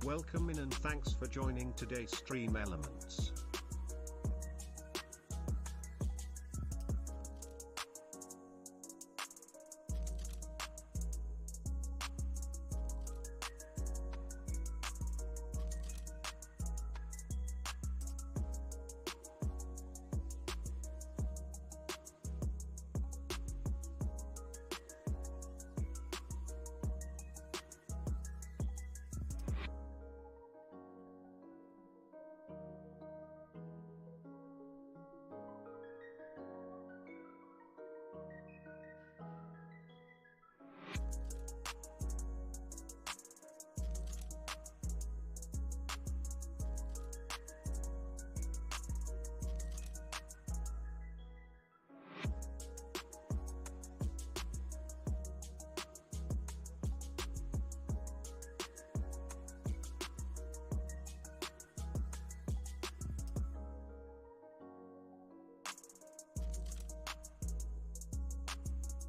Welcome in and thanks for joining today's Stream Elements.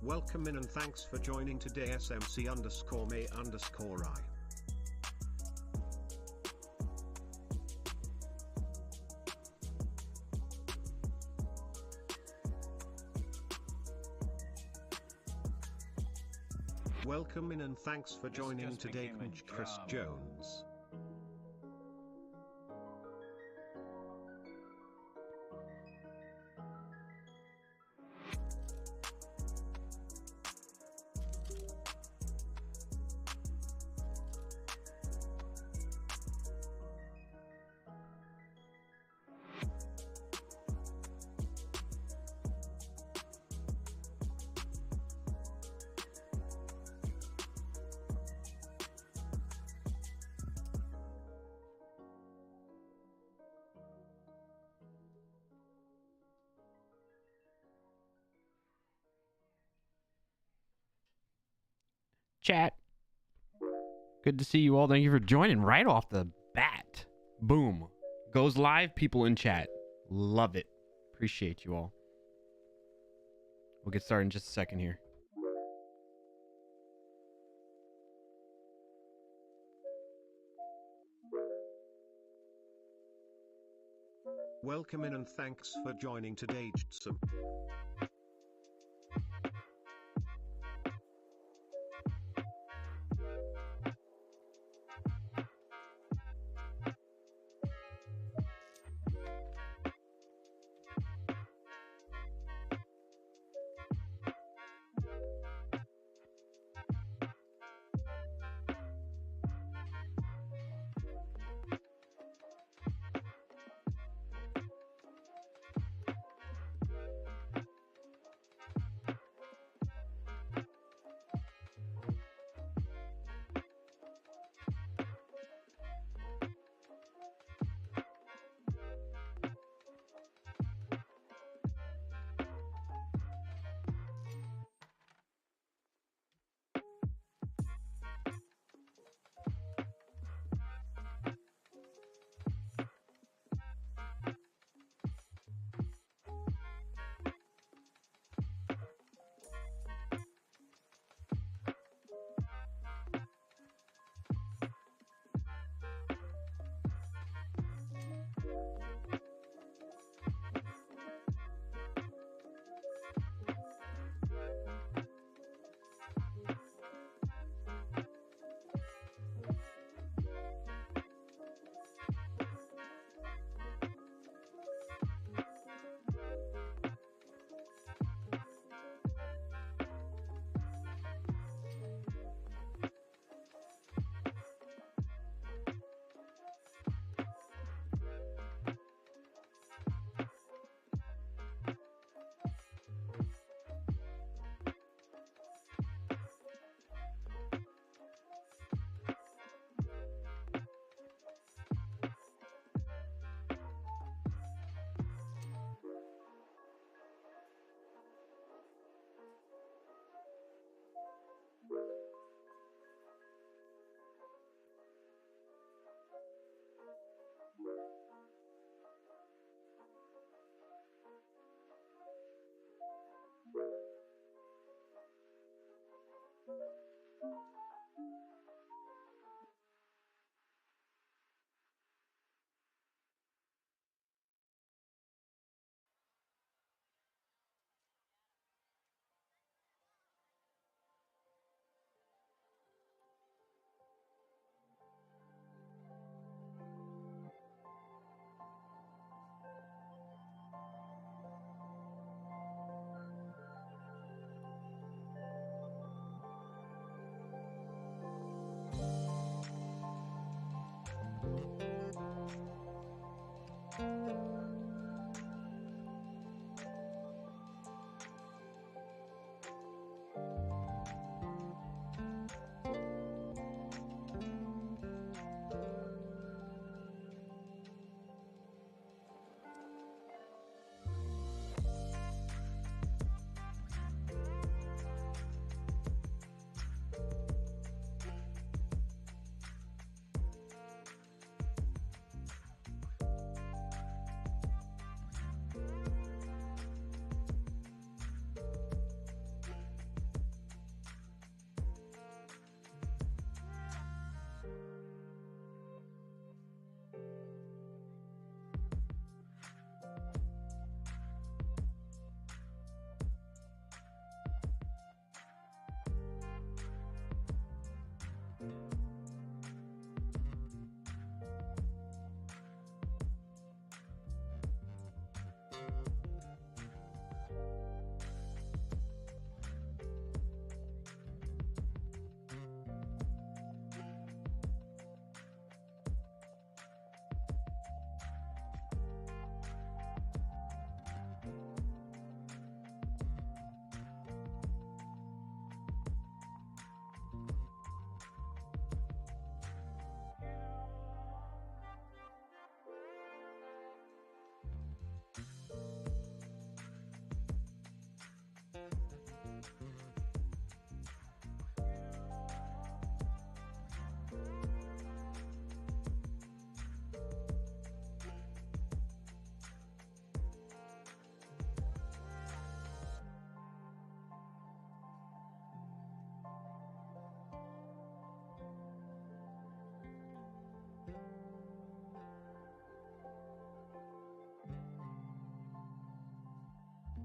Welcome in and thanks for joining today SMC_May_I. Welcome in and thanks for joining today Chris Jones. Chat. Good to see you all. Thank you for joining right off the bat. Boom. Goes live, people in chat. Love it. Appreciate you all. We'll get started in just a second here. Welcome in and thanks for joining today JSM.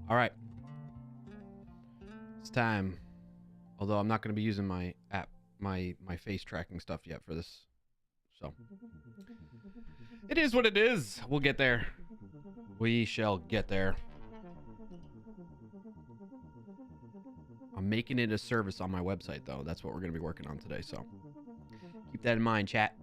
All right. It's time. Although I'm not going to be using my app, my face tracking stuff yet for this. So it is what it is. We'll get there. We shall get there. I'm making it a service on my website, though. That's what we're going to be working on today. So keep that in mind, chat.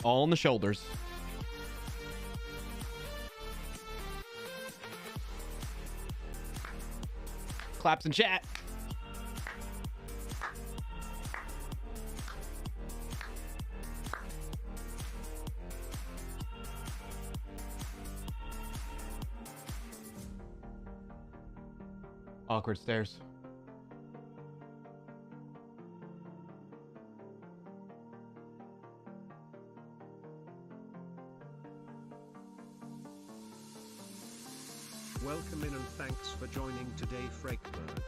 All on the shoulders. Claps in chat. Awkward stairs. Welcome in and thanks for joining today, Freikberg.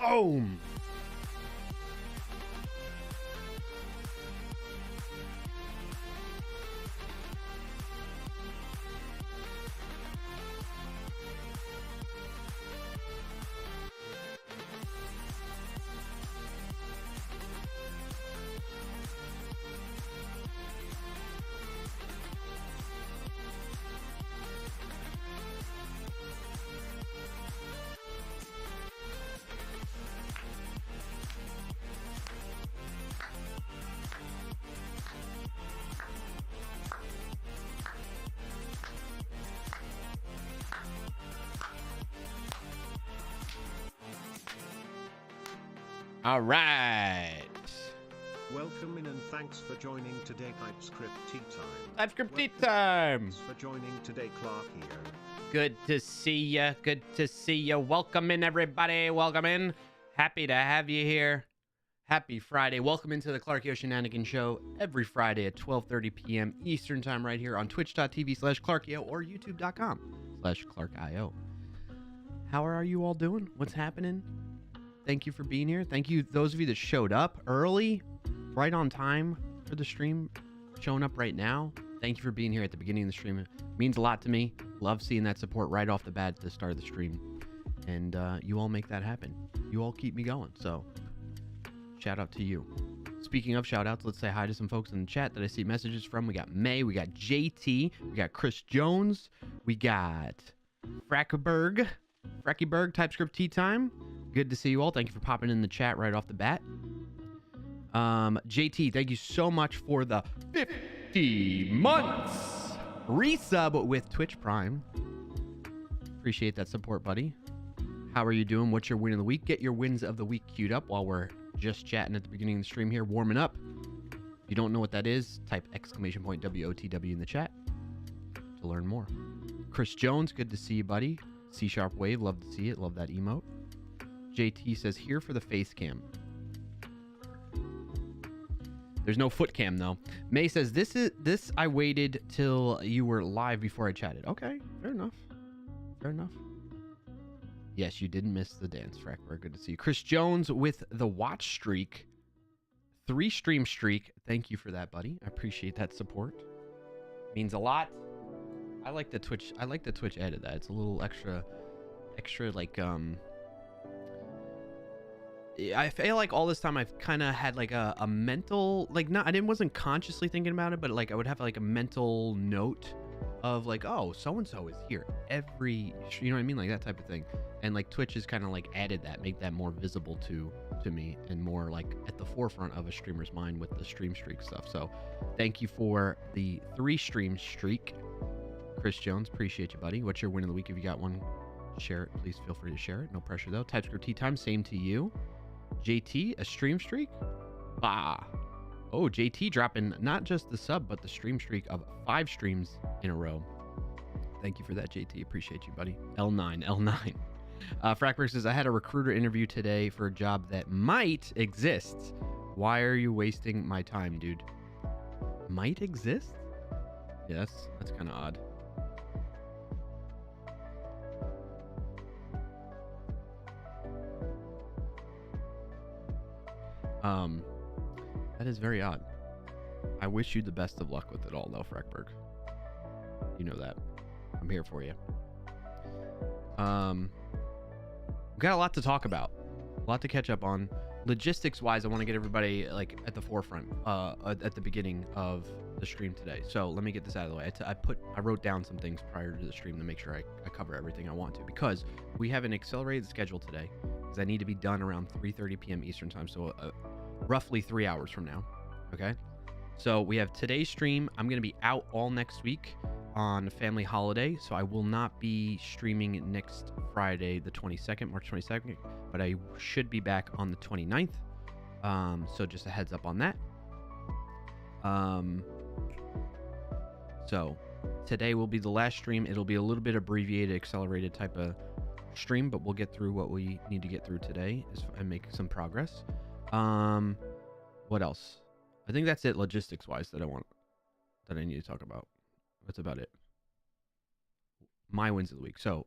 Boom. All right. Welcome in and thanks for joining today, TypeScript Tea Time. TypeScript Tea Time. Thanks for joining today, clarkio. Good to see ya. Good to see ya. Welcome in, everybody. Welcome in. Happy to have you here. Happy Friday. Welcome into the clarkio Shenanigan Show every Friday at 12:30 p.m. Eastern Time right here on twitch.tv/clarkio or youtube.com/clarkio. How are you all doing? What's happening? Thank you for being here. Thank you, those of you that showed up early, right on time for the stream, showing up right now. Thank you for being here at the beginning of the stream. It means a lot to me. Love seeing that support right off the bat at the start of the stream. And you all make that happen. You all keep me going. So shout out to you. Speaking of shout outs, let's say hi to some folks in the chat that I see messages from. We got May, we got JT, we got Chris Jones, we got Frackyberg, TypeScript Tea Time. Good to see you all. Thank you for popping in the chat right off the bat. JT, thank you so much for the 50 months resub with Twitch Prime. Appreciate that support, buddy. How are you doing? What's your win of the week? Get your wins of the week queued up while we're just chatting at the beginning of the stream here, warming up. If you don't know what that is, type !WOTW in the chat to learn more. Chris Jones, good to see you, buddy. C# Wave, love to see it. Love that emote. JT says, here for the face cam. There's no foot cam, though. May says, this I waited till you were live before I chatted. Okay, fair enough. Fair enough. Yes, you didn't miss the dance, Frackberg. Good to see you. Chris Jones with the watch streak. 3 stream streak. Thank you for that, buddy. I appreciate that support. Means a lot. I like the Twitch edit that. It's a little extra like I feel like all this time I've kind of had like a mental, like, not, I wasn't consciously thinking about it, but like I would have like a mental note of like, oh, so-and-so is here every, you know what I mean? Like that type of thing. And like Twitch has kind of like added that, make that more visible to me and more like at the forefront of a streamer's mind with the stream streak stuff. So thank you for the 3 stream streak. Chris Jones, appreciate you, buddy. What's your win of the week? If you got one, share it. Please feel free to share it. No pressure though. TypeScript tea time, same to you. JT, a stream streak? Bah. Oh, JT dropping not just the sub, but the stream streak of 5 streams in a row. Thank you for that, JT. Appreciate you, buddy. L9. Frackberg says, I had a recruiter interview today for a job that might exist. Why are you wasting my time, dude? Might exist? Yeah, that's kind of odd. That is very odd. I wish you the best of luck with it all, though, Frackberg. You know that. I'm here for you. We've got a lot to talk about. A lot to catch up on. Logistics-wise, I want to get everybody like at the forefront at the beginning of the stream today. So let me get this out of the way. I wrote down some things prior to the stream to make sure I cover everything I want to, because we have an accelerated schedule today because I need to be done around 3:30 p.m. Eastern time. So roughly 3 hours from now. Okay. So we have today's stream. I'm going to be out all next week on a family holiday, so I will not be streaming next Friday, the 22nd, March 22nd, but I should be back on the 29th. So just a heads up on that. So today will be the last stream. It'll be a little bit abbreviated, accelerated type of stream, but we'll get through what we need to get through today and make some progress. What else? I think that's it logistics wise that I need to talk about. That's about it. My wins of the week. So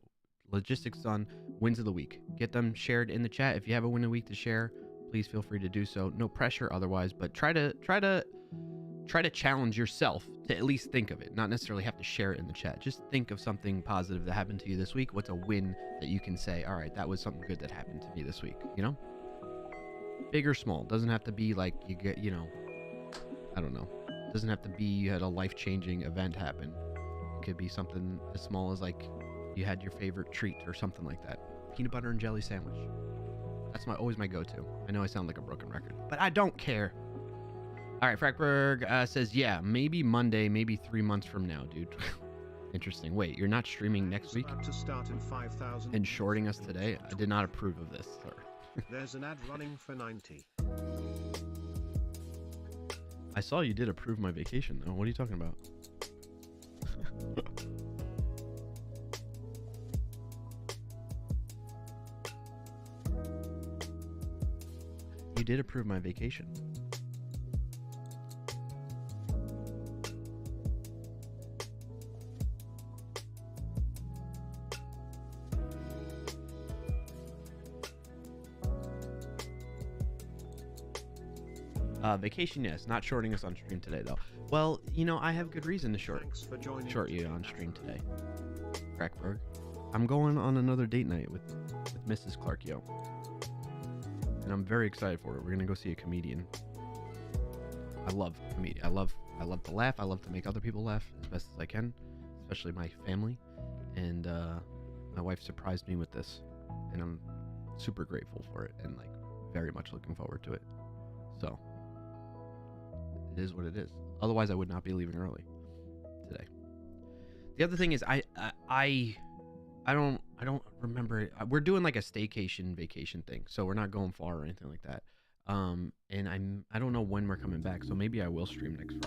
logistics done, wins of the week. Get them shared in the chat. If you have a win of the week to share, please feel free to do so. No pressure otherwise, but try to challenge yourself to at least think of it. Not necessarily have to share it in the chat. Just think of something positive that happened to you this week. What's a win that you can say, all right, that was something good that happened to me this week, you know? Big or small. Doesn't have to be like you get, you know, I don't know. Doesn't have to be you had a life-changing event happen. It could be something as small as like you had your favorite treat or something like that. Peanut butter and jelly sandwich. That's always my go-to. I know I sound like a broken record, but I don't care. All right, Frackberg says, yeah, maybe Monday, maybe 3 months from now, dude. Interesting. Wait, you're not streaming next week? To start in 5,000 and shorting us today? I did not approve of this, sir. There's an ad running for 90. I saw you did approve my vacation, though. What are you talking about? You did approve my vacation. Vacation, yes. Not shorting us on stream today, though. Well, you know, I have good reason to short you on stream today. Crackberg. I'm going on another date night with Mrs. Clarkio. And I'm very excited for it. We're going to go see a comedian. I love comedian. I love to laugh. I love to make other people laugh as best as I can, especially my family. And my wife surprised me with this. And I'm super grateful for it and like very much looking forward to it. So it is what it is. Otherwise, I would not be leaving early today. The other thing is, I don't I don't remember it. We're doing like a staycation vacation thing, so we're not going far or anything like that. And I don't know when we're coming back, so maybe I will stream next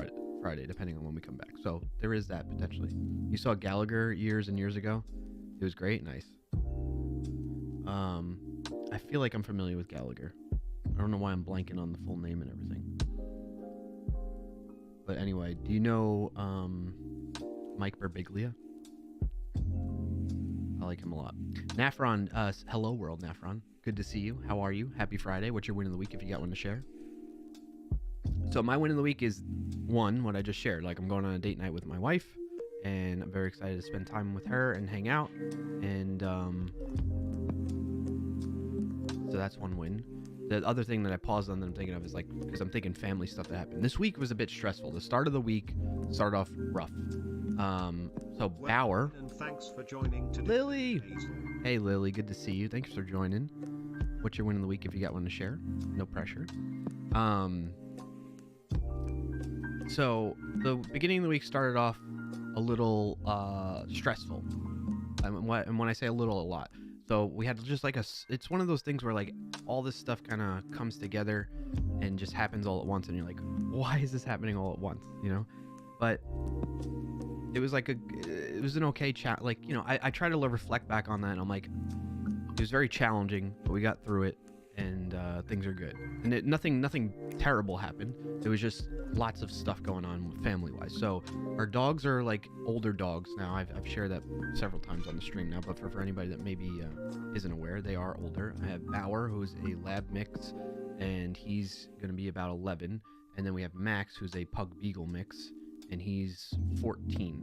Friday, depending on when we come back. So there is that potentially. You saw Gallagher years and years ago. It was great, nice. I feel like I'm familiar with Gallagher. I don't know why I'm blanking on the full name and everything. But anyway, do you know Mike Birbiglia? I like him a lot. Nafron, hello world, Nafron. Good to see you. How are you? Happy Friday. What's your win of the week if you got one to share? So my win of the week is one, what I just shared. Like, I'm going on a date night with my wife, and I'm very excited to spend time with her and hang out. And so that's one win. The other thing that I paused on that I'm thinking of is like, because I'm thinking family stuff that happened. This week was a bit stressful. The start of the week started off rough. So Bauer. And thanks for joining today. Lily. Hey Lily, good to see you. Thanks for joining. What's your win of the week if you got one to share? No pressure. So the beginning of the week started off a little stressful. And when I say a little, a lot. So we had just like it's one of those things where like all this stuff kind of comes together and just happens all at once, and you're like, why is this happening all at once? You know? But it was like it was an okay chat. Like, you know, I try to reflect back on that, and I'm like, it was very challenging, but we got through it, and things are good. And nothing terrible happened. It was just lots of stuff going on family-wise. So our dogs are like older dogs now. I've shared that several times on the stream now, but for anybody that maybe isn't aware, they are older. I have Bauer, who's a lab mix, and he's going to be about 11. And then we have Max, who's a pug beagle mix, and he's 14.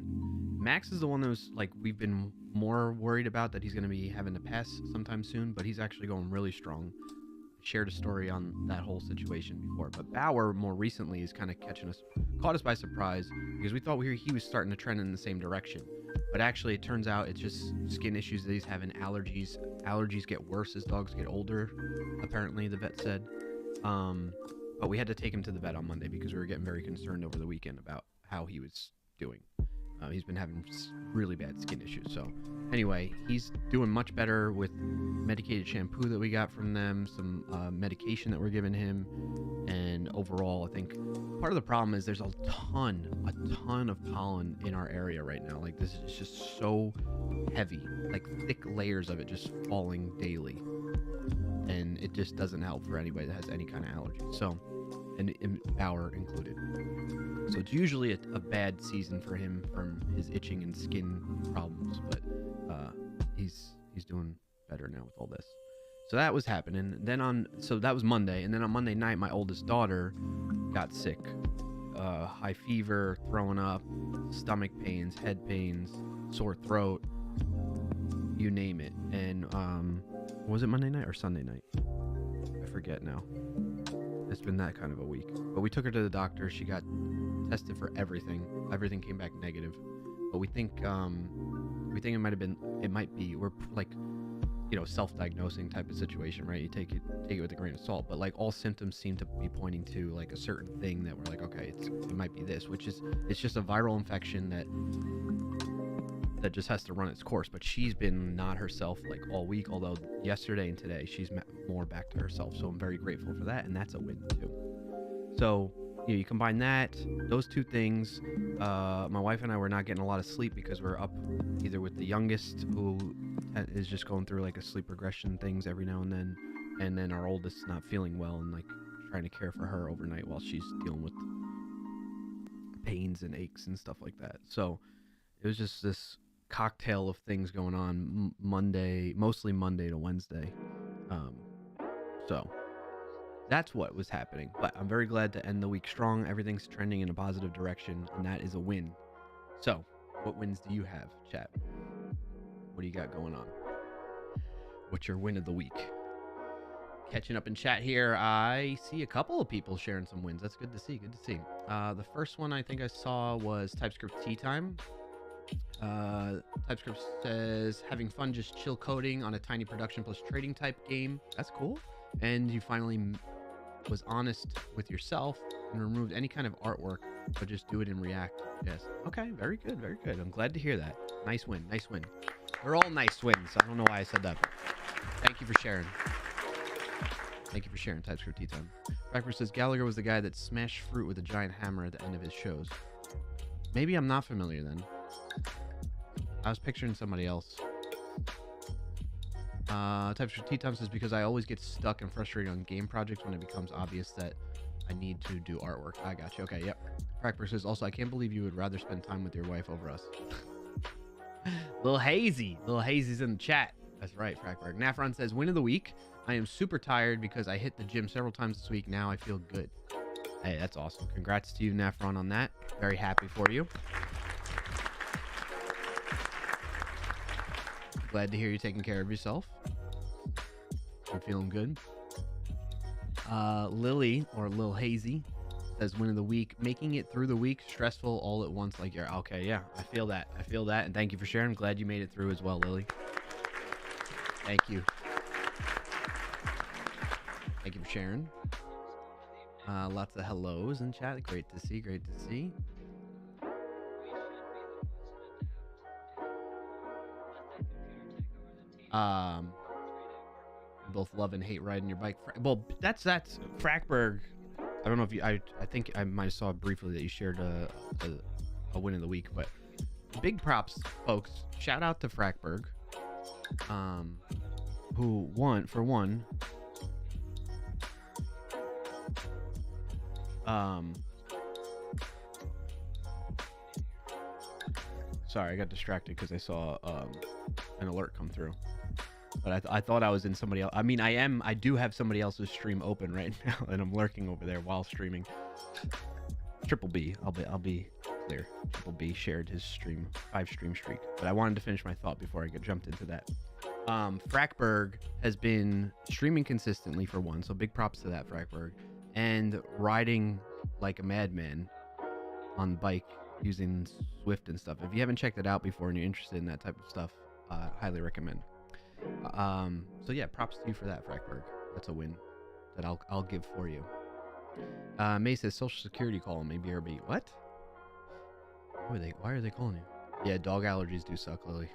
Max is the one that was like, we've been more worried about that he's going to be having to pass sometime soon, but he's actually going really strong. I shared a story on that whole situation before, but Bauer more recently is kind of caught us by surprise, because we thought he was starting to trend in the same direction, but actually it turns out it's just skin issues that he's having. Allergies get worse as dogs get older, apparently, the vet said. But we had to take him to the vet on Monday because we were getting very concerned over the weekend about how he was doing. He's been having really bad skin issues. So anyway, he's doing much better with medicated shampoo that we got from them, some medication that we're giving him, and overall, I think part of the problem is there's a ton of pollen in our area right now. Like, this is just so heavy, like thick layers of it just falling daily, and it just doesn't help for anybody that has any kind of allergy. So, and Bauer included. So it's usually a bad season for him from his itching and skin problems, but he's doing better now with all this. So that was happening. So that was Monday, and then on Monday night, my oldest daughter got sick. High fever, throwing up, stomach pains, head pains, sore throat, you name it. And was it Monday night or Sunday night? I forget now. It's been that kind of a week. But we took her to the doctor. She got tested for everything. Everything came back negative. But we think it might be, we're like, you know, self-diagnosing type of situation, right? You take it with a grain of salt. But like, all symptoms seem to be pointing to like a certain thing that we're like, okay, it might be this, which is, it's just a viral infection that just has to run its course. But she's been not herself like all week, although yesterday and today she's more back to herself, so I'm very grateful for that, and that's a win too. So, you know, you combine those two things. My wife and I were not getting a lot of sleep because we're up either with the youngest, who is just going through like a sleep regression things every now and then our oldest not feeling well, and like trying to care for her overnight while she's dealing with pains and aches and stuff like that. So it was just this cocktail of things going on mostly Monday to Wednesday. So that's what was happening. But I'm very glad to end the week strong. Everything's trending in a positive direction, and that is a win. So what wins do you have, chat? What do you got going on? What's your win of the week? Catching up in chat here, I see a couple of people sharing some wins. That's good to see. The first one I think I saw was TypeScript Tea Time. TypeScript says, having fun just chill coding on a tiny production plus trading type game. That's cool. And you finally was honest with yourself and removed any kind of artwork, but just do it in React. Yes. Okay, very good. I'm glad to hear that. Nice win. They're all nice twins. I don't know why I said that. Thank you for sharing. Thank you for sharing, TypeScript Tea Time. Frackber says Gallagher was the guy that smashed fruit with a giant hammer at the end of his shows. Maybe I'm not familiar then. I was picturing somebody else. TypeScript Tea Time says because I always get stuck and frustrated on game projects when it becomes obvious that I need to do artwork. I got you. Okay, yep. Frackber says also I can't believe you would rather spend time with your wife over us. Little Hazy's in the chat. That's right, Frackberg. Nafron says win of the week. I am super tired because I hit the gym several times this week. Now I feel good. Hey, that's awesome. Congrats to you, Nafron, on that. Very happy for you. Glad to hear you're taking care of yourself. I'm feeling good. Lily, or Lil Hazy, says win of the week. Making it through the week, stressful all at once like you're... Okay, yeah, I feel that. And thank you for sharing. I'm glad you made it through as well, Lily. Thank you. Thank you for sharing. Lots of hellos in chat. Great to see. Both love and hate riding your bike. Well, that's Frackberg. I don't know if you... I think I might have saw briefly that you shared a win of the week, but big props, folks. Shout out to Frackberg. Who won for one. Sorry, I got distracted because I saw an alert come through. But I thought I was in somebody else. I mean, I do have somebody else's stream open right now, and I'm lurking over there while streaming. Triple B, I'll be clear. Triple B shared his 5-stream streak, but I wanted to finish my thought before I get jumped into that. Frackberg has been streaming consistently for one, so big props to that, Frackberg, and riding like a madman on the bike using Swift and stuff. If you haven't checked it out before and you're interested in that type of stuff, highly recommend. So yeah, props to you for that, Frackberg. That's a win that I'll give for you. May says Social Security calling me, BRB. What? Why are they calling you? Yeah, dog allergies do suck, Lily.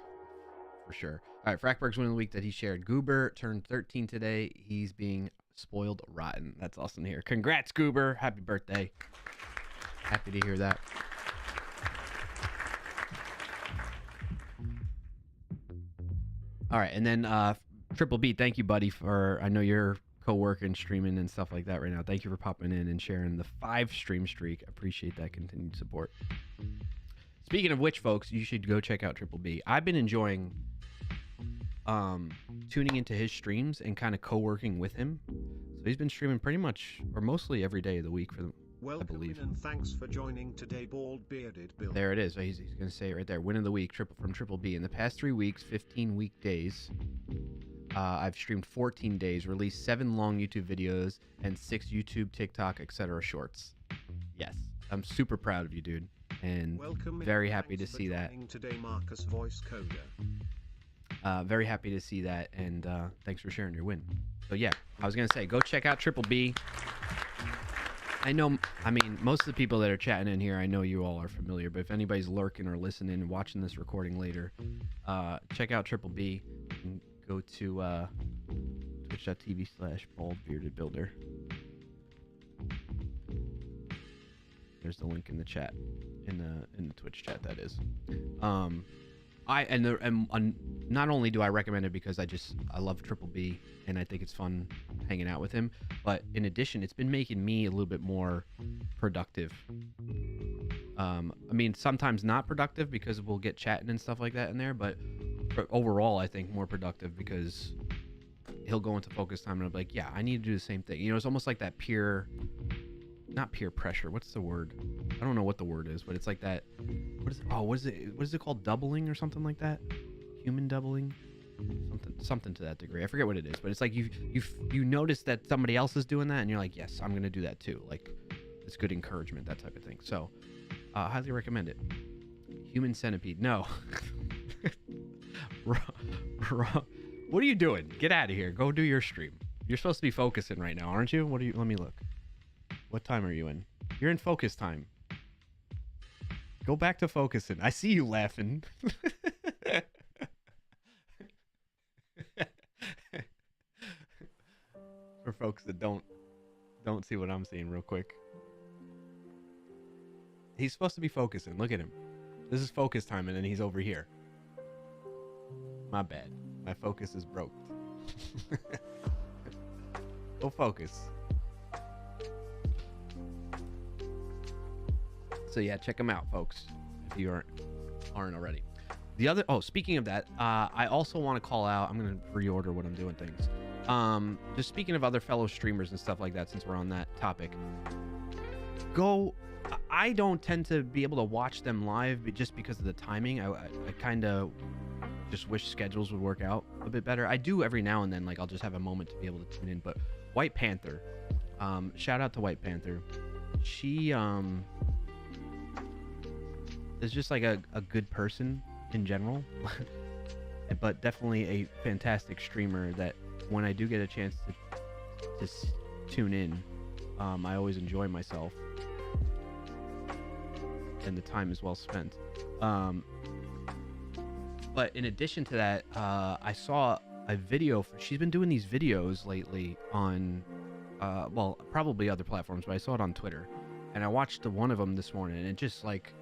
For sure. All right, Frackberg's win of the week that he shared. Goober turned 13 today. He's being spoiled rotten. That's awesome to hear. Congrats, Goober. Happy birthday. Happy to hear that. All right, and then Triple B, thank you, buddy, for... I know you're co-working, streaming, and stuff like that right now. Thank you for popping in and sharing the 5-stream streak. Appreciate that continued support. Speaking of which, folks, you should go check out Triple B. I've been enjoying tuning into his streams and kind of co-working with him. So he's been streaming pretty much, or mostly every day of the week for the... Welcome, I believe. And thanks for joining today, Bald Bearded Bill. There it is. He's going to say it right there. Win of the week from Triple B. In the past 3 weeks, 15 weekdays, I've streamed 14 days, released 7 long YouTube videos, and 6 YouTube, TikTok, etc. shorts. Yes. I'm super proud of you, dude. And welcome, very happy to see that. Today, Marcus Voice Coder. Very happy to see that, and thanks for sharing your win. So yeah, I was going to say, go check out Triple B. I know, I mean, most of the people that are chatting in here, I know you all are familiar, but if anybody's lurking or listening and watching this recording later, check out Triple B and go to twitch.tv/baldbeardedbuilder. There's the link in the chat, in the Twitch chat, that is. Not only do I recommend it because I love Triple B and I think it's fun hanging out with him, but in addition, it's been making me a little bit more productive. I mean, sometimes not productive because we'll get chatting and stuff like that in there, but overall, I think more productive because he'll go into focus time and I'll be like, yeah, I need to do the same thing. You know, it's almost like that not peer pressure. What's the word? I don't know what the word is, but it's like that. What is it called? Doubling or something like that? Human doubling? Something to that degree. I forget what it is, but it's like you notice that somebody else is doing that and you're like, yes, I'm going to do that too. Like, it's good encouragement, that type of thing. So, highly recommend it. Human centipede. No. What are you doing? Get out of here. Go do your stream. You're supposed to be focusing right now, aren't you? Let me look. What time are you in? You're in focus time. Go back to focusing. I see you laughing. For folks that don't see what I'm seeing real quick. He's supposed to be focusing. Look at him. This is focus time, and then he's over here. My bad. My focus is broke. Go focus. So yeah, check him out, folks, if you aren't already. The other, speaking of that, I also want to call out, I'm going to reorder what I'm doing things. Just speaking of other fellow streamers and stuff like that, since we're on that topic, I don't tend to be able to watch them live just because of the timing. I kind of just wish schedules would work out a bit better. I do every now and then, like I'll just have a moment to be able to tune in. But White Panther, shout out to White Panther. She is just like a good person in general, but definitely a fantastic streamer that when I do get a chance to tune in, I always enjoy myself. And the time is well spent. But in addition to that, I saw a video. She's been doing these videos lately on, well, probably other platforms, but I saw it on Twitter. And I watched one of them this morning, and it just like,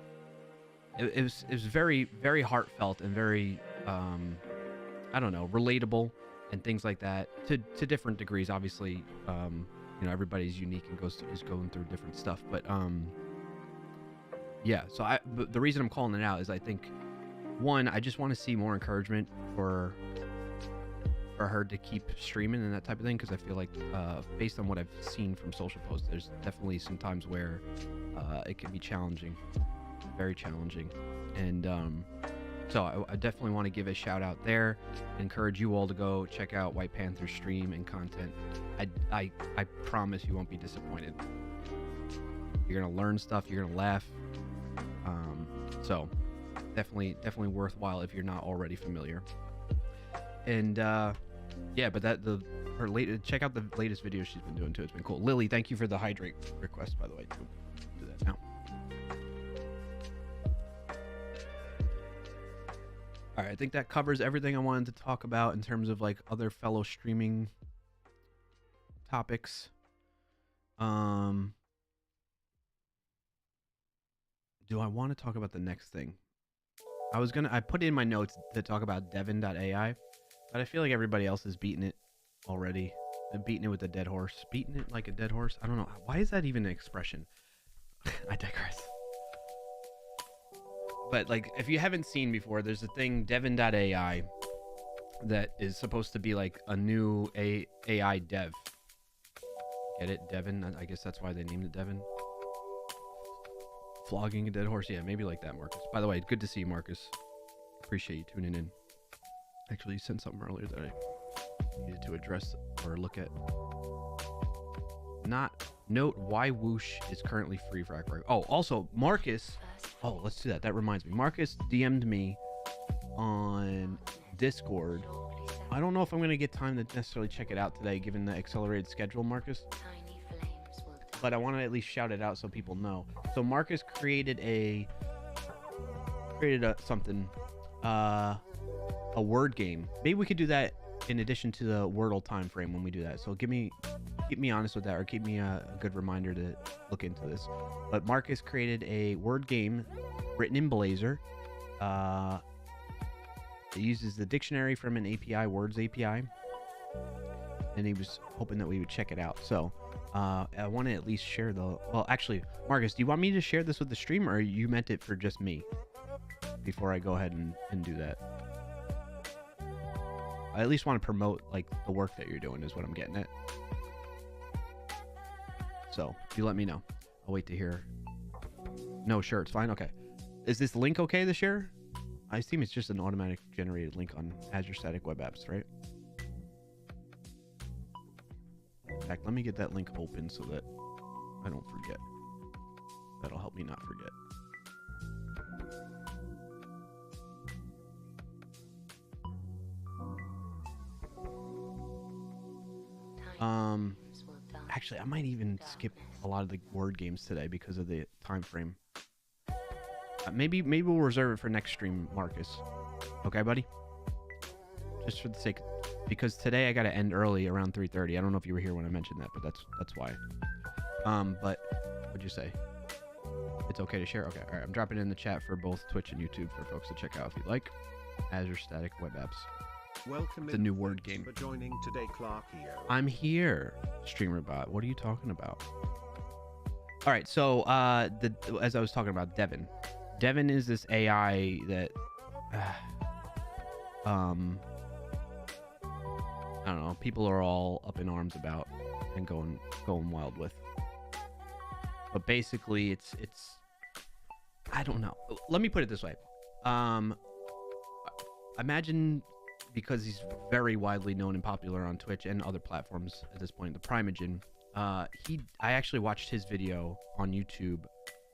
it was very, very heartfelt and very, I don't know, relatable and things like that to different degrees. Obviously, you know, everybody's unique and is going through different stuff, but yeah. So but the reason I'm calling it out is I think, one, I just want to see more encouragement for her to keep streaming and that type of thing, because I feel like based on what I've seen from social posts, there's definitely some times where it can be challenging, very challenging. And so I definitely want to give a shout out there, encourage you all to go check out White Panther's stream and content. I promise you won't be disappointed. You're gonna learn stuff, you're gonna laugh. So definitely worthwhile if you're not already familiar. And yeah, but check out the latest videos she's been doing too. It's been cool. Lily, thank you for the hydrate request, by the way, too. Do that now. All right, I think that covers everything I wanted to talk about in terms of like other fellow streaming topics. Do I want to talk about the next thing? I put in my notes to talk about Devin.ai, but I feel like everybody else is beating it already. They're beating it with a dead horse. Beating it like a dead horse? I don't know. Why is that even an expression? I digress. But like, if you haven't seen before, there's a thing, Devin.ai, that is supposed to be like a new AI dev. Get it? Devin? I guess that's why they named it Devin. Flogging a dead horse. Yeah, maybe like that, Marcus. By the way, good to see you, Marcus. Appreciate you tuning in. Actually, you sent something earlier that I needed to address or look at. Note why Whoosh is currently free for Akbar. Oh, also, Marcus. Oh, let's do that. That reminds me. Marcus DM'd me on Discord. I don't know if I'm going to get time to necessarily check it out today, given the accelerated schedule, Marcus. But I want to at least shout it out so people know. So Marcus created a word game. Maybe we could do that in addition to the Wordle time frame when we do that. So keep me honest with that, or keep me a good reminder to look into this. But Marcus created a word game written in Blazor. It uses the dictionary from an API, Words API, and he was hoping that we would check it out. So I want to at least share well, actually, Marcus, do you want me to share this with the stream, or you meant it for just me before I go ahead and do that? I at least want to promote like the work that you're doing is what I'm getting at. So you let me know. I'll wait to hear. No, sure, it's fine. Okay. Is this link okay to share? I assume it's just an automatic generated link on Azure Static Web Apps, right? In fact, let me get that link open so that I don't forget. That'll help me not forget. Actually, I might even skip a lot of the word games today because of the time frame. Maybe we'll reserve it for next stream, Marcus. Okay, buddy? Just for the sake because today I got to end early around 3:30. I don't know if you were here when I mentioned that, but that's why. But what'd you say? It's okay to share? Okay, all right. I'm dropping it in the chat for both Twitch and YouTube for folks to check out if you'd like. Azure Static Web Apps. Welcome. It's a new word game. For joining today, clarkio. I'm here, StreamerBot. What are you talking about? All right, so as I was talking about Devin. Devin is this AI that I don't know, people are all up in arms about and going wild with. But basically it's I don't know. Let me put it this way. Imagine, because he's very widely known and popular on Twitch and other platforms at this point, the Primogen. I actually watched his video on YouTube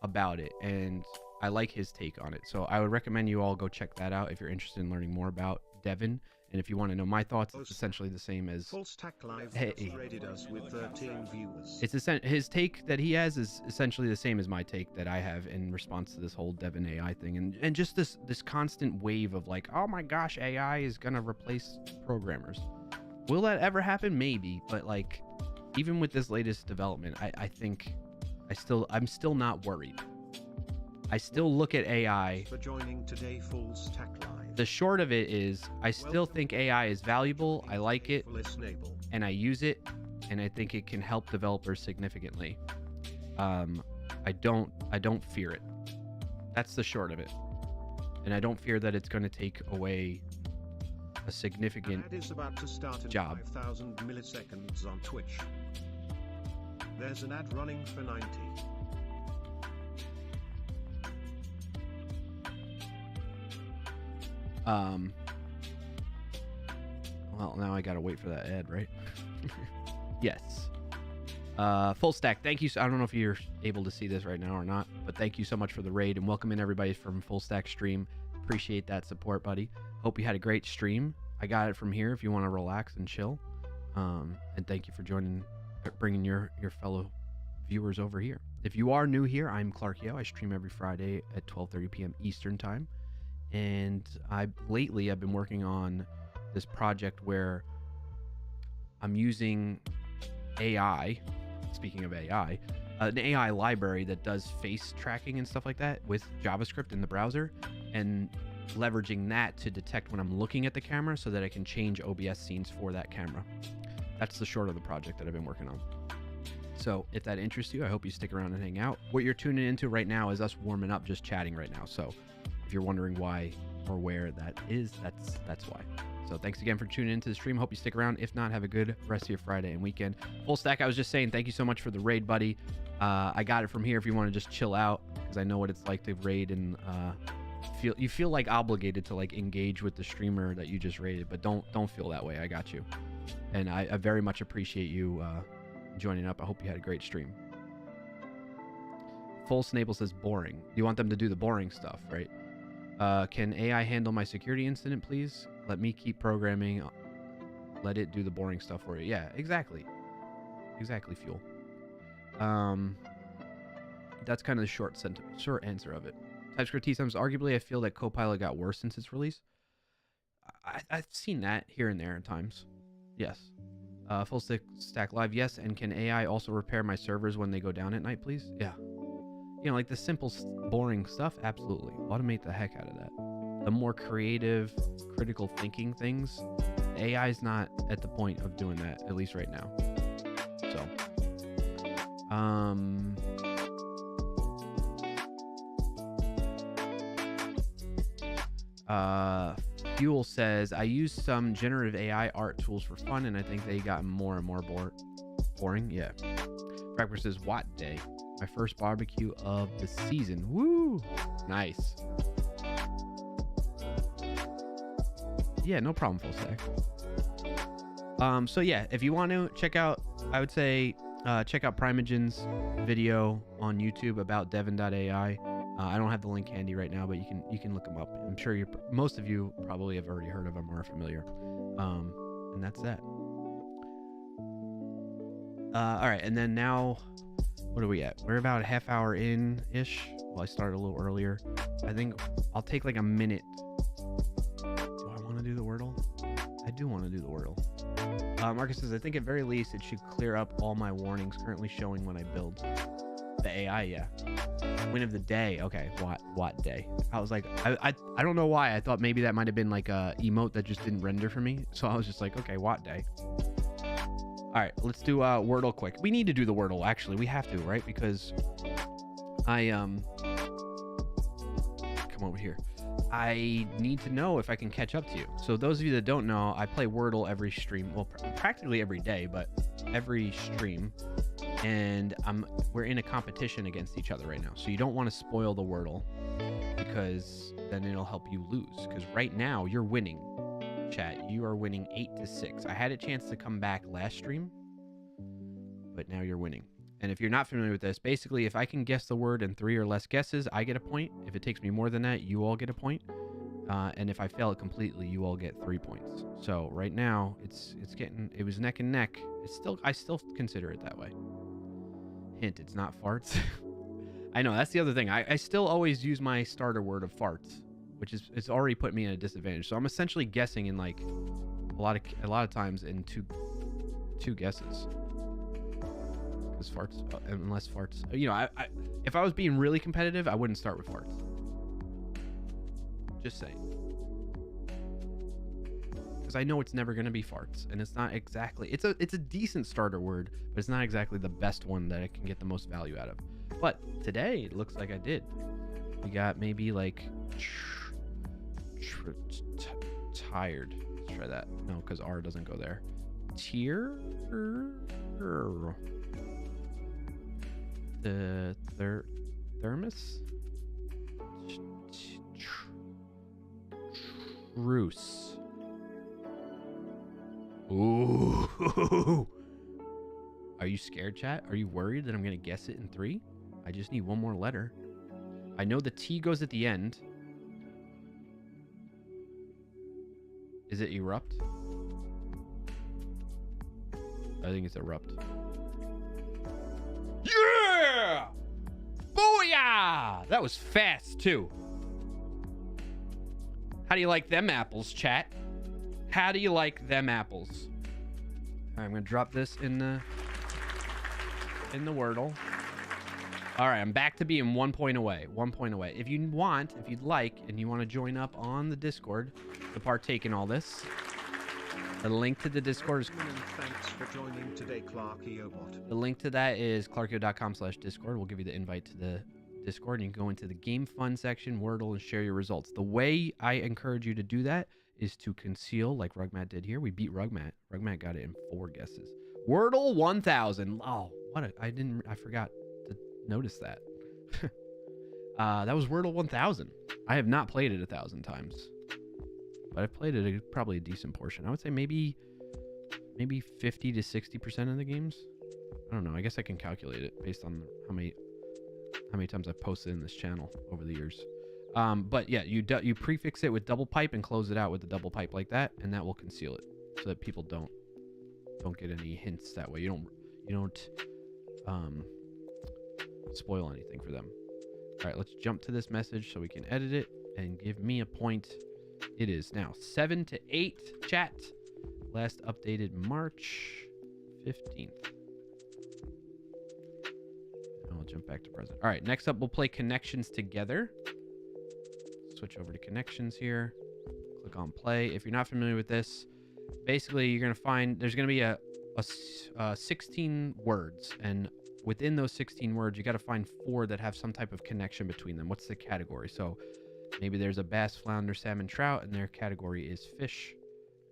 about it, and I like his take on it. So I would recommend you all go check that out if you're interested in learning more about Devin. And if you want to know my thoughts, it's essentially the same as Full Stack Live rated us with 13 viewers. His take that he has is essentially the same as my take that I have in response to this whole Devin AI thing, and just this constant wave of like, oh my gosh, AI is gonna replace programmers. Will that ever happen? Maybe, but like, even with this latest development, I think I'm still not worried. I still look at AI. For joining today, Full Stack Live. The short of it is, I still think AI is valuable. I like it, and I use it, and I think it can help developers significantly. I don't fear it. That's the short of it, and I don't fear that it's going to take away a significant ad is about to start in job. 5,000 milliseconds on Twitch. There's an ad running for 90. Well, now I gotta wait for that ad, right? Yes. Full Stack, thank you. I don't know if you're able to see this right now or not, but thank you so much for the raid, and welcome in everybody from Full Stack Stream. Appreciate that support, buddy. Hope you had a great stream. I got it from here if you want to relax and chill. And thank you for bringing your fellow viewers over here. If you are new here, I'm clarkio. I stream every Friday at 12:30 p.m. Eastern time. And lately I've been working on this project where I'm using AI, speaking of AI, an AI library that does face tracking and stuff like that with JavaScript in the browser, and leveraging that to detect when I'm looking at the camera so that I can change OBS scenes for that camera. That's the short of the project that I've been working on. So if that interests you, I hope you stick around and hang out. What you're tuning into right now is us warming up, just chatting right now. So if you're wondering why or where that is, that's why. So thanks again for tuning into the stream. Hope you stick around. If not, have a good rest of your Friday and weekend. Full Stack, I was just saying thank you so much for the raid, buddy. I got it from here if you want to just chill out, because I know what it's like to raid and you feel like obligated to like engage with the streamer that you just raided, but don't feel that way. I got you, and I very much appreciate you joining up. I hope you had a great stream. Full Snable says boring. You want them to do the boring stuff, right? Can AI handle my security incident, please? Let me keep programming. Let it do the boring stuff for you. Yeah, exactly. Exactly, Fuel. That's kind of the short answer of it. TypeScript T-Sums, arguably, I feel that Copilot got worse since its release. I've seen that here and there at times. Yes. Full Stack Live, yes. And can AI also repair my servers when they go down at night, please? Yeah. You know, like the simple, boring stuff, absolutely. Automate the heck out of that. The more creative, critical thinking things, AI is not at the point of doing that, at least right now. So, Fuel says, I use some generative AI art tools for fun, and I think they got more and more boring. Yeah. Practice says, what day? My first barbecue of the season. Woo! Nice. Yeah, no problem, Full Stack. So yeah, if you want to check out, I would say check out Primogen's video on YouTube about Devin.ai. I don't have the link handy right now, but you can look him up. I'm sure most of you probably have already heard of him or are familiar. And that's that. All right, and then now, what are we at? We're about a half hour in-ish. Well, I started a little earlier. I think I'll take like a minute. Do I want to do the Wordle? I do want to do the Wordle. Marcus says, I think at very least it should clear up all my warnings currently showing when I build. The AI, yeah. Win of the day. Okay, what day? I was like, I don't know why. I thought maybe that might have been like a emote that just didn't render for me. So I was just like, okay, what day? All right, let's do Wordle quick. We need to do the Wordle, actually. We have to, right? Because I come over here. I need to know if I can catch up to you. So those of you that don't know, I play Wordle every stream. Well, practically every day, but every stream. And we're in a competition against each other right now. So you don't want to spoil the Wordle because then it'll help you lose. Because right now you're winning, chat. You are winning 8-6. I had a chance to come back last stream, but now you're winning. And if you're not familiar with this, basically, if I can guess the word in 3 or less guesses, I get a point. If it takes me more than that, you all get a point. And if I fail it completely, you all get 3 points. So right now, it was neck and neck. I still consider it that way. Hint, it's not farts. I know, that's the other thing. I still always use my starter word of farts, which is, it's already put me at a disadvantage. So I'm essentially guessing in like a lot of times in two guesses. Because farts, unless farts, you know, if I was being really competitive, I wouldn't start with farts. Just saying. Because I know it's never going to be farts, and it's not exactly, it's a decent starter word, but it's not exactly the best one that I can get the most value out of. But today it looks like I did. We got maybe like tired. Let's try that. No, because R doesn't go there. Tier. The thermos. Truce. Ooh. Are you scared, chat? Are you worried that I'm gonna guess it in 3? I just need one more letter. I know the T goes at the end. Is it erupt? I think it's erupt. Yeah! Booyah! That was fast, too. How do you like them apples, chat? How do you like them apples? All right, I'm going to drop this in the Wordle. All right, I'm back to being 1 point away. 1 point away. If you'd like, and you want to join up on the Discord to partake in all this, the link to the Discord is... Thanks for joining today, clarkio bot. The link to that is clarkio.com/Discord. We'll give you the invite to the Discord, and you can go into the Game Fun section, Wordle, and share your results. The way I encourage you to do that is to conceal, like Rugmat did here. We beat Rugmat. Rugmat got it in 4 guesses. Wordle 1000. Oh, I forgot to notice that. That was Wordle 1000. I have not played it 1,000 times, but I've played it probably a decent portion. I would say maybe 50 to 60% of the games. I don't know. I guess I can calculate it based on how many times I've posted in this channel over the years. But yeah, you prefix it with double pipe and close it out with the double pipe like that, and that will conceal it so that people don't get any hints that way. You don't spoil anything for them. All right, let's jump to this message so we can edit it and give me a point. It is now 7-8, chat. Last updated March 15th. And we'll jump back to present. All right, next up, we'll play Connections together. Switch over to Connections here. Click on play. If you're not familiar with this, basically you're going to find there's going to be a 16 words, and within those 16 words, you got to find 4 that have some type of connection between them. What's the category? So maybe there's a bass, flounder, salmon, trout, and their category is fish.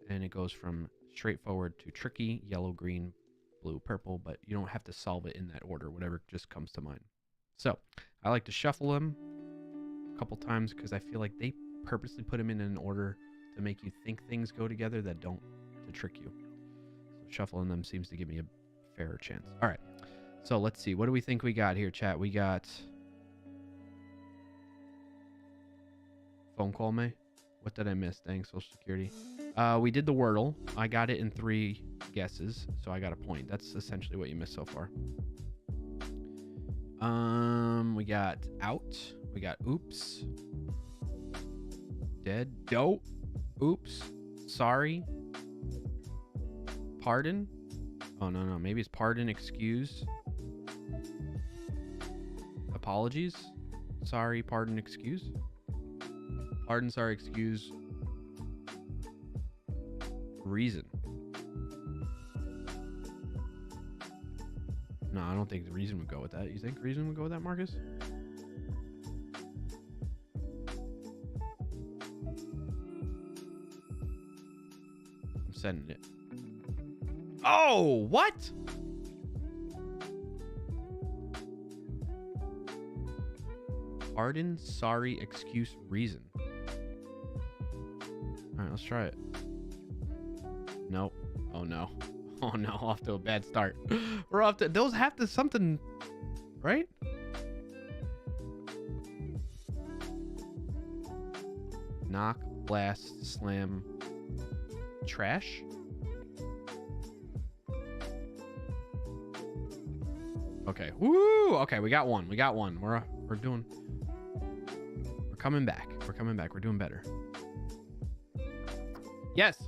And it goes from straightforward to tricky, yellow, green, blue, purple, but you don't have to solve it in that order, whatever just comes to mind. So I like to shuffle them a couple times because I feel like they purposely put them in an order to make you think things go together that don't, to trick you. So shuffling them seems to give me a fairer chance. All right. So let's see. What do we think we got here, chat? We got phone call me. What did I miss? Dang, Social Security. We did the Wordle. I got it in 3 guesses, so I got a point. That's essentially what you missed so far. We got out. We got oops. Dead. Dope. Oops. Sorry. Pardon? Oh, no. Maybe it's pardon, excuse. Apologies. Sorry, pardon, excuse. Pardon, sorry, excuse. Reason. No, I don't think the reason would go with that. You think reason would go with that, Marcus? I'm sending it. Oh, what? Pardon, sorry, excuse, reason. All right, let's try it. Nope. Oh, no. Oh, no. Off to a bad start. We're off to... Those have to something... Right? Knock, blast, slam, trash? Okay. Woo! Okay, we got one. We're doing... We're coming back. We're doing better. Yes!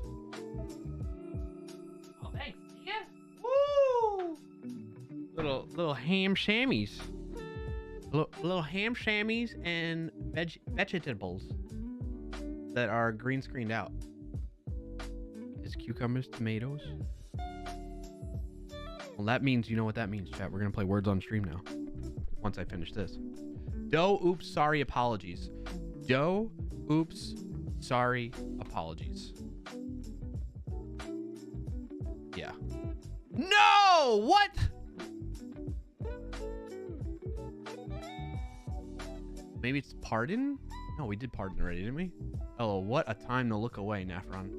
Oh, thanks. Yeah. Woo! Little ham shammies. Little ham shammies and vegetables that are green screened out. Is cucumbers tomatoes? Well, that means, you know what that means, chat. We're going to play words on stream now. Once I finish this. Doe, oops, sorry, apologies. Doe, oops, sorry, apologies. Yeah. No! What? Maybe it's pardon? No, we did pardon already, didn't we? Oh, what a time to look away, Nafron.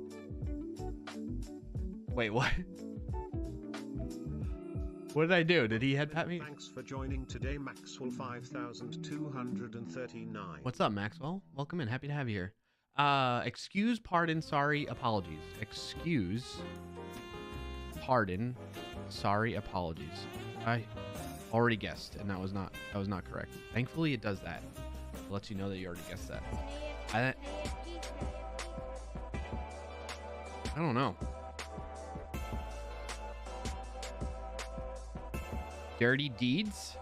Wait, what? What did I do? Did he head pat me? Thanks for joining today, Maxwell 5239. What's up, Maxwell? Welcome in. Happy to have you here. Excuse, pardon, sorry, apologies. Excuse, pardon, sorry, apologies. I already guessed, and that was not correct. Thankfully, it does that. It lets you know that you already guessed that. I don't know. Dirty deeds?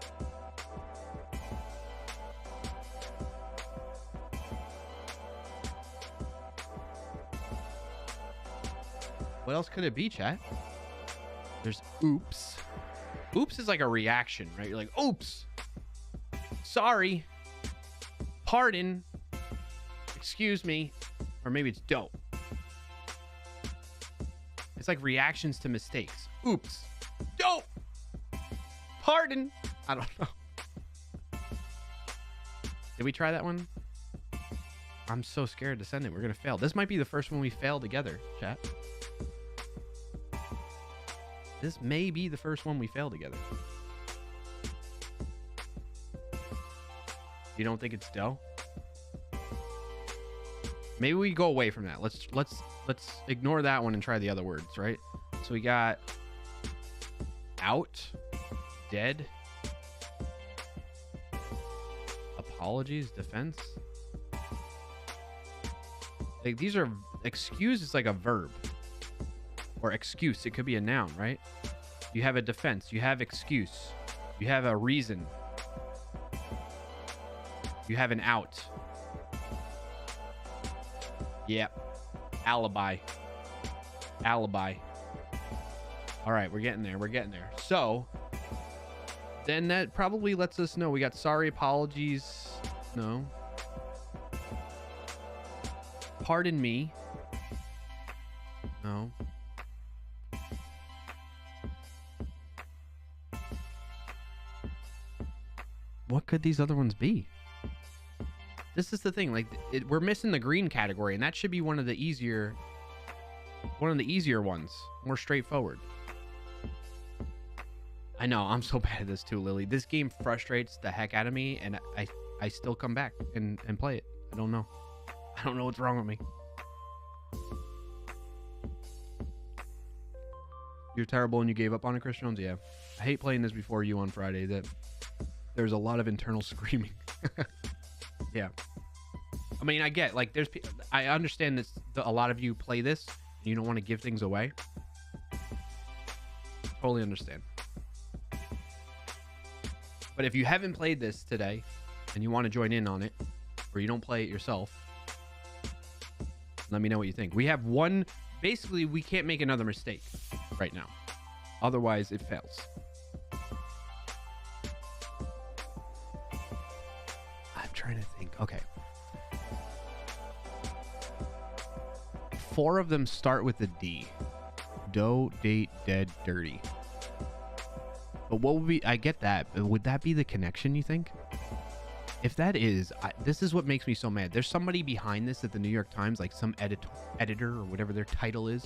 What else could it be, chat? There's oops. Oops is like a reaction, right? You're like, oops. Sorry. Pardon. Excuse me. Or maybe it's dope. It's like reactions to mistakes. Oops. Dope. Pardon. I don't know. Did we try that one? I'm so scared to send it. We're going to fail. This might be the first one we fail together, chat. This may be the first one we fail together. You don't think it's dough? Maybe we go away from that. Let's ignore that one and try the other words, right? So we got out, dead, apologies, defense. Like these are excuse is like a verb. Or excuse, it could be a noun, right? You have a defense, you have excuse, you have a reason, you have an out. Yep. Alibi. Alibi. All right, we're getting there. We're getting there. So then that probably lets us know we got sorry, apologies. No. Pardon me. No. What could these other ones be? This is the thing, like we're missing the green category, and that should be one of the easier ones, more straightforward. I know, I'm so bad at this too, Lily. This game frustrates the heck out of me, and I still come back and play it. I don't know what's wrong with me. You're terrible and you gave up on it, Chris Jones? Yeah. I hate playing this before you on Friday. That there's a lot of internal screaming. Yeah. I mean, I get, like, I understand this. A lot of you play this and you don't want to give things away. Totally understand. But if you haven't played this today and you want to join in on it, or you don't play it yourself, let me know what you think. We have one, basically we can't make another mistake right now. Otherwise it fails. I'm trying to think. Okay. 4 of them start with a D. Doe, date, dead, dirty. But what would be, I get that, but would that be the connection, you think? If that is, this is what makes me so mad. There's somebody behind this at the New York Times, like some editor or whatever their title is.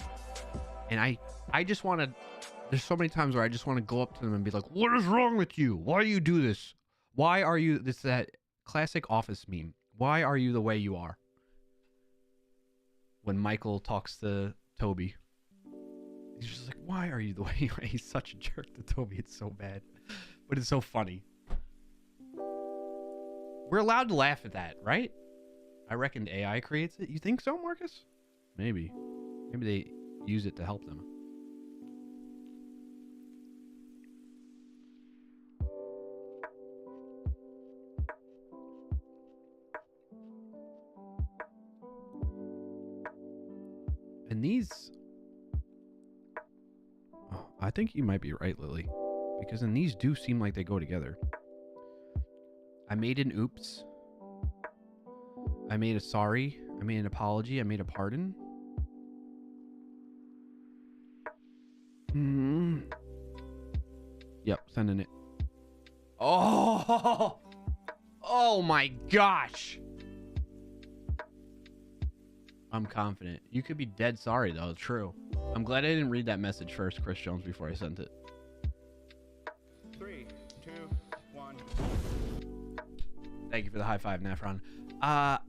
And I just want to, there's so many times where I just want to go up to them and be like, what is wrong with you? Why do you do this? Why are you, this, that classic Office meme. Why are you the way you are? When Michael talks to Toby. He's just like, why are you the way you are? He's such a jerk to Toby. It's so bad. But it's so funny. We're allowed to laugh at that, right? I reckon AI creates it. You think so, Marcus? Maybe. Maybe they use it to help them. And these... Oh, I think you might be right, Lily. Because then these do seem like they go together. I made an oops. I made a sorry. I made an apology. I made a pardon. Yep, sending it. Oh! Oh my gosh! I'm confident. You could be dead sorry, though. True. I'm glad I didn't read that message first, Chris Jones, before I sent it. 3, 2, 1. Thank you for the high five, Nafron. All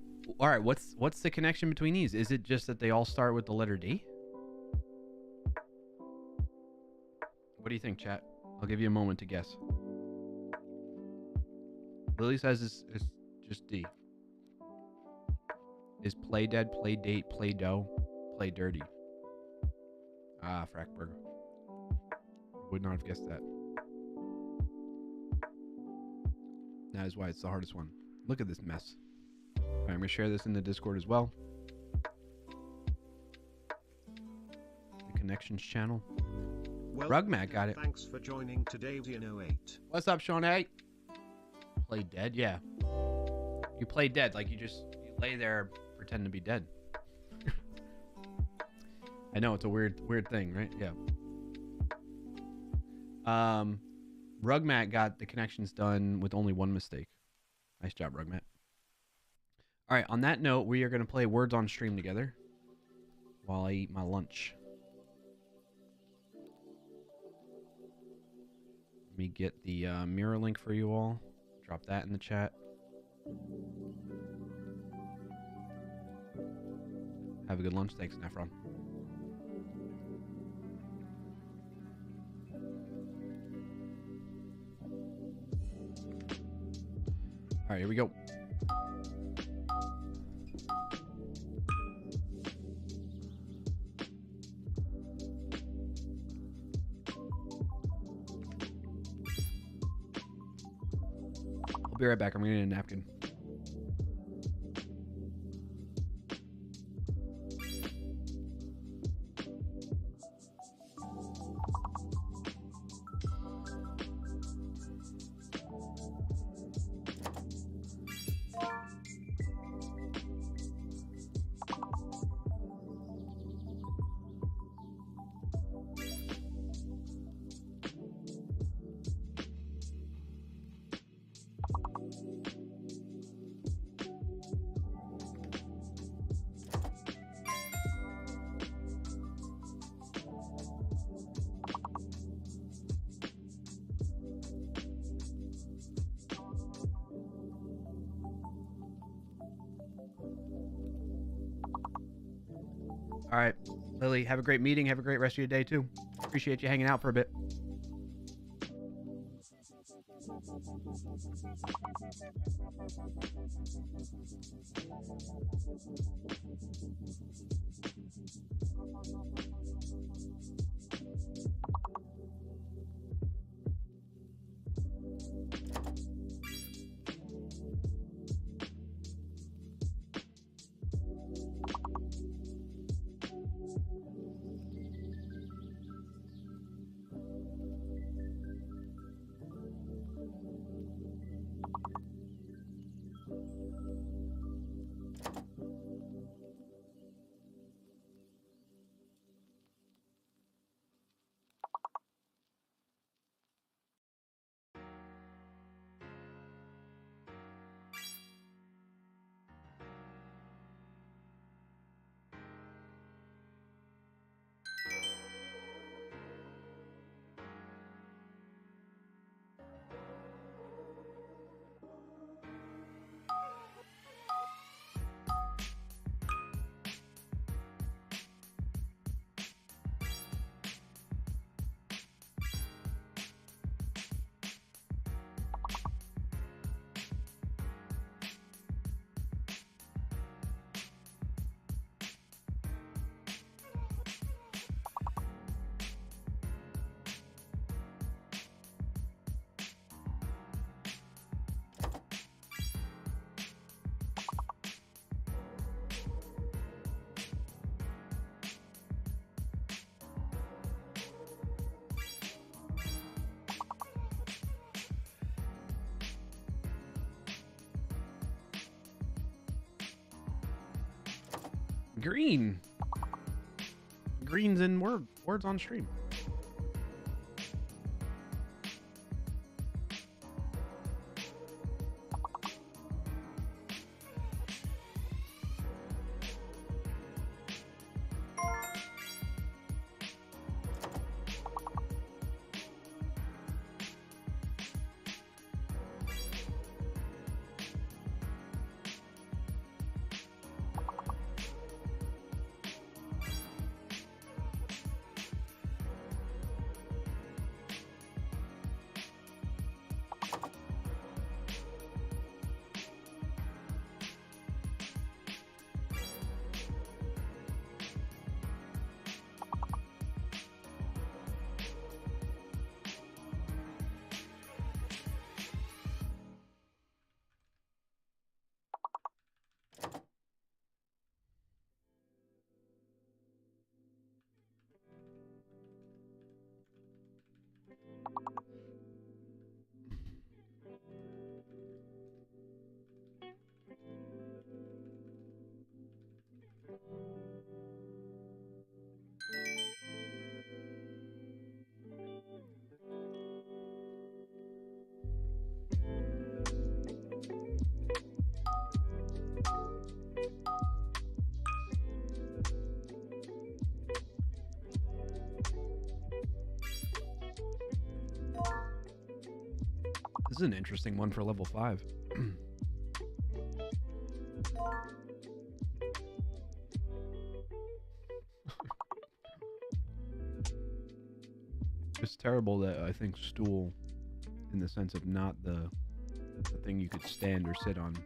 right, what's the connection between these? Is it just that they all start with the letter D? What do you think, chat? I'll give you a moment to guess. Lily says it's just D. Is play dead, play date, play dough, play dirty. Ah, Frackberg. Would not have guessed that. That is why it's the hardest one. Look at this mess. All right, I'm going to share this in the Discord as well. The connections channel. Well, Rugmat got it. Thanks for joining today's 08. What's up, Sean A? Play dead? Yeah. You play dead. Like you lay there, pretend to be dead. I know it's a weird thing, right? Yeah. Rugmat got the connections done with only one mistake. Nice job, Rugmat. All right, on that note, we are going to play Words on Stream together while I eat my lunch. Let me get the mirror link for you all. Drop that in the chat. Have a good lunch. Thanks, Nefron. All right, here we go. I'll be right back. I'm gonna need a napkin. All right, Lily, have a great meeting. Have a great rest of your day, too. Appreciate you hanging out for a bit. Green. Greens in words on stream. This is an interesting one for level 5. It's terrible that I think stool, in the sense of not the thing you could stand or sit on.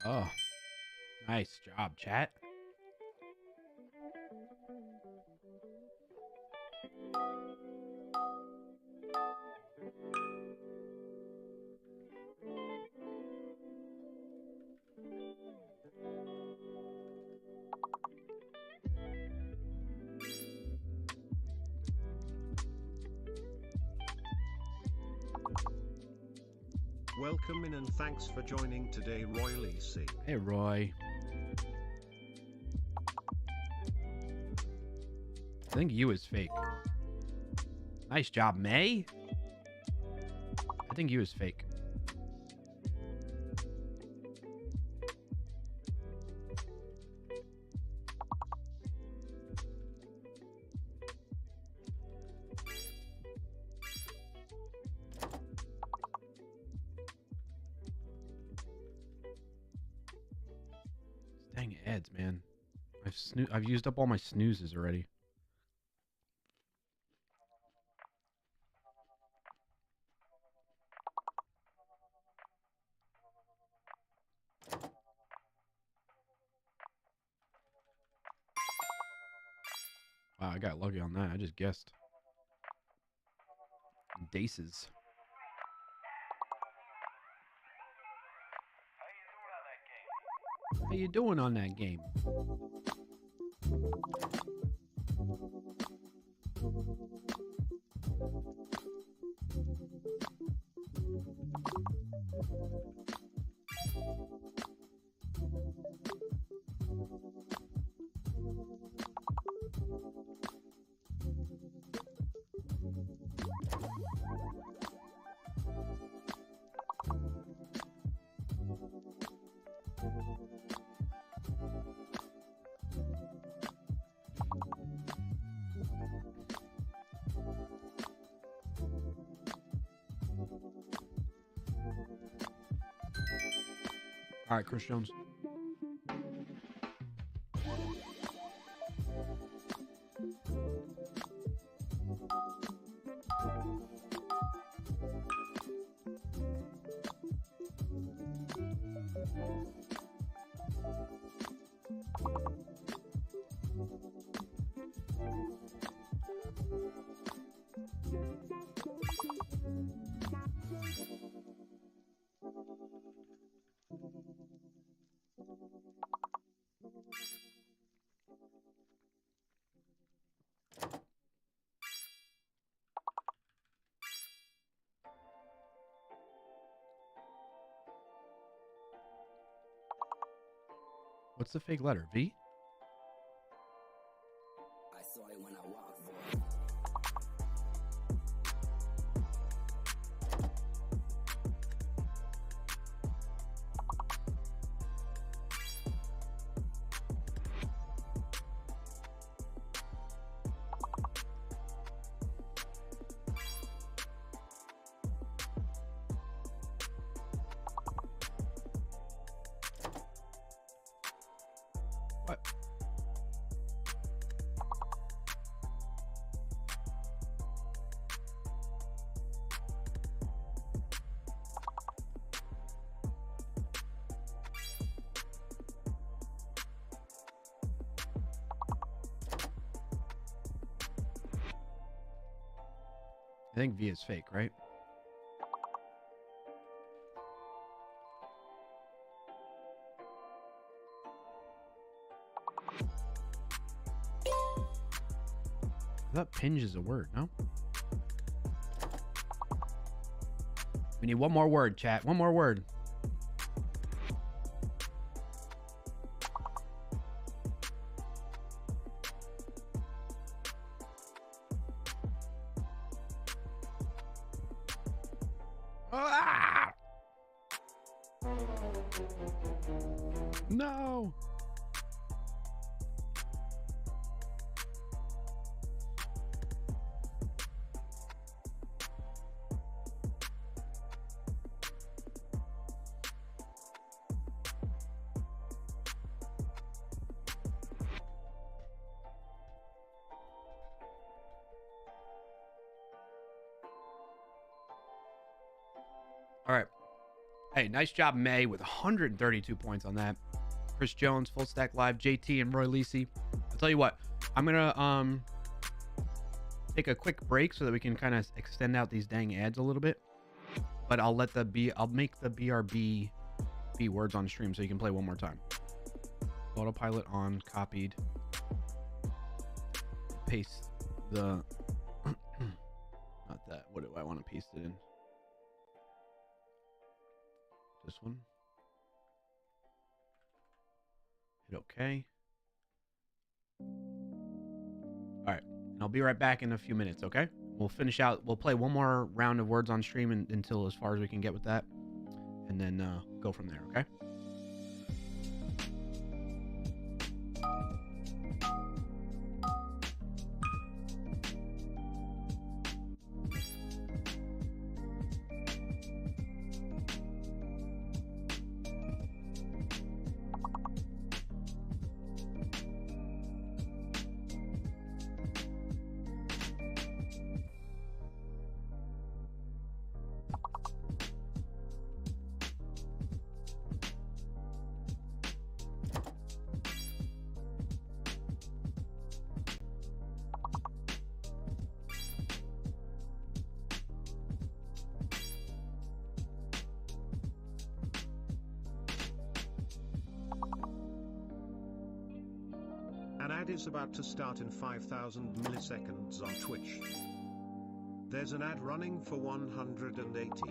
Oh, nice job, chat. Welcome in and thanks for joining today, Roy Lisi. Hey, Roy. I think you is fake. Nice job, May. I think you is fake. Dang ads, man. I've used up all my snoozes already. Wow, I got lucky on that. I just guessed. Daces. How you doing on that game? All right, Chris Jones. What's the fake letter? V? I saw it when I walked. What? I think V is fake, right? I thought pinge is a word, no? We need one more word, chat. One more word. Ah! No. All right. Hey, nice job, May, with 132 points on that. Chris Jones, Full Stack Live, JT, and Roy Lisi. I'll tell you what. I'm gonna take a quick break so that we can kind of extend out these dang ads a little bit. But I'll make the BRB be words on stream so you can play one more time. Autopilot on, copied. Paste the not that. What do I want to paste it in? This one. Hit OK. All right. And I'll be right back in a few minutes, okay? We'll finish out. We'll play one more round of words on stream until as far as we can get with that. And then go from there, okay? An ad is about to start in 5,000 milliseconds on Twitch. There's an ad running for 180.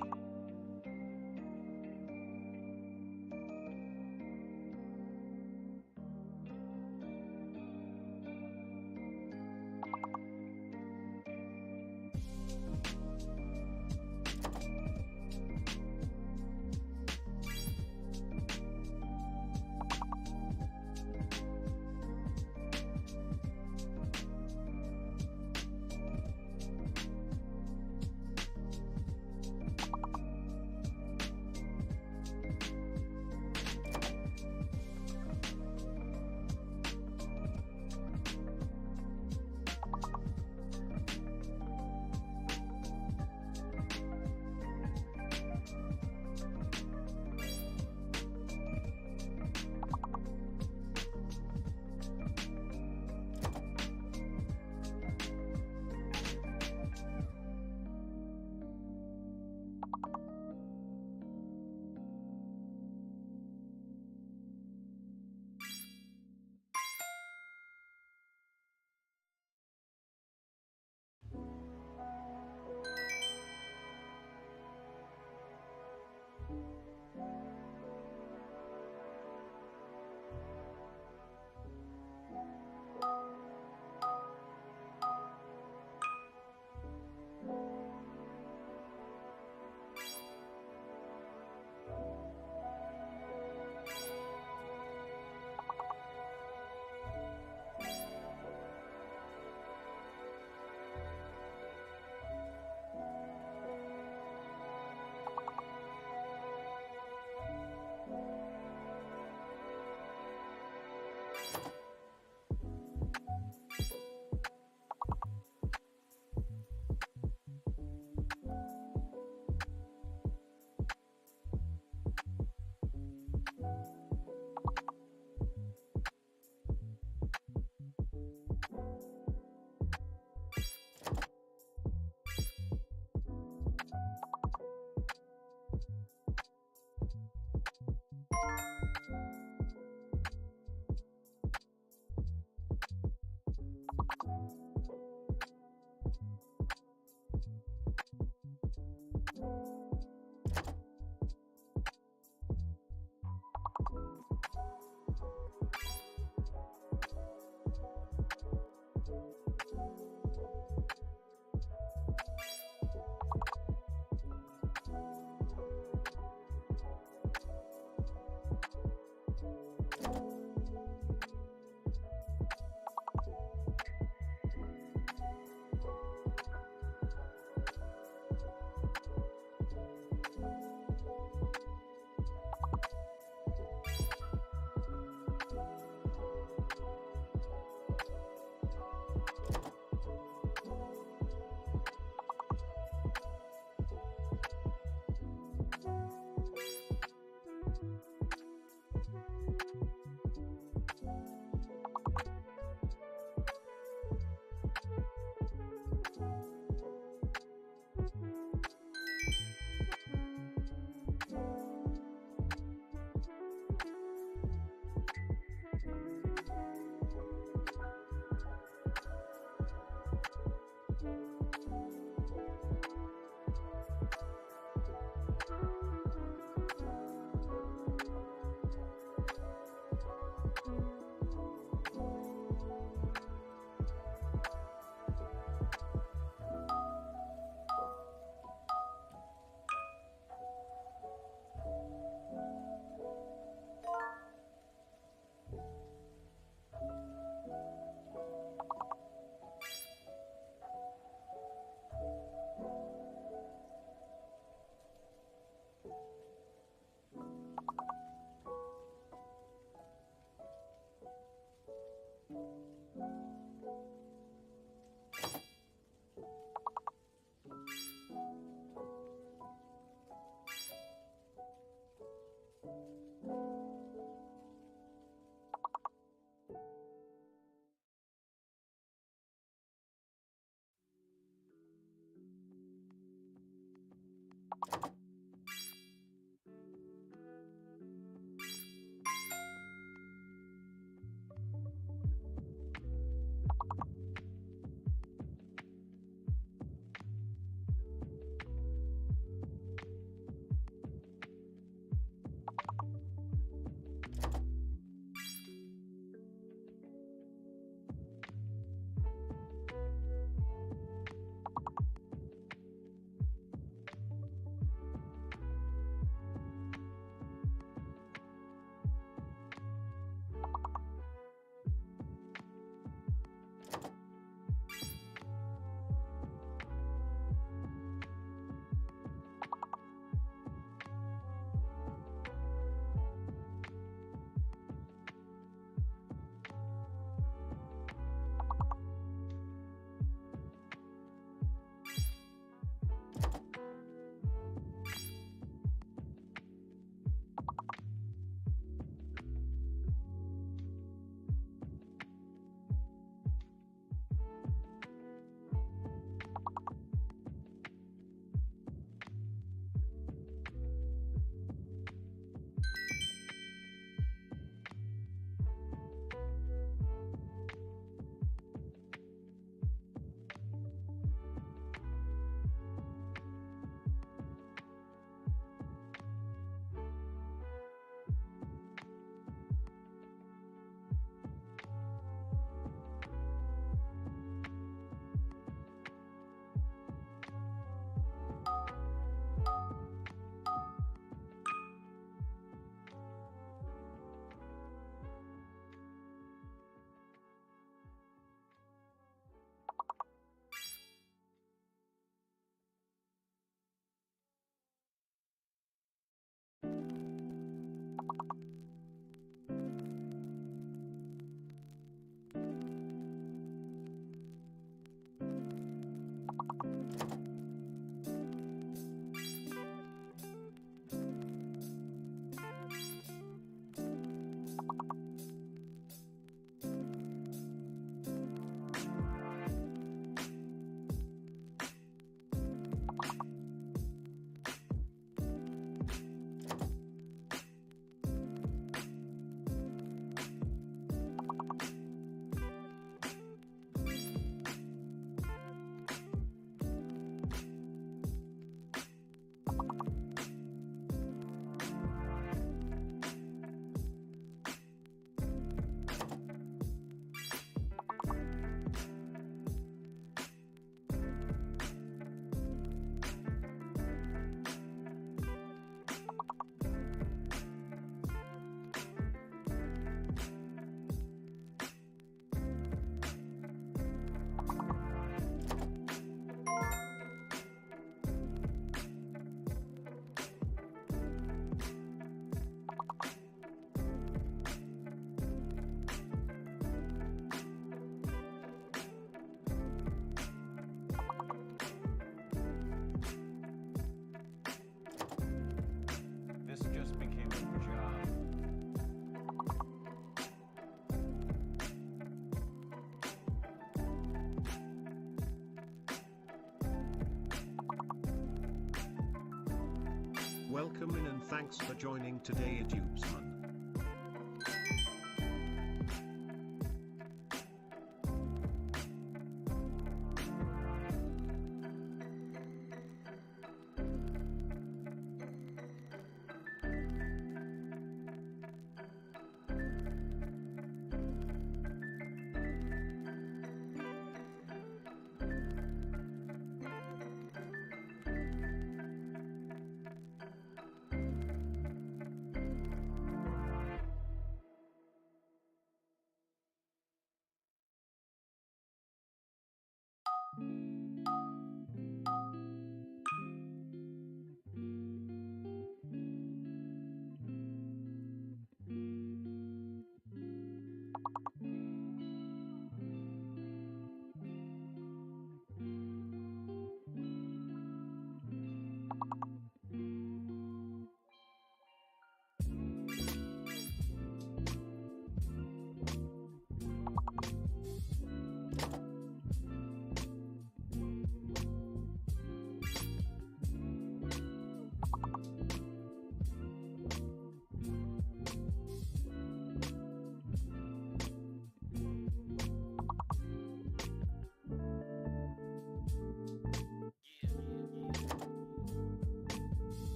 welcome in and thanks for joining today YouTubesman.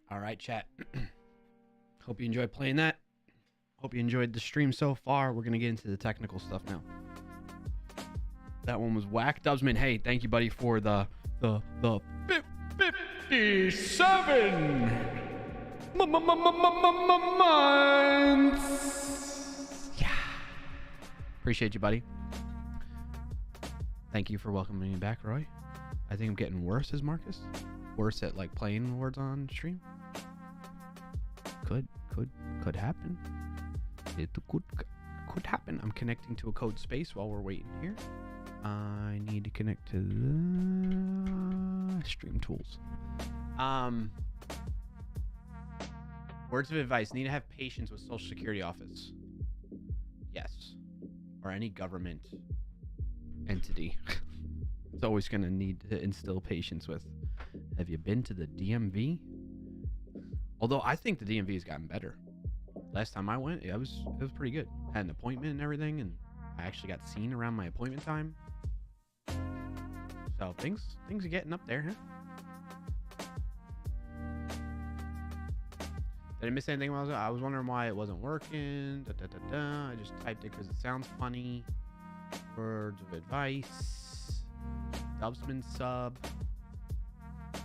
All right, chat. Hope you enjoyed playing that. Hope you enjoyed the stream so far. We're going to get into the technical stuff now. That one was whack. Dubsman, hey, thank you, buddy, for the 57 months. Yeah. Appreciate you, buddy. Thank you for welcoming me back, Roy. I think I'm getting worse as Marcus. Worse at like playing words on stream. Could happen. It could happen. I'm connecting to a code space while we're waiting here. I need to connect to the stream tools. Words of advice. Need to have patience with Social Security office. Yes. Or any government entity. It's always going to need to instill patience with. Have you been to the DMV? Although I think the DMV has gotten better. Last time I went, it was pretty good. Had an appointment and everything, and I actually got seen around my appointment time. So things are getting up there, huh? Did I miss anything while I was wondering why it wasn't working? I just typed it because it sounds funny. Words of advice. Dubsman sub.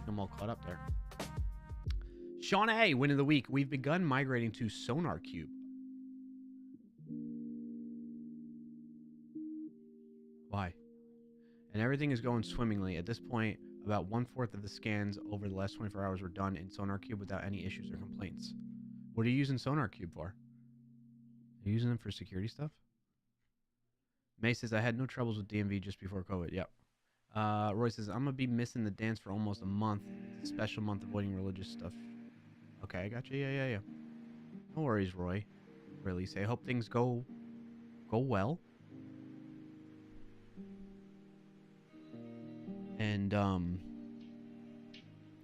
I'm all caught up there. Shauna A, win of the week. We've begun migrating to Sonar Cube. Why? And everything is going swimmingly. At this point, about 1/4 of the scans over the last 24 hours were done in Sonar Cube without any issues or complaints. What are you using Sonar Cube for? You're using them for security stuff? May says, I had no troubles with DMV just before COVID. Yep. Roy says, I'm going to be missing the dance for almost a month. It's a special month avoiding religious stuff. Okay, I got you. Yeah. No worries, Roy. Really say, I hope things go well. And,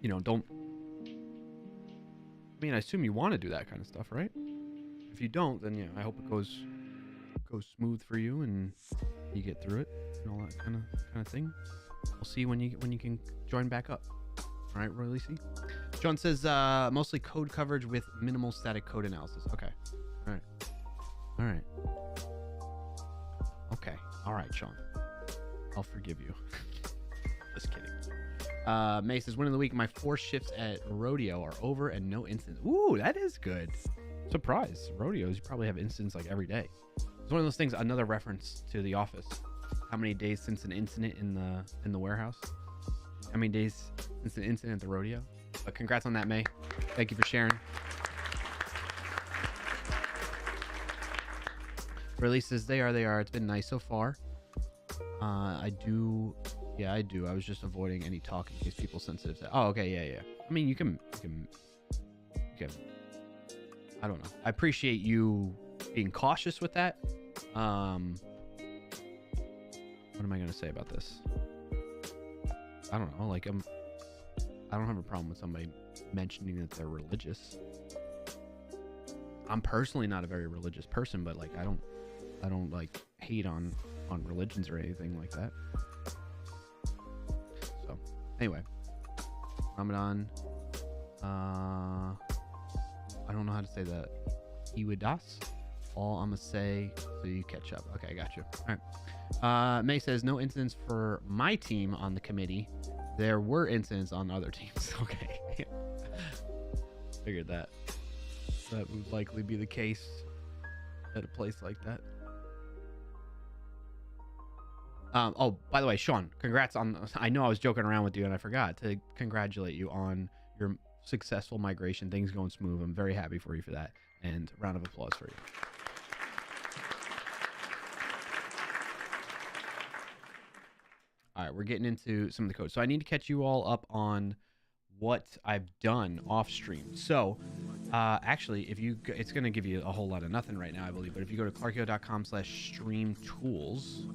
you know, don't... I mean, I assume you want to do that kind of stuff, right? If you don't, then, yeah, I hope it goes smooth for you and you get through it and all that kind of thing. We'll see when you can join back up. All right, Roy Lacey. John says mostly code coverage with minimal static code analysis. Okay. All right. Okay. All right, Sean. I'll forgive you. Just kidding. May says, win of the week. My 4 shifts at rodeo are over and no incidents. Ooh, that is good. Surprise. Rodeos, you probably have incidents like every day. It's one of those things. Another reference to The Office. How many days since an incident in the warehouse? How many days since an incident at the rodeo? But congrats on that, May. Thank you for sharing. Releases, they are. It's been nice so far. I do. I was just avoiding any talk in case people sensitive. Oh, okay, yeah. I mean, you can. I don't know. I appreciate you being cautious with that. What am I gonna say about this? I don't know. Like, I don't have a problem with somebody mentioning that they're religious. I'm personally not a very religious person, but like, I don't like hate on religions or anything like that. So anyway, Ramadan. I don't know how to say that. Iwadas. All I'm gonna say so you catch up. Okay, I got you. All right. May says no incidents for my team on the committee. There were incidents on other teams. Okay. Figured that would likely be the case at a place like that. Oh, by the way, Sean, congrats on... I know I was joking around with you and I forgot to congratulate you on your successful migration. Things going smooth. I'm very happy for you for that. And round of applause for you. All right, we're getting into some of the code. So I need to catch you all up on what I've done off stream. So actually, it's going to give you a whole lot of nothing right now, I believe. But if you go to clarkio.com/streamtools,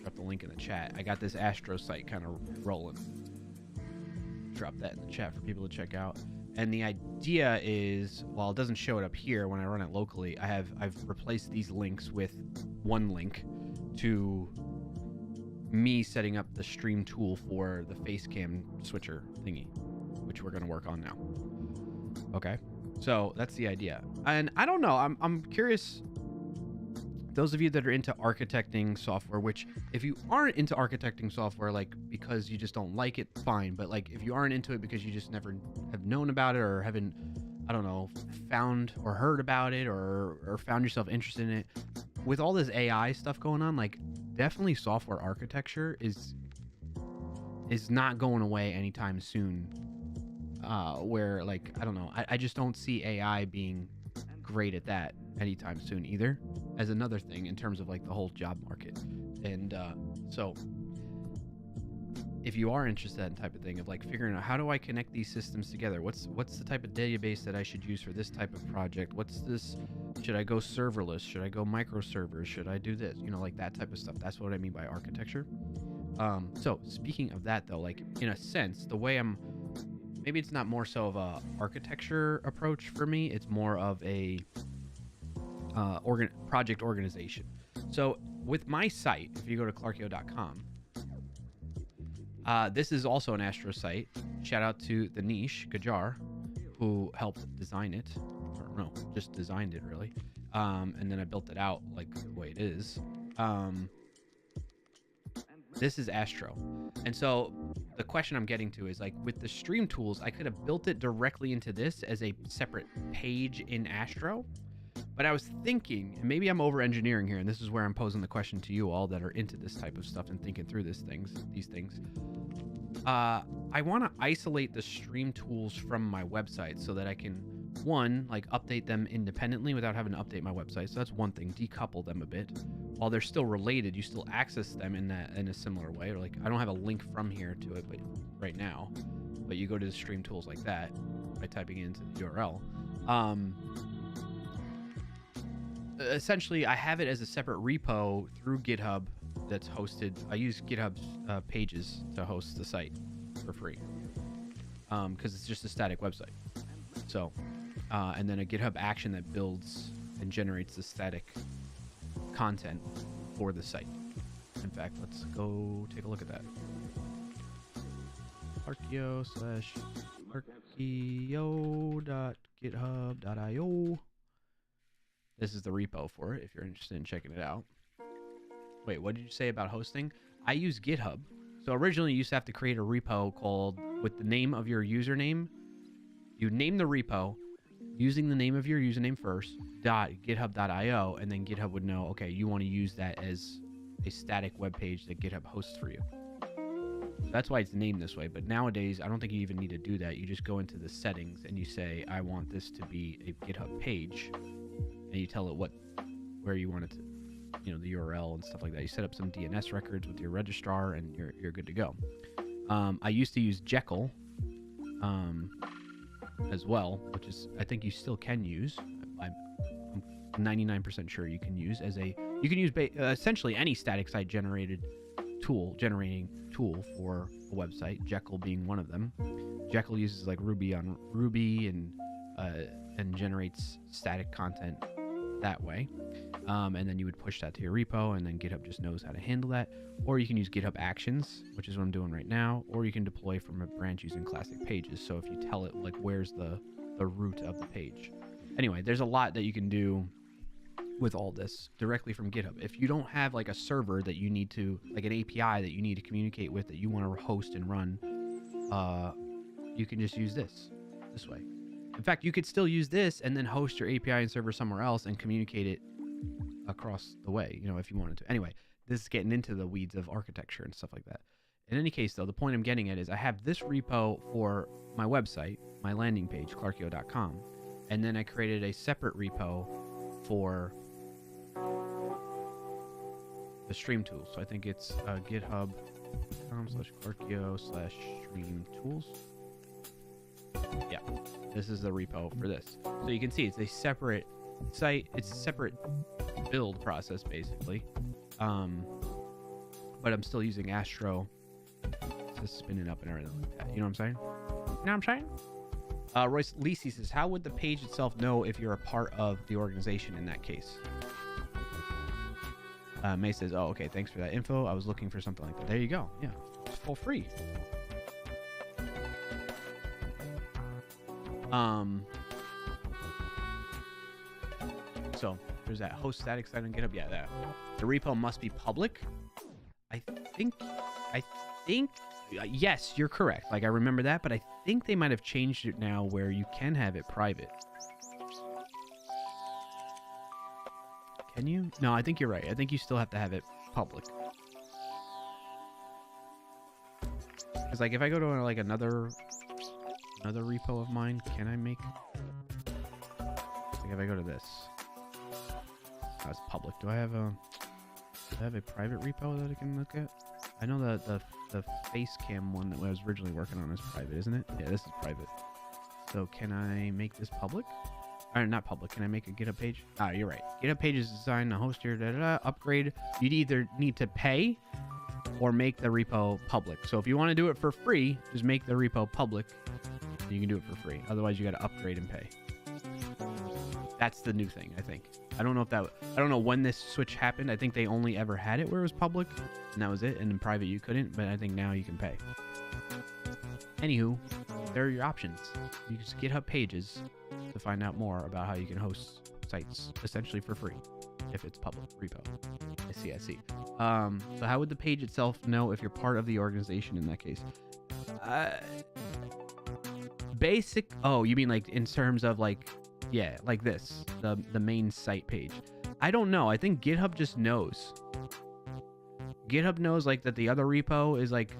drop the link in the chat. I got this Astro site kind of rolling. Drop that in the chat for people to check out. And the idea is, while it doesn't show it up here when I run it locally, I've replaced these links with one link to me setting up the stream tool for the face cam switcher thingy, which we're going to work on now. Okay, so that's the idea. And I don't know, I'm curious, those of you that are into architecting software, which if you aren't into architecting software, like because you just don't like it, fine. But like if you aren't into it because you just never have known about it or haven't, I don't know, found or heard about it or found yourself interested in it, with all this AI stuff going on, like definitely software architecture is not going away anytime soon. Where like, I don't know, I just don't see AI being great at that anytime soon either, as another thing in terms of like the whole job market. And so if you are interested in that type of thing of like figuring out how do I connect these systems together, what's the type of database that I should use for this type of project, what's this, should I go serverless, should I go microservers, should I do this, you know, like that type of stuff. That's what I mean by architecture. So speaking of that though, like in a sense, the way maybe it's not more so of a architecture approach for me, it's more of a project organization. So with my site, if you go to clarkio.com, this is also an Astro site. Shout out to the niche Gajar, who helped design it. Or no, just designed it really. And then I built it out like the way it is. This is Astro. And so the question I'm getting to is like with the stream tools, I could have built it directly into this as a separate page in Astro. But I was thinking, and maybe I'm over engineering here, and this is where I'm posing the question to you all that are into this type of stuff and thinking through these things. I want to isolate the stream tools from my website so that I can one, like update them independently without having to update my website. So that's one thing, decouple them a bit. While they're still related, you still access them in a similar way. Or like, I don't have a link from here to it, but right now, but you go to the stream tools like that by typing it into the URL. Essentially, I have it as a separate repo through GitHub that's hosted. I use GitHub's pages to host the site for free because it's just a static website. So, and then a GitHub action that builds and generates the static content for the site. In fact, let's go take a look at that. clarkio.github.io. This is the repo for it if you're interested in checking it out. Wait, what did you say about hosting? I use GitHub. So originally you used to have to create a repo called with the name of your username. You name the repo using the name of your username first, .github.io, and then GitHub would know, okay, you want to use that as a static web page that GitHub hosts for you. That's why it's named this way. But nowadays, I don't think you even need to do that. You just go into the settings and you say, I want this to be a GitHub page. And you tell it where you want it to, the URL and stuff like that. You set up some DNS records with your registrar and you're good to go. I used to use Jekyll as well, which is, I think you still can use. I'm 99% sure you can use essentially any static site generating tool for a website, Jekyll being one of them. Jekyll uses like Ruby on Ruby and generates static content that way. And then you would push that to your repo, and then GitHub just knows how to handle that. Or you can use GitHub Actions, which is what I'm doing right now, or you can deploy from a branch using Classic Pages. So if you tell it like where's the root of the page. Anyway, there's a lot that you can do with all this directly from GitHub. If you don't have like a server that you need to, like an API that you need to communicate with that you want to host and run, you can just use this way. In fact, you could still use this and then host your API and server somewhere else and communicate it across the way, if you wanted to. Anyway, this is getting into the weeds of architecture and stuff like that. In any case, though, the point I'm getting at is I have this repo for my website, my landing page, clarkio.com, and then I created a separate repo for the stream tools. So I think it's github.com/clarkio/stream tools. Yeah, this is the repo for this. So you can see it's a separate site. It's a separate build process, basically. But I'm still using Astro to spin it up and everything like that. You know what I'm saying? Royce Lisi says, how would the page itself know if you're a part of the organization in that case? May says, oh, okay, thanks for that info. I was looking for something like that. There you go. Yeah, it's full free. So there's that host static site on GitHub. Yeah, that the repo must be public. I think yes, you're correct. Like I remember that, but I think they might have changed it now where you can have it private. Can you? No, I think you're right. I think you still have to have it public. Because like if I go to like another repo of mine, can I make? Like if I go to this, that's public. Do I have a private repo that I can look at? I know the face cam one that I was originally working on is private, isn't it? Yeah, this is private. So can I make this public? Or not public. Can I make a GitHub page? Ah, you're right. GitHub page is designed to host your upgrade. You'd either need to pay or make the repo public. So if you want to do it for free, just make the repo public. And you can do it for free. Otherwise, you got to upgrade and pay. That's the new thing, I think. I don't know when this switch happened. I think they only ever had it where it was public, and that was it. And in private, you couldn't. But I think now you can pay. Anywho, there are your options. You use GitHub Pages to find out more about how you can host sites essentially for free if it's public repo. I see. So how would the page itself know if you're part of the organization in that case? Oh, you mean like in terms of like, yeah, like this, the main site page. I don't know. I think GitHub just knows. GitHub knows like that the other repo is like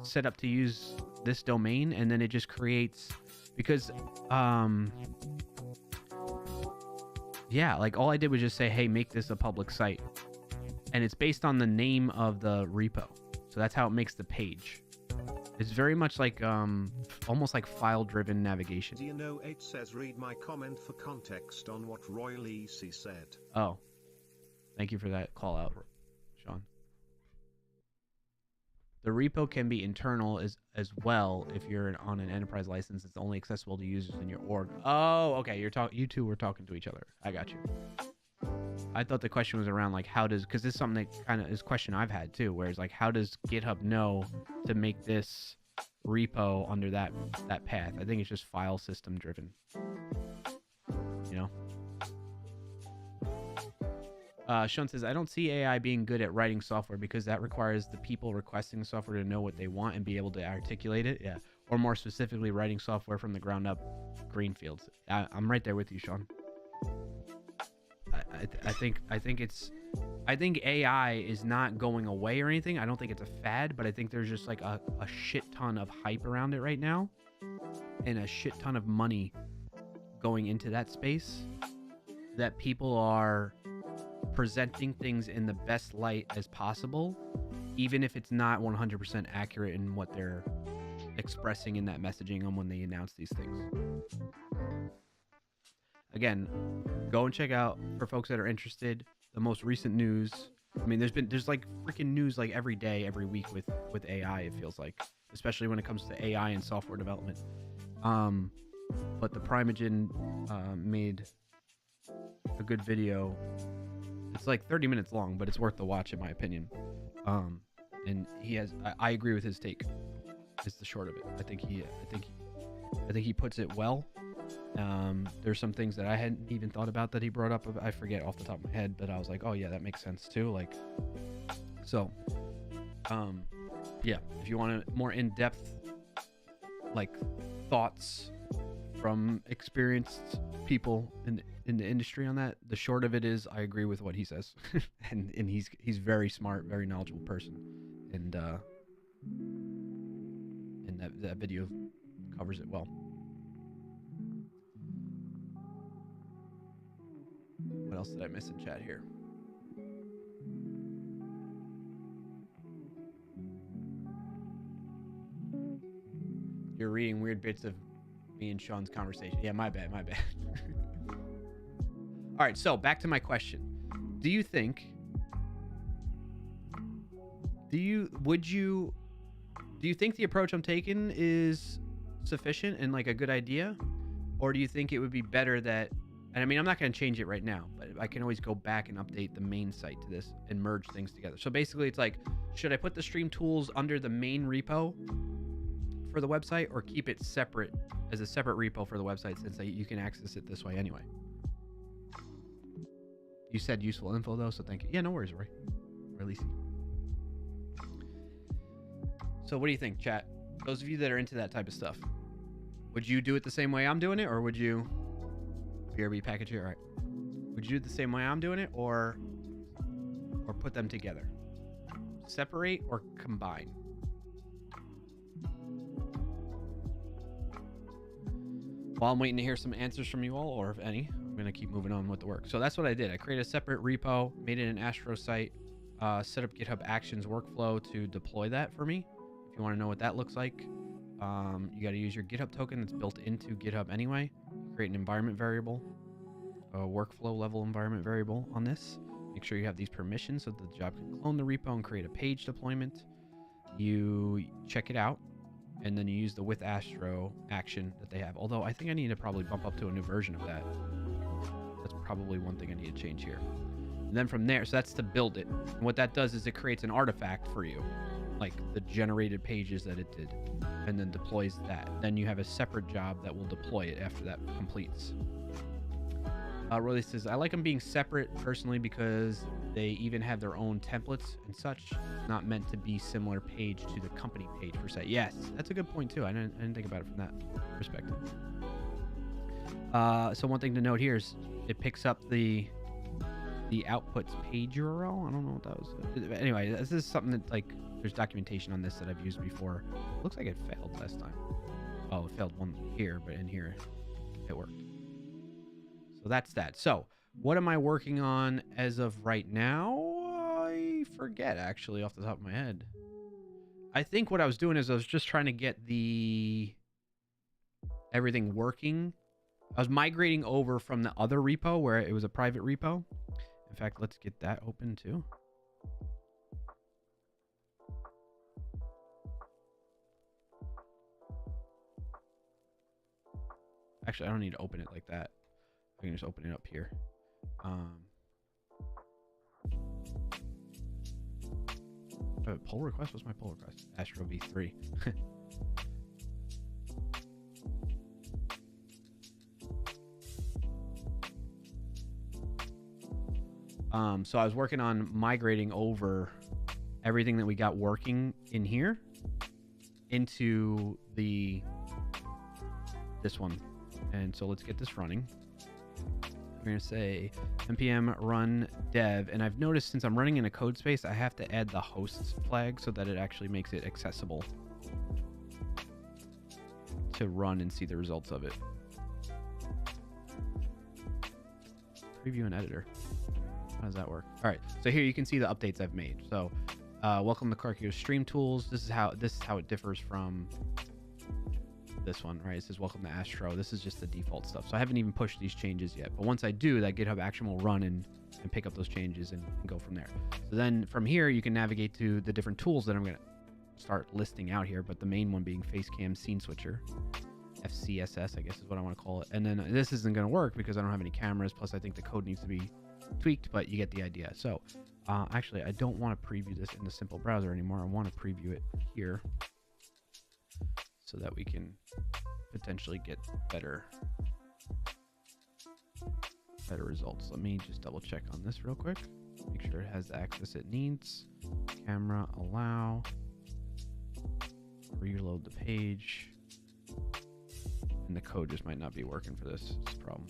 set up to use this domain, and then it just creates, because Yeah, like all I did was just say, hey, make this a public site. And it's based on the name of the repo. So that's how it makes the page. It's very much like, almost like file-driven navigation. Do you know 8 says read my comment for context on what Roy Lacey said. Oh, thank you for that call out, Sean. The repo can be internal as well if you're on an enterprise license. It's only accessible to users in your org. Oh, okay. You two were talking to each other. I got you. I thought the question was around like how does, because this is something that kind of is a question I've had too, where it's like how does GitHub know to make this repo under that path? I think it's just file system driven. You know. Sean says, I don't see AI being good at writing software because that requires the people requesting the software to know what they want and be able to articulate it. Yeah. Or more specifically, writing software from the ground up, greenfields. I'm right there with you, Sean. I think AI is not going away or anything. I don't think it's a fad, but I think there's just like a shit ton of hype around it right now and a shit ton of money going into that space that people are presenting things in the best light as possible, even if it's not 100% accurate in what they're expressing in that messaging on when they announce these things. Again, go and check out, for folks that are interested, the most recent news. I mean, there's like freaking news like every day, every week with AI, it feels like, especially when it comes to AI and software development. But the Primeagen made a good video. It's like 30 minutes long, but it's worth the watch in my opinion. And I agree with his take. Is the short of it. I think he puts it well. There's some things that I hadn't even thought about that he brought up. I forget off the top of my head, but I was like, oh yeah, that makes sense too. Like, so, yeah, if you want a more in-depth, like, thoughts from experienced people in the industry on that, the short of it is I agree with what he says. and he's very smart, very knowledgeable person. And that video covers it well. What else did I miss in chat here? You're reading weird bits of me and Sean's conversation. Yeah, my bad. All right, so back to my question. Do you think the approach I'm taking is sufficient and like a good idea? Or do you think it would be better that, and I mean, I'm not going to change it right now, but I can always go back and update the main site to this and merge things together. So basically it's like, should I put the stream tools under the main repo for the website or keep it separate as a separate repo for the website since you can access it this way anyway? You said useful info though, so thank you. Yeah, no worries, Roy. Release. So what do you think, chat? Those of you that are into that type of stuff, would you do it the same way I'm doing it, or would you... BRB package here, all right. Would you do it the same way I'm doing it, or put them together? Separate or combine? While I'm waiting to hear some answers from you all, or if any, I'm going to keep moving on with the work. So that's what I did. I created a separate repo, made it an Astro site, set up GitHub Actions workflow to deploy that for me. If you want to know what that looks like, you got to use your GitHub token that's built into GitHub anyway. Create an environment variable, a workflow level environment variable on this. Make sure you have these permissions so that the job can clone the repo and create a page deployment. You check it out, and then you use the with Astro action that they have. Although I think I need to probably bump up to a new version of that. That's probably one thing I need to change here. And then from there, so that's to build it. And what that does is it creates an artifact for you, like the generated pages that it did, and then deploys that. Then you have a separate job that will deploy it after that completes. Roy says, I like them being separate personally because they even have their own templates and such. Not meant to be similar page to the company page per se. Yes, that's a good point too. I didn't think about it from that perspective. So one thing to note here is it picks up the outputs page URL. I don't know what that was. Anyway, this is something that, like, there's documentation on this that I've used before. Looks like it failed last time. Oh, it failed one here, but in here it worked. So that's that. So What am I working on as of right now? I forget, actually, off the top of my head. I think what I was doing is I was just trying to get everything working. I was migrating over from the other repo where it was a private repo. In fact, let's get that open too. Actually, I don't need to open it like that. I can just open it up here. Pull request? What's my pull request? Astro v3. So I was working on migrating over everything that we got working in here into this one. And so let's get this running. We're going to say npm run dev. And I've noticed since I'm running in a code space, I have to add the hosts flag so that it actually makes it accessible to run and see the results of it. Preview and editor. How does that work? All right. So here you can see the updates I've made. So welcome to Clarkio Stream Tools. This is how it differs from this one, right? It says welcome to Astro. This is just the default stuff. So I haven't even pushed these changes yet. But once I do, that GitHub action will run and pick up those changes and go from there. So then from here, you can navigate to the different tools that I'm going to start listing out here. But the main one being Facecam Scene Switcher. FCSS, I guess is what I want to call it. And then this isn't going to work because I don't have any cameras. Plus, I think the code needs to be tweaked, but you get the idea. So actually, I don't want to preview this in the simple browser anymore. I want to preview it here so that we can potentially get better results. Let me just double check on this real quick. Make sure it has the access it needs. Camera allow. Reload the page. And the code just might not be working for this. It's a problem.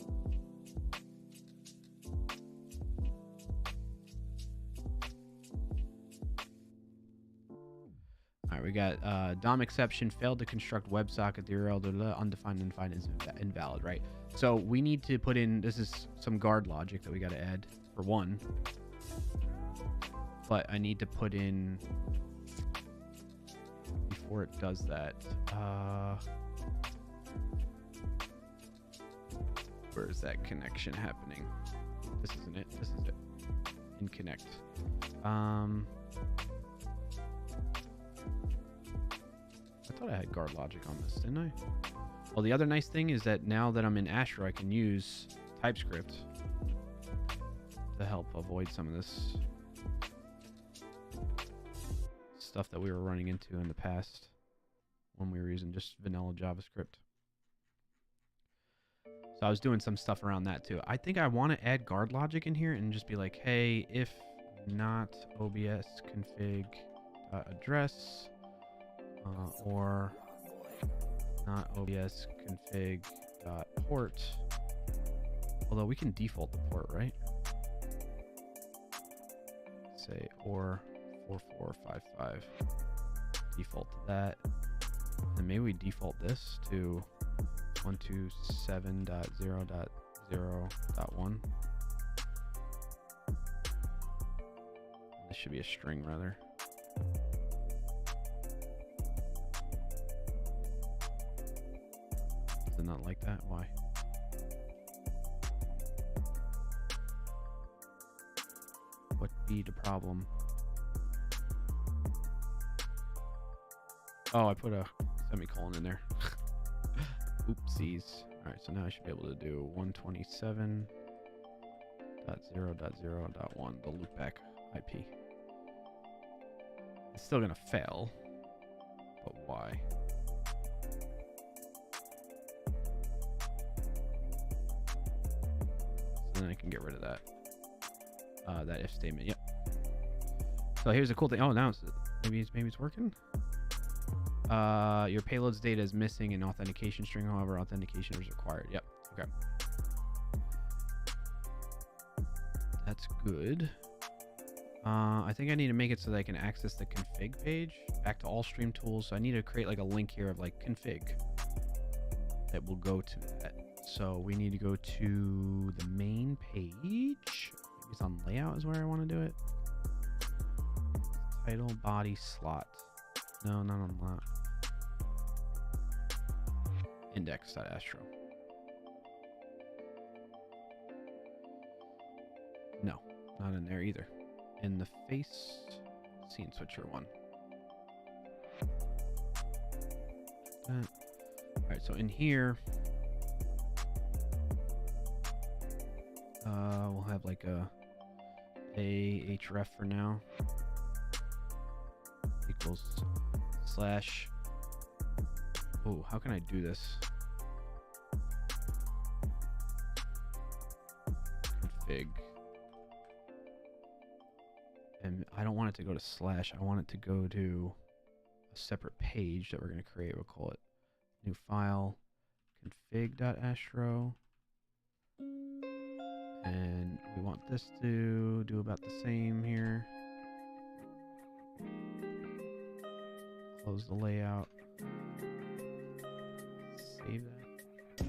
All right, we got DOM exception, failed to construct WebSocket, the URL undefined and defined is invalid, right? So we need to put in, this is some guard logic that we got to add for one. But I need to put in, before it does that, where is that connection happening? This isn't it. This is it. In connect. I thought I had guard logic on this, didn't I? Well, the other nice thing is that now that I'm in Astro, I can use TypeScript to help avoid some of this stuff that we were running into in the past when we were using just vanilla JavaScript. So I was doing some stuff around that too. I think I want to add guard logic in here and just be like, hey, if not obs config address or not obs config port. Although we can default the port, right? Say or 4455. Default to that. And maybe we default this to 127.0.0.1. This should be a string rather. Does it not like that? Why? What be the problem? Oh, I put a semicolon in there. Oopsies. All right, so now I should be able to do 127.0.0.1, the loopback IP. It's still gonna fail, but why? So then I can get rid of that. That if statement. Yep. So here's a cool thing. Oh, now maybe it's working. Your payload's data is missing an authentication string. However, authentication is required. Yep. Okay. That's good. I think I need to make it so that I can access the config page back to all stream tools. So I need to create like a link here of like config that will go to that So we need to go to the main page. Maybe it's on layout is where I want to do it. Title, body, slot. No, not on that. Index.astro. No, not in there either. In the face scene switcher one. Alright, so in here, we'll have like a href for now. Equals slash. Oh, how can I do this? Config. And I don't want it to go to slash. I want it to go to a separate page that we're going to create. We'll call it new file config.astro. And we want this to do about the same here. Close the layout. Save that.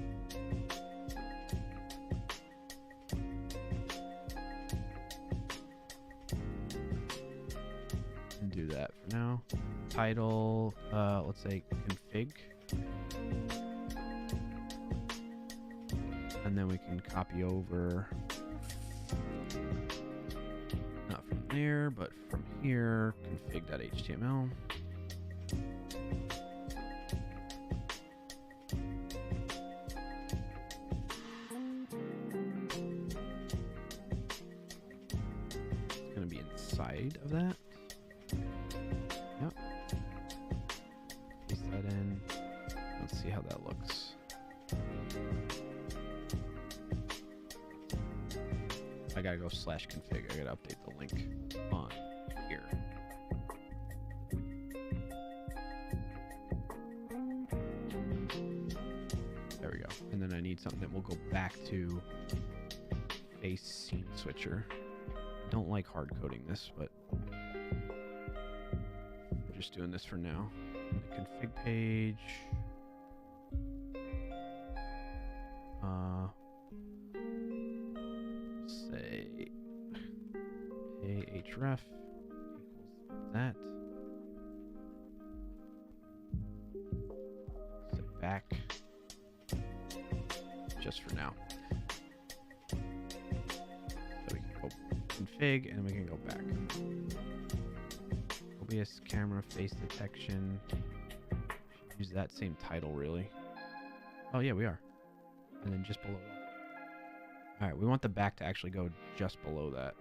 And do that for now. Title, let's say config. And then we can copy over, not from there, but from here, config.html. It's going to be inside of that. Yep. Paste that in. Let's see how that looks. I gotta go slash config. I gotta update the link on here. There we go. And then I need something that will go back to face scene switcher. I don't like hard coding this, but we're just doing this for now. The config page. Say ahref equals that. Set back just for now. So we can go config and we can go back. OBS camera face detection. Should use that same title really. Oh yeah, we are. And then just below that. Alright, we want the back to actually go just below that.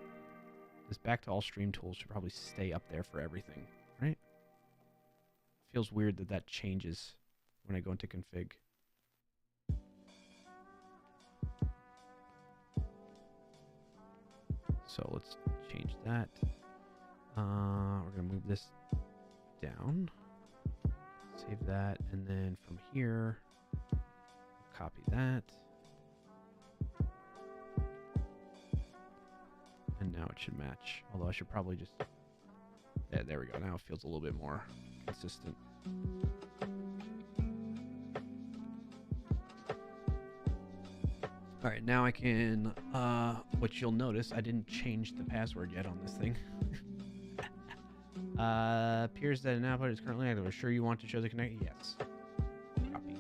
This back to all stream tools should probably stay up there for everything, right? Feels weird that that changes when I go into config. So let's change that. We're going to move this down. Save that, and then from here, copy that. And now it should match. Although I should probably just... Yeah, there we go. Now it feels a little bit more consistent. Alright, now I can... what you'll notice, I didn't change the password yet on this thing. Appears that an output is currently active. Are you sure you want to show the connect? Yes. Copy.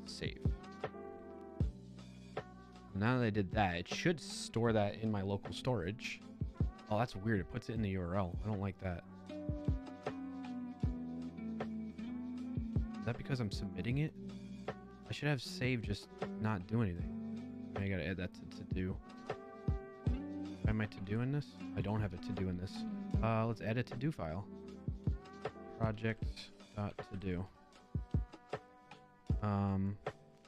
Save. Now that I did that, it should store that in my local storage. Oh, that's weird. It puts it in the URL. I don't like that. Is that because I'm submitting it? I should have save just not do anything. I gotta add that to do. Why am I to do in this? I don't have a to do in this. Let's add a to do file. Project.to-do.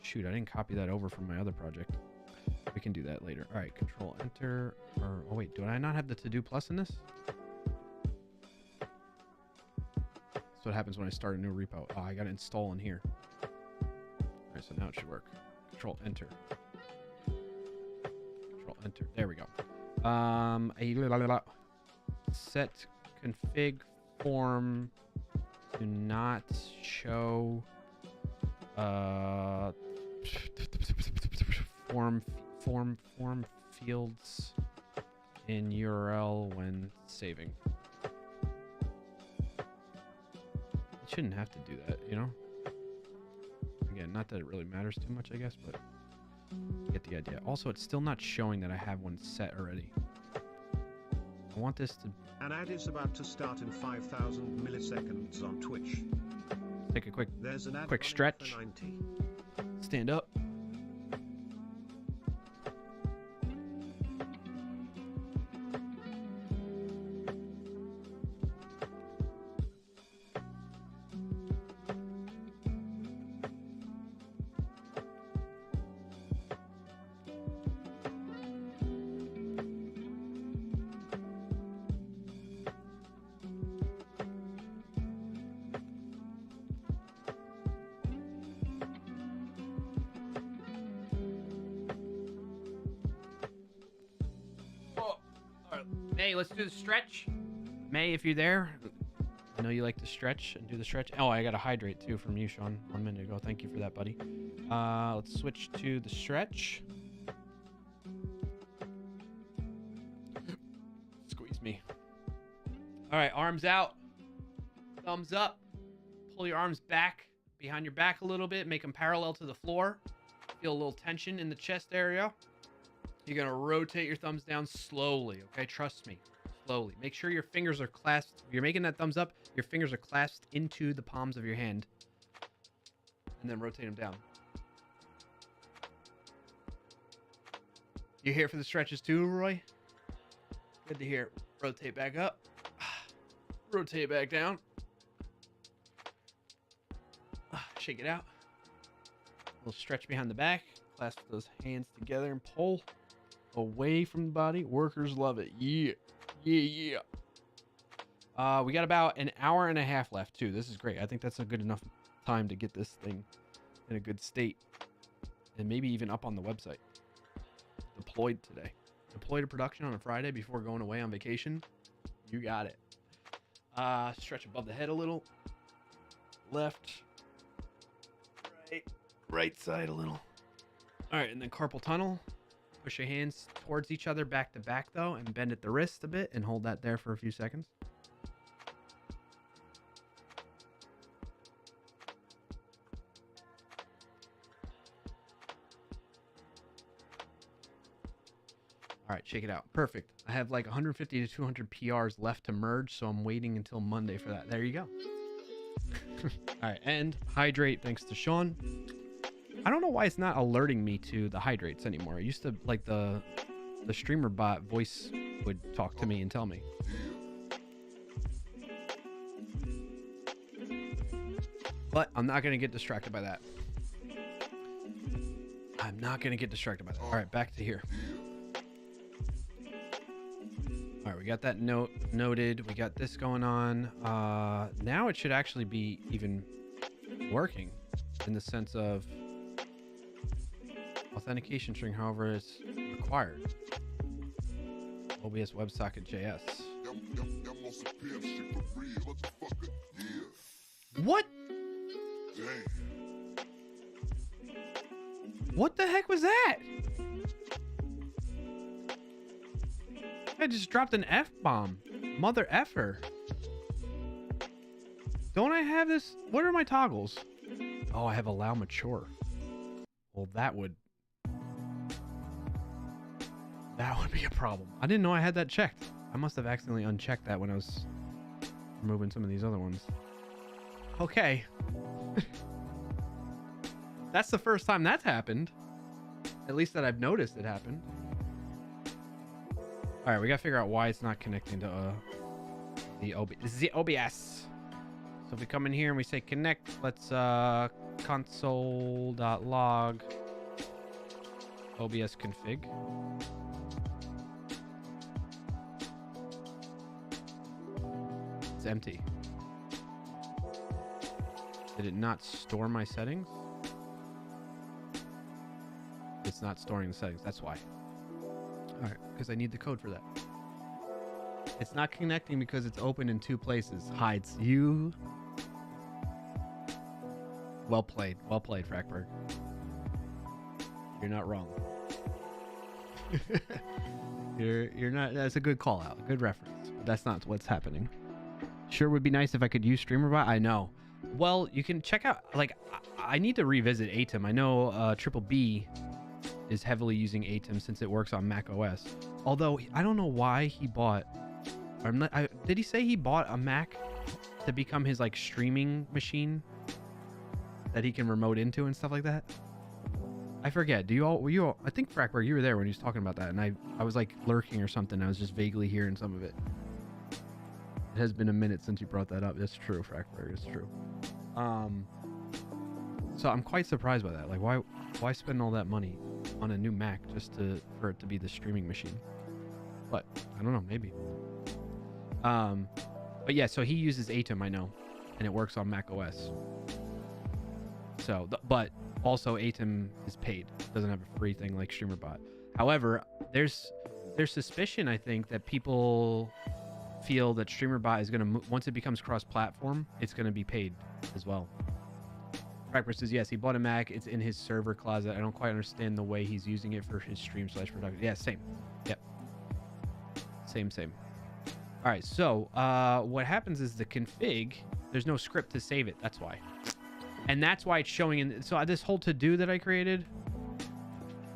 Shoot, I didn't copy that over from my other project. We can do that later. All right, control enter. Or oh wait, do I not have the to do plus in this? That's what happens when I start a new repo. Oh, I got to install in here. All right, so now it should work. Control enter. Control enter. There we go. Set config form to not show Form fields in URL when saving. You shouldn't have to do that, you know? Again, not that it really matters too much, I guess, but you get the idea. Also, it's still not showing that I have one set already. I want this to... An ad is about to start in 5,000 milliseconds on Twitch. Take a quick There's an ad quick running stretch. for 90. Stand up. May, let's do the stretch. May, if you're there, I know you like to stretch and do the stretch. Oh, I got to hydrate too from you, Sean, 1 minute ago. Thank you for that, buddy. Let's switch to the stretch. Squeeze me. All right, arms out. Thumbs up. Pull your arms back behind your back a little bit. Make them parallel to the floor. Feel a little tension in the chest area. You're going to rotate your thumbs down slowly, okay? Trust me, slowly. Make sure your fingers are clasped. If you're making that thumbs up, your fingers are clasped into the palms of your hand. And then rotate them down. You here for the stretches too, Roy? Good to hear. Rotate back up. Rotate back down. Shake it out. A little stretch behind the back. Clasp those hands together and pull away from the body. Workers love it. Yeah. Yeah, yeah. We got about an hour and a half left too. This is great. I think that's a good enough time to get this thing in a good state. And maybe even up on the website. Deployed today. Deployed to production on a Friday before going away on vacation. You got it. Stretch above the head a little. Left. Right. Right side a little. All right, and then carpal tunnel. Push your hands towards each other, back to back, though, and bend at the wrist a bit, and hold that there for a few seconds. All right, shake it out. Perfect. I have like 150 to 200 PRs left to merge, so I'm waiting until Monday for that. There you go. All right, and hydrate thanks to Sean. I don't know why it's not alerting me to the hydrates anymore. It used to, like, the streamer bot voice would talk to me and tell me. But I'm not going to get distracted by that. I'm not going to get distracted by that. All right, back to here. All right, we got that noted. We got this going on. Now it should actually be even working in the sense of authentication string, however, is required. OBS WebSocket.js. What? What the heck was that? I just dropped an F-bomb. Mother effer. Don't I have this? What are my toggles? Oh, I have allow mature. Well, that would be a problem. I didn't know I had that checked. I must have accidentally unchecked that when I was removing some of these other ones. Okay. That's the first time that's happened. At least that I've noticed it happened. All right, we got to figure out why it's not connecting to the OBS. So if we come in here and we say connect, let's console.log OBS config. It's empty. Did it not store my settings? It's not storing the settings. That's why. All right, because I need the code for that. It's not connecting because it's open in two places. Hides you. Well played, Frackberg. You're not wrong. You're not. That's a good call out, a good reference. But that's not what's happening. Sure would be nice if I could use StreamerBot. I know. Well, you can check out. Like, I need to revisit Atom. I know Triple B is heavily using Atom since it works on Mac OS. Although I don't know why he bought. Did he say he bought a Mac to become his like streaming machine that he can remote into and stuff like that? I forget. Were you all? I think Frackberg, you were there when he was talking about that, and I was like lurking or something. I was just vaguely hearing some of it. It has been a minute since you brought that up. That's true, Frackberg. It's true. So I'm quite surprised by that. Like, why spend all that money on a new Mac just for it to be the streaming machine? But I don't know, maybe. But yeah, so he uses Atom, I know, and it works on Mac OS. So, but also Atom is paid. It doesn't have a free thing like StreamerBot. However, there's suspicion, I think, that people feel that StreamerBot is going to, once it becomes cross-platform, it's going to be paid as well. Frackberg says, yes, he bought a Mac. It's in his server closet. I don't quite understand the way he's using it for his stream/production. Yeah, same. Yep. Same. All right, so what happens is the config, there's no script to save it. That's why. And that's why it's showing in. So this whole to-do that I created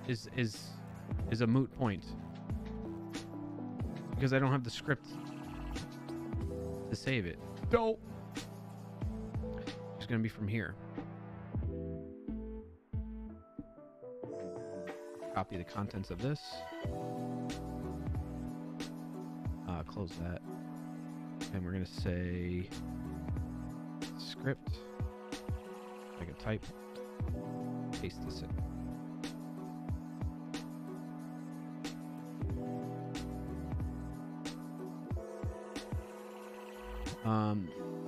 is a moot point. Because I don't have the script to save it. Dope. It's going to be from here. Copy the contents of this. Close that. And we're going to say script. Like a type. Paste this in.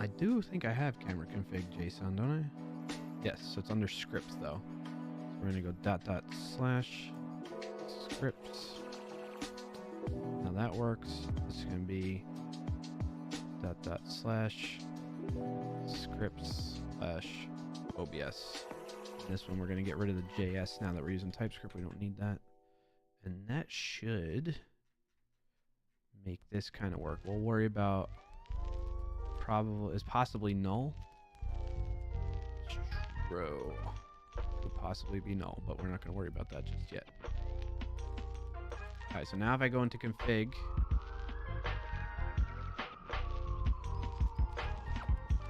I do think I have camera config JSON, don't I? Yes, so it's under scripts though. So we're gonna go / scripts. Now that works. This is gonna be / scripts / OBS. This one we're gonna get rid of the JS now that we're using TypeScript. We don't need that. And that should make this kind of work. We'll worry about possibly null. True. Could possibly be null, but we're not going to worry about that just yet. Alright, so now if I go into config,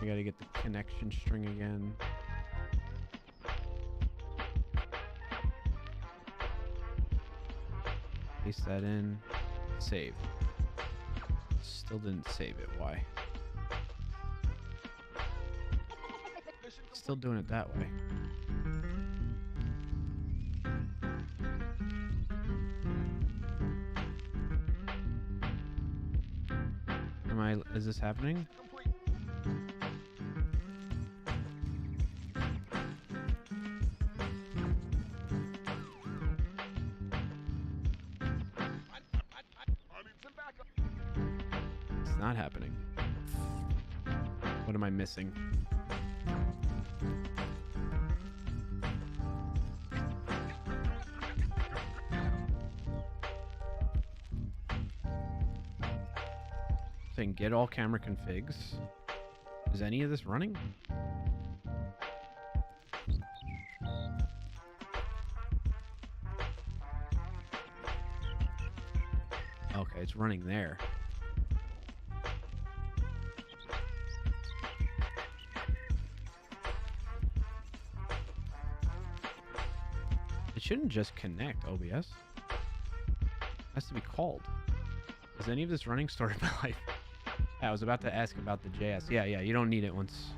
I got to get the connection string again. Paste that in. Save. Still didn't save it. Why? Still doing it that way. Is this happening? It's not happening. What am I missing? Saying get all camera configs. Is any of this running? Okay, it's running there. It shouldn't just connect OBS. It has to be called. Is any of this running? Story of my life. I was about to ask about the JS. Yeah, you don't need it once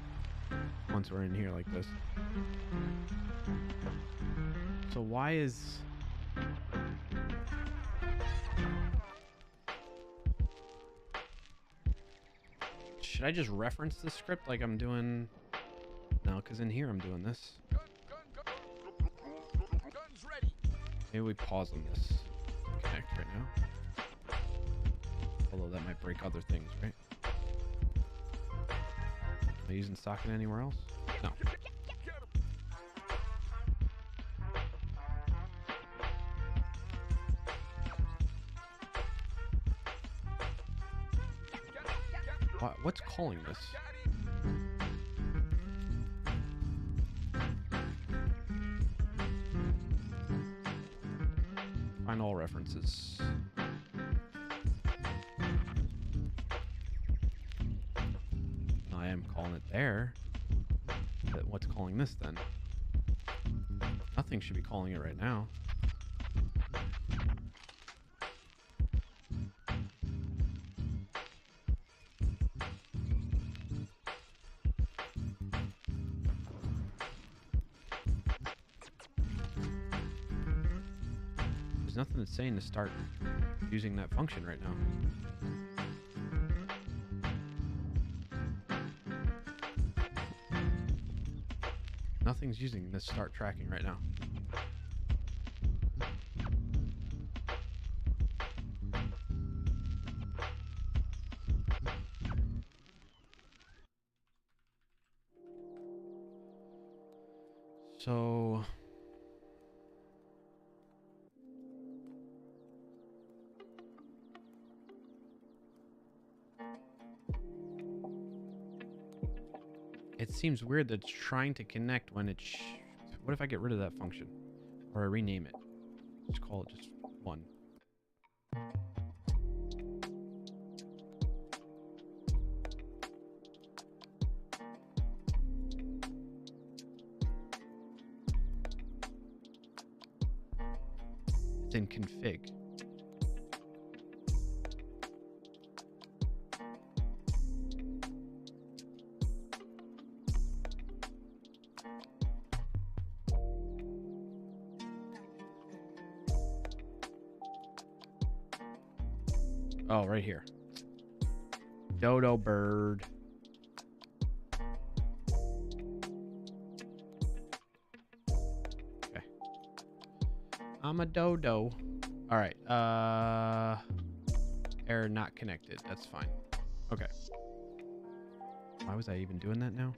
we're in here like this. So why is... Should I just reference the script like I'm doing... No, because in here I'm doing this. Maybe we pause on this. Connect right now. Although that might break other things, right? Am I using socket anywhere else? No. What's calling this? Find all references. I am calling it there. But what's calling this then? Nothing should be calling it right now. There's nothing that's saying to start using that function right now. Nothing's using this start tracking right now. So it seems weird that it's trying to connect when it's... What if I get rid of that function? Or I rename it? Just call it just 1. It's in config. Oh, right here. Dodo bird. Okay. I'm a dodo. All right. Error not connected. That's fine. Okay. Why was I even doing that now?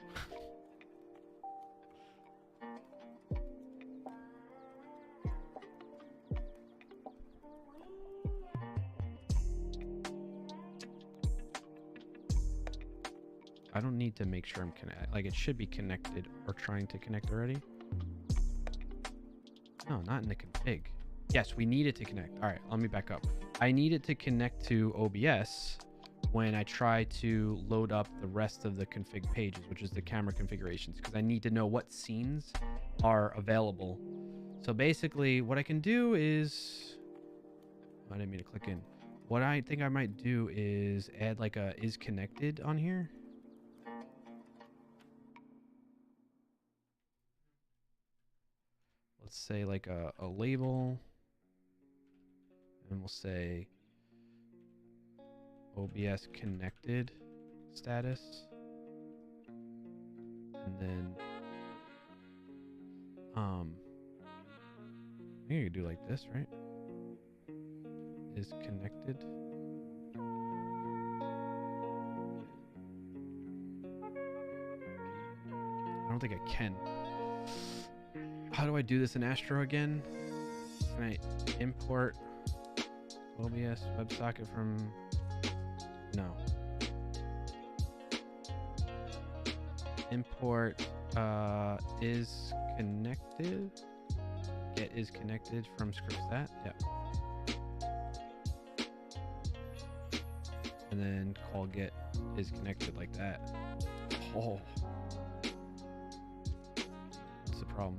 I don't need to make sure I'm connected. Like, it should be connected or trying to connect already. No, not in the config. Yes, we need it to connect. All right, let me back up. I need it to connect to OBS when I try to load up the rest of the config pages, which is the camera configurations, because I need to know what scenes are available. So basically, what I can do is... I didn't mean to click in. What I think I might do is add like a is connected on here. Let's say like a label, and we'll say OBS connected status, and then I think you could do like this, right? Is connected. I don't think I can. How do I do this in Astro again? Can I import OBS WebSocket from... No. Import is connected. Get is connected from scriptstat. Yep. And then call get is connected like that. Oh. What's the problem?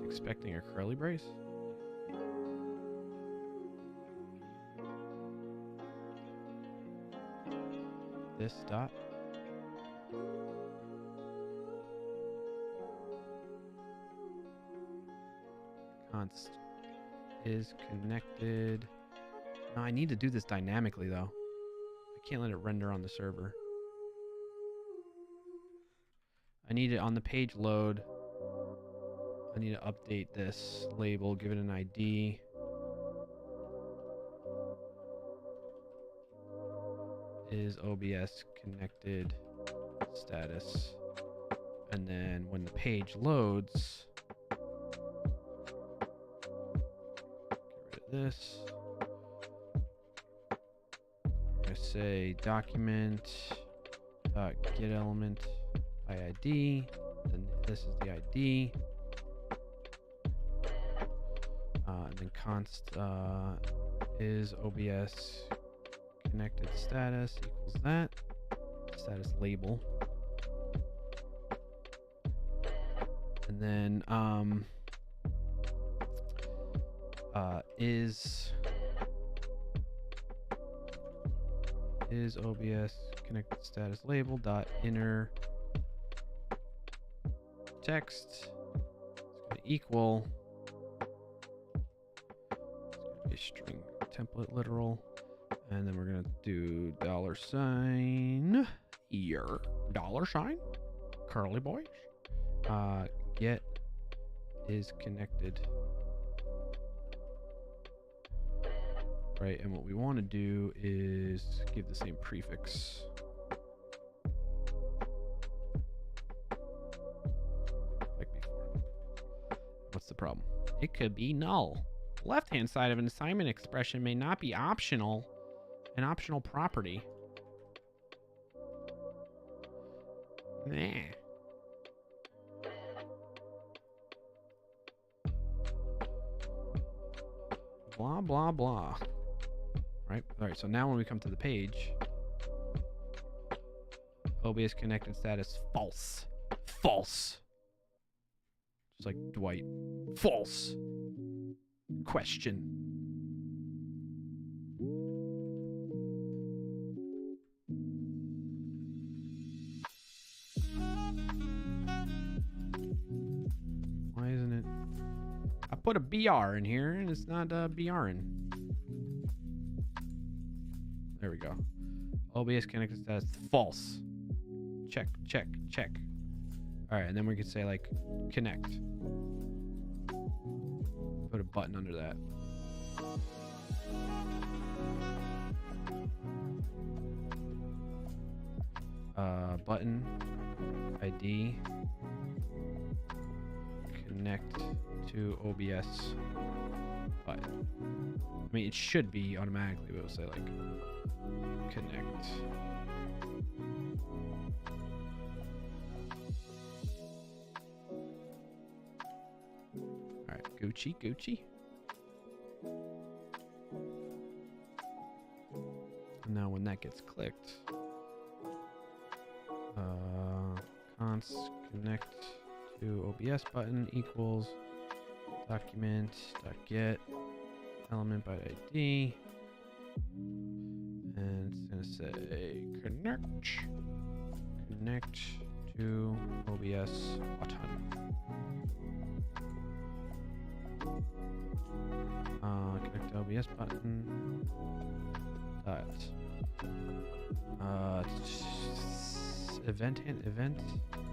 Expecting a curly brace? This dot. Const is connected. No, I need to do this dynamically though. I can't let it render on the server. I need it on the page load. I need to update this label, give it an ID. is OBS connected status. And then when the page loads, get rid of this. I'm going to say document get element by ID. Then this is the ID. And then const is OBS connected status equals that. Status label. And then is OBS connected status label dot inner text. It's going to equal a string template literal, and then we're going to do $sign here $sign curly boys. Get is connected. Right, and what we want to do is give the same prefix. Like before. What's the problem? It could be null. The left-hand side of an assignment expression may not be optional, an optional property. Nah. Blah, blah, blah. Right? All right, so now when we come to the page, OBS connected status false. False. Just like Dwight. False. Question. Why isn't it? I put a BR in here and it's not BRing. There we go. OBS connected status false. Check, check, check. All right, and then we could say like connect. Put a button under that. Button ID connect to OBS button. I mean, it should be automatically, but it'll say like connect. All right, Gucci, Gucci. And now when that gets clicked, const connect to OBS button equals document dot get element by ID, and it's gonna say connect to OBS button. Connect to OBS button dot event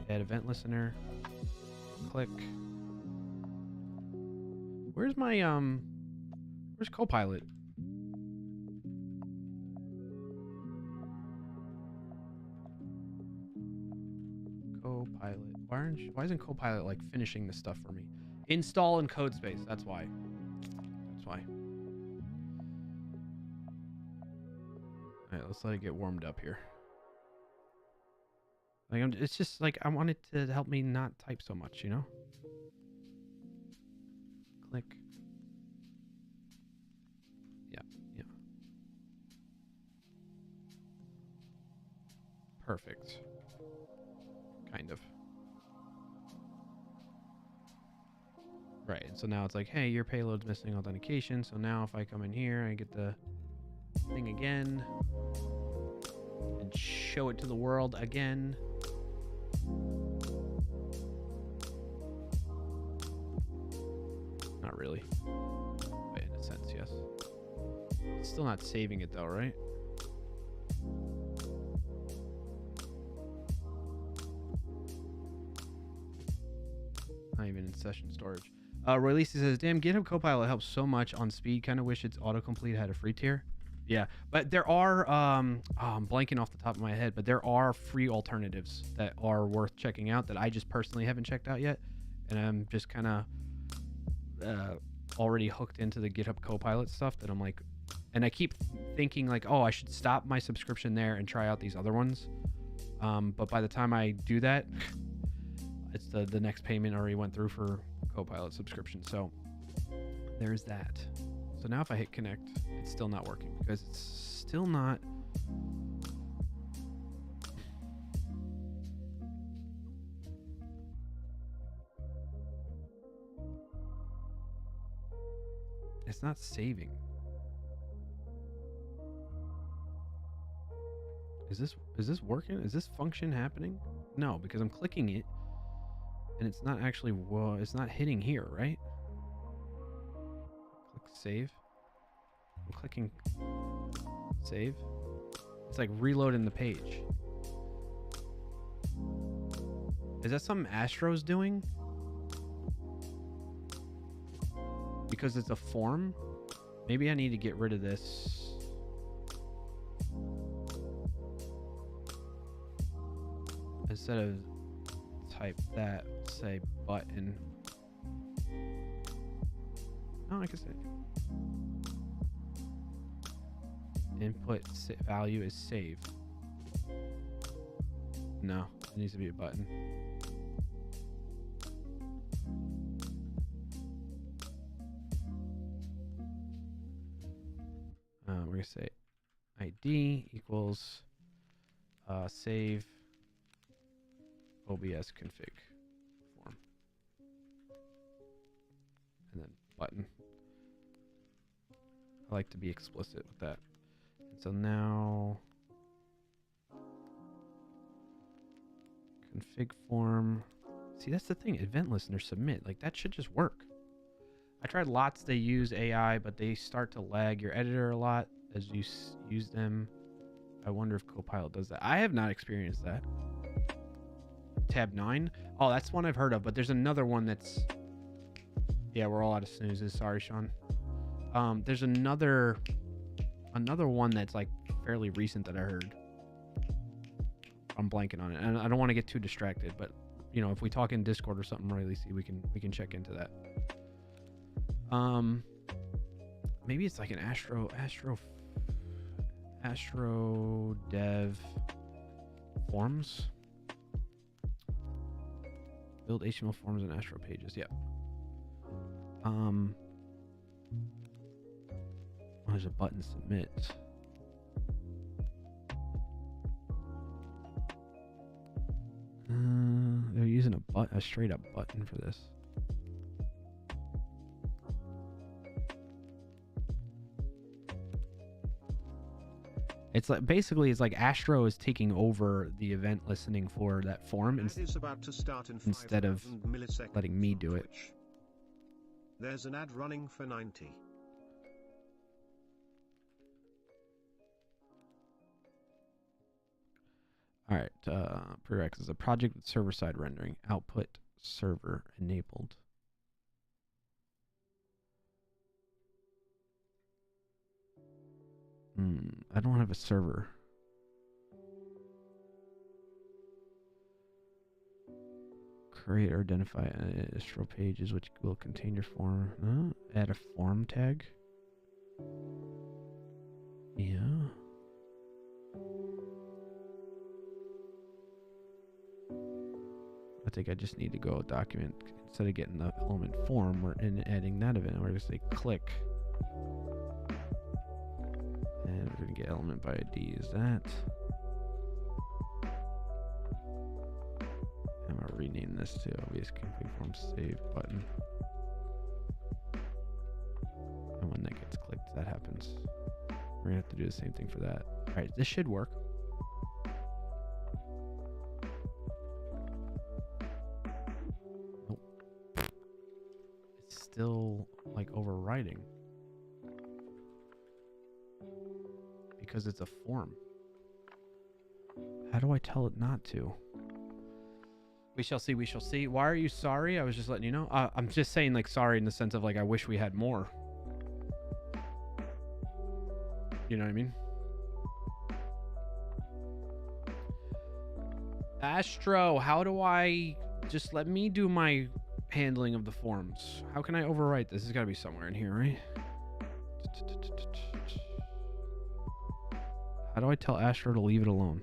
add event listener, click. Where's my where's Copilot? Copilot. Why isn't Copilot like finishing this stuff for me? Install in code space. That's why. That's why. All right, let's let it get warmed up here. Like it's just like I want it to help me not type so much, you know? Click. Yeah, yeah. Perfect. Kind of. Right, and so now it's like, hey, your payload's missing authentication. So now if I come in here, I get the thing again and show it to the world again. Not really. But in a sense, yes. It's still not saving it though, right? Not even in session storage. Roy Lisi says, damn, GitHub Copilot helps so much on speed. Kind of wish its autocomplete had a free tier. Yeah, but there are I'm blanking off the top of my head, but there are free alternatives that are worth checking out that I just personally haven't checked out yet, and I'm just kind of already hooked into the GitHub Copilot stuff that I'm like, and I keep thinking like, oh, I should stop my subscription there and try out these other ones, but by the time I do that, it's the next payment already went through for Copilot subscription, so there's that. So now if I hit connect, it's still not working because it's still not. It's not saving. Is this working? Is this function happening? No, because I'm clicking it and it's not actually, well, it's not hitting here, right? Click save. I'm clicking save. It's like reloading the page. Is that something Astro's doing? Because it's a form? Maybe I need to get rid of this. Instead of type that, say button. Oh, I can say input value is save. No, it needs to be a button. We're gonna say ID equals save OBS config form, and then button. I like to be explicit with that. And so now config form. See, that's the thing. Event listener submit. Like that should just work. I tried lots to use AI, but they start to lag your editor a lot as you use them. I wonder if Copilot does that. I have not experienced that. Tab 9. Oh, that's one I've heard of, but there's another one that's... Yeah, we're all out of snoozes. Sorry, Sean. There's another one that's like fairly recent that I heard. I'm blanking on it, and I don't want to get too distracted, but you know, if we talk in Discord or something, really see, we can check into that. Maybe it's like an Astro dev forms. Build HTML forms and Astro pages. Yep. Oh, there's a button submit. They're using a straight up button for this. It's like basically it's like Astro is taking over the event listening for that form instead of letting me do it. There's an ad running for 90. All right, prerequisites: a project with server-side rendering, output server enabled. I don't have a server. Create or identify Astro pages which will contain your form. Add a form tag. Yeah. I think I just need to go document instead of getting the element form. We're adding that event. We're gonna say click. And we're going to get element by ID is that. I'm going to rename this to obvious config form save button. And when that gets clicked, that happens. We're going to have to do the same thing for that. All right, this should work. Nope. It's still like overriding. Because it's a form. How do I tell it not to? We shall see, we shall see. Why are you sorry? I was just letting you know. I'm just saying like sorry in the sense of like I wish we had more. You know what I mean? Astro, how do I just let me do my handling of the forms? How can I overwrite this? It's got to be somewhere in here, right? How do I tell Astro to leave it alone?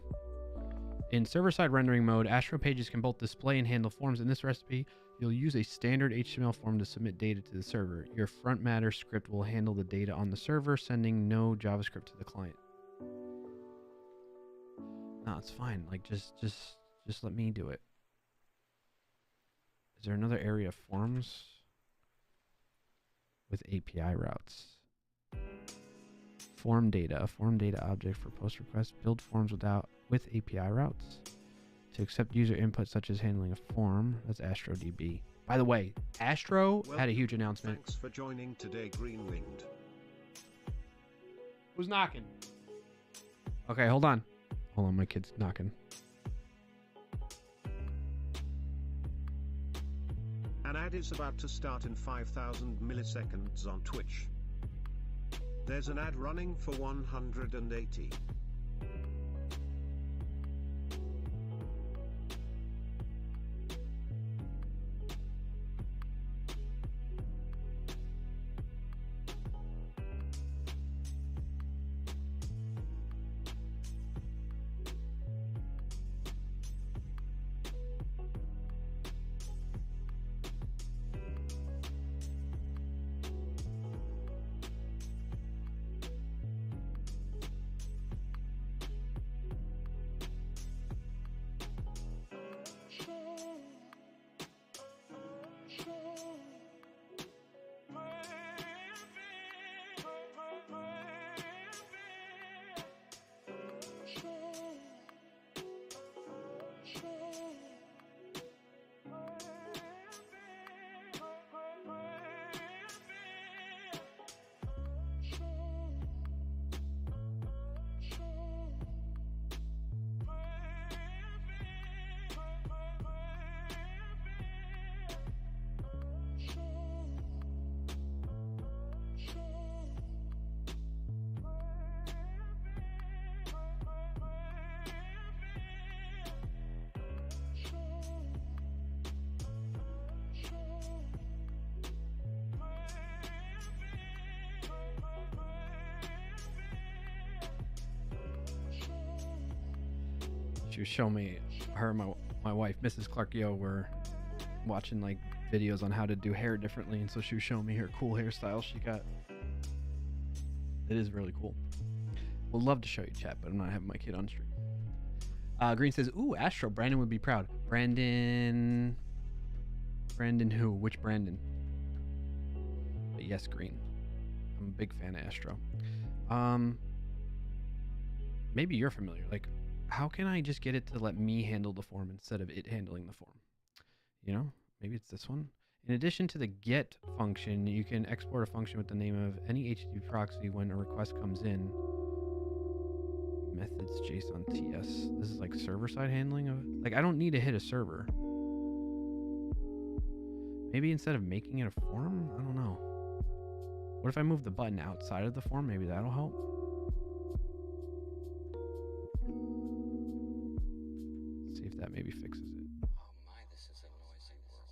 In server-side rendering mode, Astro pages can both display and handle forms. In this recipe, you'll use a standard HTML form to submit data to the server. Your front matter script will handle the data on the server, sending no JavaScript to the client. No, it's fine. Like, just let me do it. Is there another area of forms with API routes? Form data, a form data object for post requests. Build forms with API routes to accept user input such as handling a form. That's AstroDB. By the way, Astro had a huge announcement. Thanks for joining today, Green Winged. Who's knocking? Okay, hold on. Hold on, my kid's knocking. An ad is about to start in 5,000 milliseconds on Twitch. There's an ad running for 180. She was showing me, her and my wife, Mrs. Clarkio, were watching like videos on how to do hair differently, and so she was showing me her cool hairstyle she got. It is really cool. Would love to show you, chat, but I'm not having my kid on stream. Green says, ooh, Astro, Brandon would be proud. Brandon who? Which Brandon? But yes, Green. I'm a big fan of Astro. Maybe you're familiar. Like, how can I just get it to let me handle the form instead of it handling the form? You know, maybe it's this one. In addition to the get function, you can export a function with the name of any HTTP proxy when a request comes in. Methods JSON TS. This is like server-side handling of, like, I don't need to hit a server. Maybe instead of making it a form, I don't know. What if I move the button outside of the form? Maybe that'll help. Let's see if that maybe fixes it. Oh my, this is a noisy world.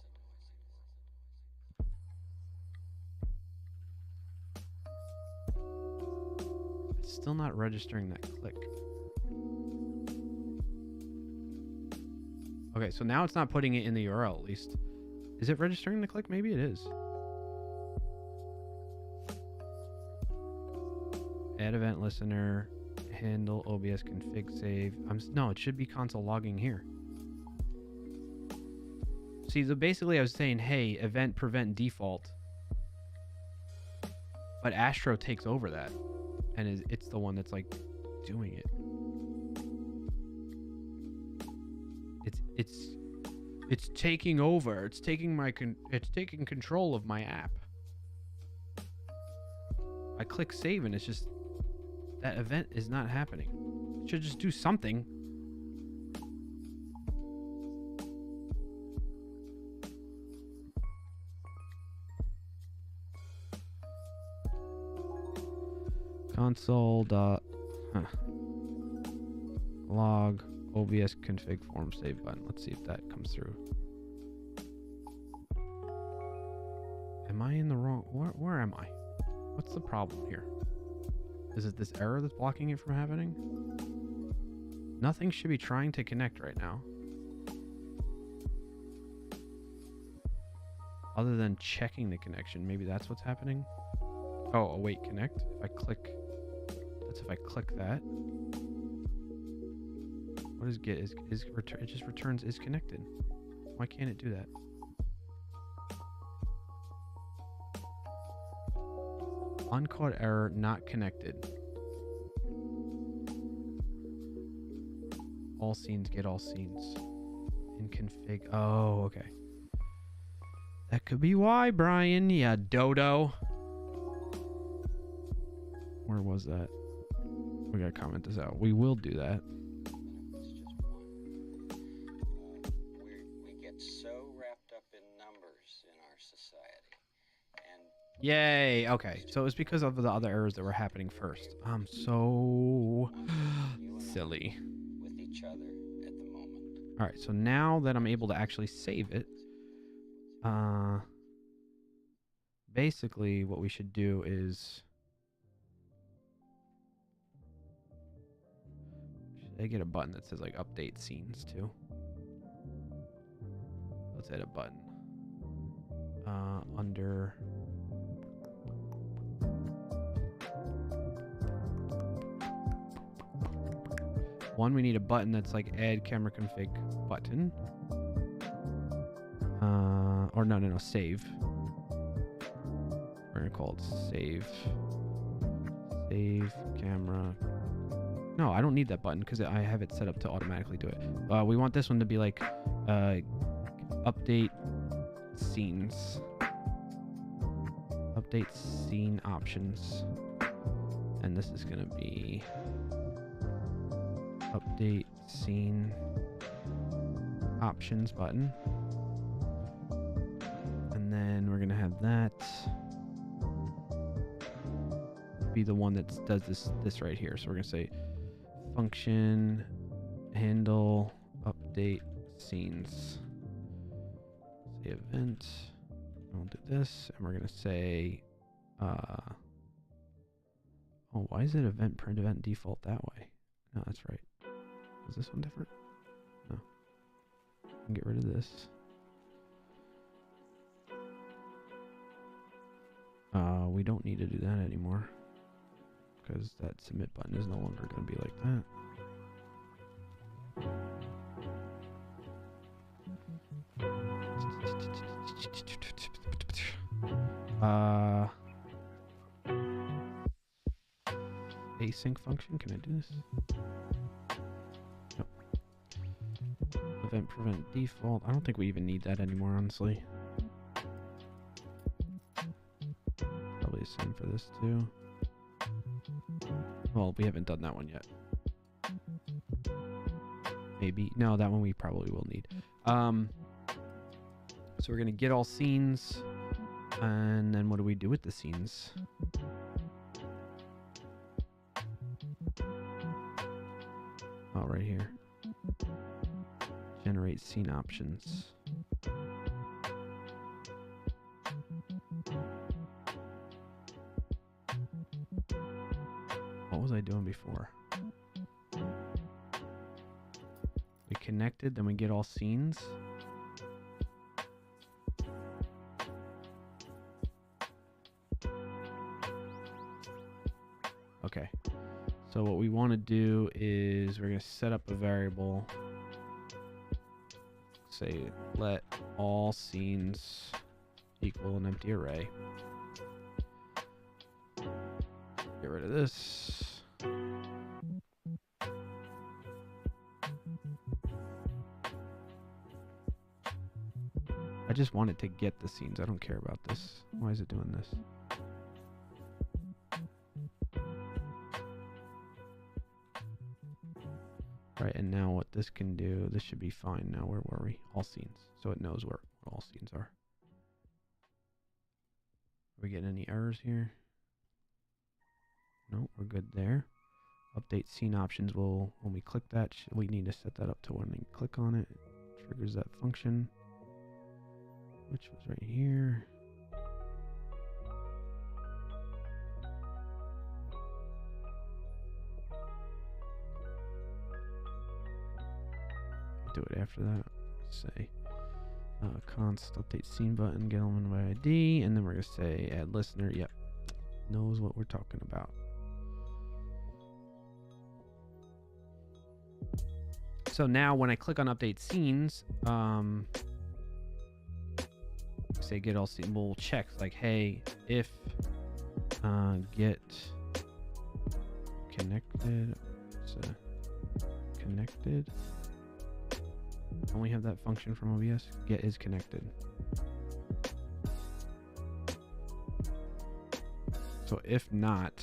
It's still not registering that click. Okay, so now it's not putting it in the URL, at least. Is it registering the click? Maybe it is. Add event listener, handle OBS config save. No, it should be console logging here. See, so basically I was saying, hey, event prevent default. But Astro takes over that. And it's the one that's like doing it. It's taking over. It's taking it's taking control of my app. I click save and it's just, that event is not happening. It should just do something. console dot log OBS config form save button. Let's see if that comes through. Am I in the wrong? Where am I? What's the problem here? Is it this error that's blocking it from happening? Nothing should be trying to connect right now. Other than checking the connection. Maybe that's what's happening. Oh, await connect. If I click, that's if I click that. What is get? Is return? It just returns is connected. Why can't it do that? Uncaught error, not connected. All scenes get all scenes. In config. Oh, okay. That could be why, Brian. Yeah, dodo. Where was that? We gotta comment this out. We will do that. It's just one. We get so wrapped up in numbers in our society. And Yay. Okay. So it's because of the other errors that were happening first. I'm so you and I silly. with each other at the moment. All right. So now that I'm able to actually save it, basically what we should do is, should I get a button that says like update scenes too? Let's add a button. Under one, we need a button that's like add camera config button. Or no, save. We're gonna call it save. Save camera. No, I don't need that button because I have it set up to automatically do it. We want this one to be like update scenes. Update scene options. And this is gonna be update scene options button. And then we're gonna have that be the one that does this right here. So we're gonna say function handle update scenes. Say event. We'll do this, and we're gonna say oh, why is it event print event default that way? No, that's right. Is this one different? No. I can get rid of this. We don't need to do that anymore because that submit button is no longer going to be like that. Async function, can I do this? Nope. Event prevent default. I don't think we even need that anymore, honestly. Probably the same for this too. Well, we haven't done that one yet. Maybe. No, that one we probably will need. So we're going to get all scenes. And then what do we do with the scenes? Oh, right here. Generate scene options. What was I doing before? We connected, then we get all scenes. Okay. So what we want to do is we're going to set up a variable. Say let all scenes equal an empty array. Get rid of this. I just want it to get the scenes. I don't care about this. Why is it doing this? Right, and now what this can do, this should be fine now. Where were we? All scenes. So it knows where all scenes are. Are we getting any errors here? No, we're good there. Update scene options will, when we click that, we need to set that up to when we click on it, it triggers that function, which was right here. Do it after that. Say const update scene button, get element by ID, and then we're gonna say add listener. Yep, knows what we're talking about. So now when I click on update scenes, say get all scene, we'll check like, hey, if get connected, connected. Don't we have that function from OBS? Get is connected. So if not,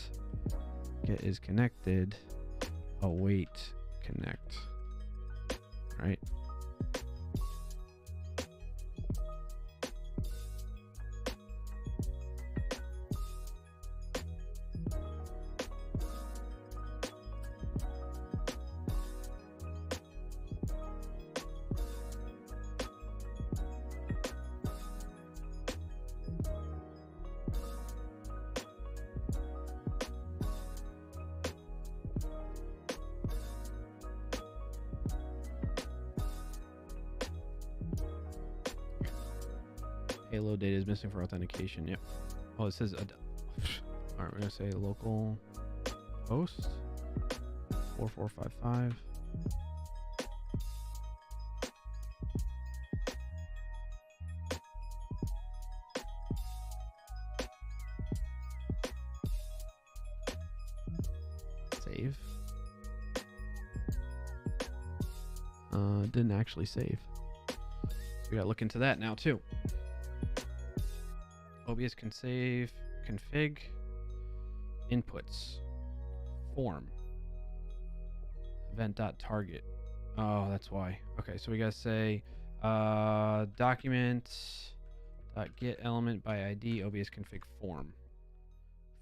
get is connected, await connect. Right? Payload data is missing for authentication. Yep. Oh, it says. All right, we're gonna say local host 4455. Save. Didn't actually save. We gotta look into that now too. OBS can save, config, inputs, form, event.target. Oh, that's why. Okay, so we gotta say document.get element by ID, OBS config form.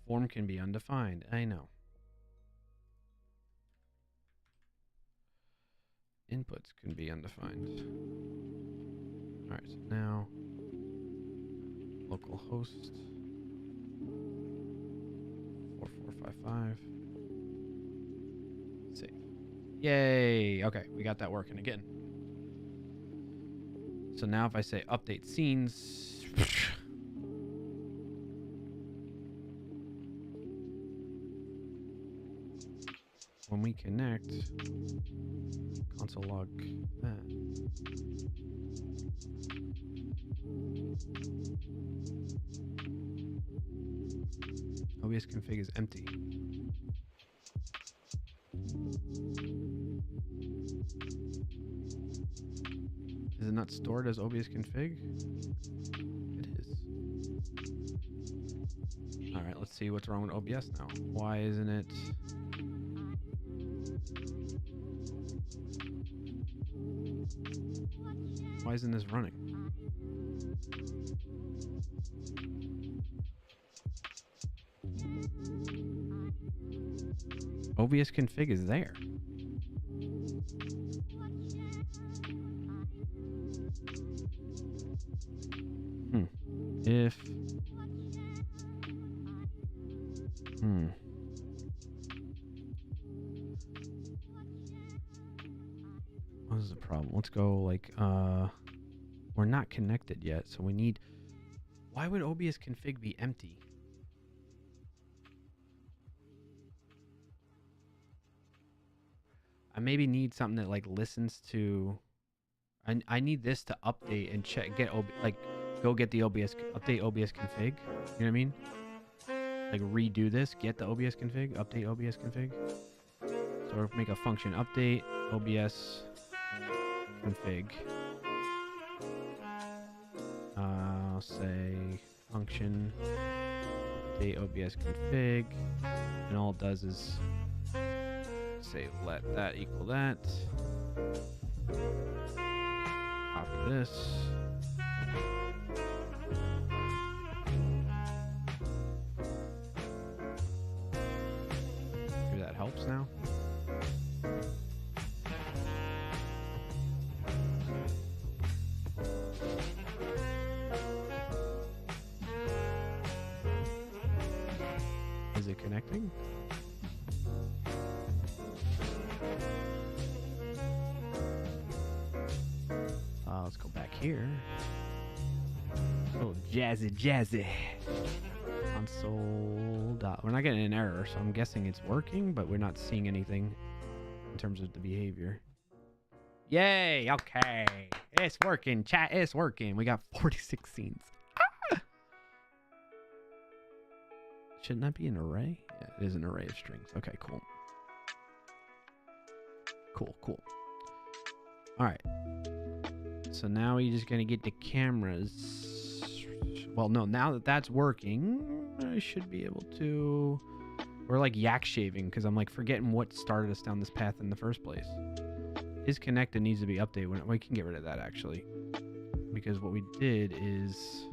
Form can be undefined, I know. Inputs can be undefined. All right, so now localhost 4455. Save. Yay! Okay, we got that working again. So now if I say update scenes, when we connect, console log that. OBS config is empty. Is it not stored as OBS config? It is. All right, let's see what's wrong with OBS now. Why isn't it? Why isn't this running? OBS config is there. If what is the problem? Let's go like we're not connected yet, so we need. Why would OBS config be empty? I maybe need something that like listens to. I need this to update and check, go get the OBS, update OBS config. You know what I mean? Like redo this, get the OBS config, update OBS config. So we'll make a function update OBS config. I'll say function update OBS config, and all it does is say let that equal that. Copy this. now. Is it connecting? Let's go back here. Oh, jazzy. Console. We're not getting an error, so I'm guessing it's working, but we're not seeing anything in terms of the behavior. Yay! Okay. It's working, chat. It's working. We got 46 scenes. Ah! Shouldn't that be an array? Yeah, it is an array of strings. Okay, cool. Cool. All right. So now we're just going to get the cameras. Well, no, now that that's working, I should be able to... We're like yak shaving because I'm like forgetting what started us down this path in the first place. Is connected needs to be updated. We can get rid of that actually. Because what we did is...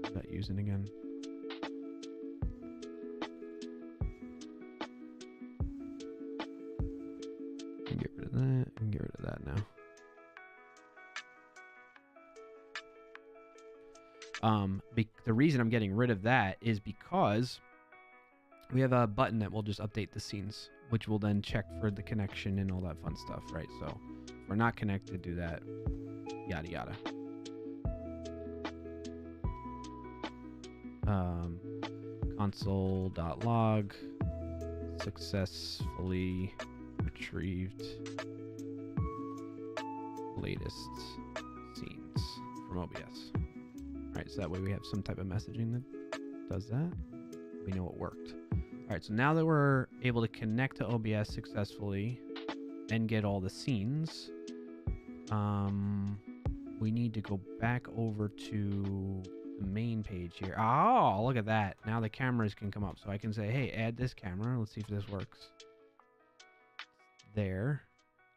What was that using again? Get rid of that and get rid of that now. The reason I'm getting rid of that is because we have a button that will just update the scenes, which will then check for the connection and all that fun stuff, right? So if we're not connected, do that, yada yada. Console.log successfully retrieved latest scenes from OBS. All right, so that way we have some type of messaging that does that. We know it worked. All right, so now that we're able to connect to OBS successfully and get all the scenes, we need to go back over to the main page here. Oh, look at that. Now the cameras can come up. So I can say, hey, add this camera. Let's see if this works. There.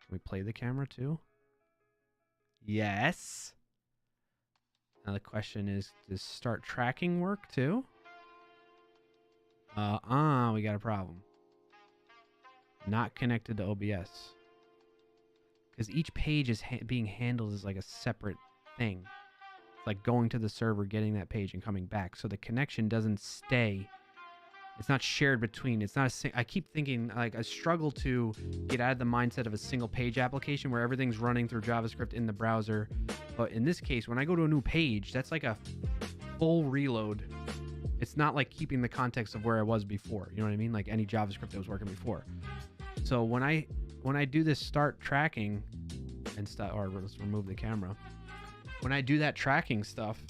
Can we play the camera too? Yes. Now the question is, does start tracking work too? We got a problem. Not connected to OBS. Because each page is being handled as like a separate thing. It's like going to the server, getting that page and coming back. So the connection doesn't stay. It's not shared between. It's not I keep thinking, like, I struggle to get out of the mindset of a single page application where everything's running through JavaScript in the browser. But in this case, when I go to a new page, that's like a full reload. It's not like keeping the context of where I was before. You know what I mean? Like any JavaScript that was working before. So when I do this start tracking and stuff, or let's remove the camera. When I do that tracking stuff,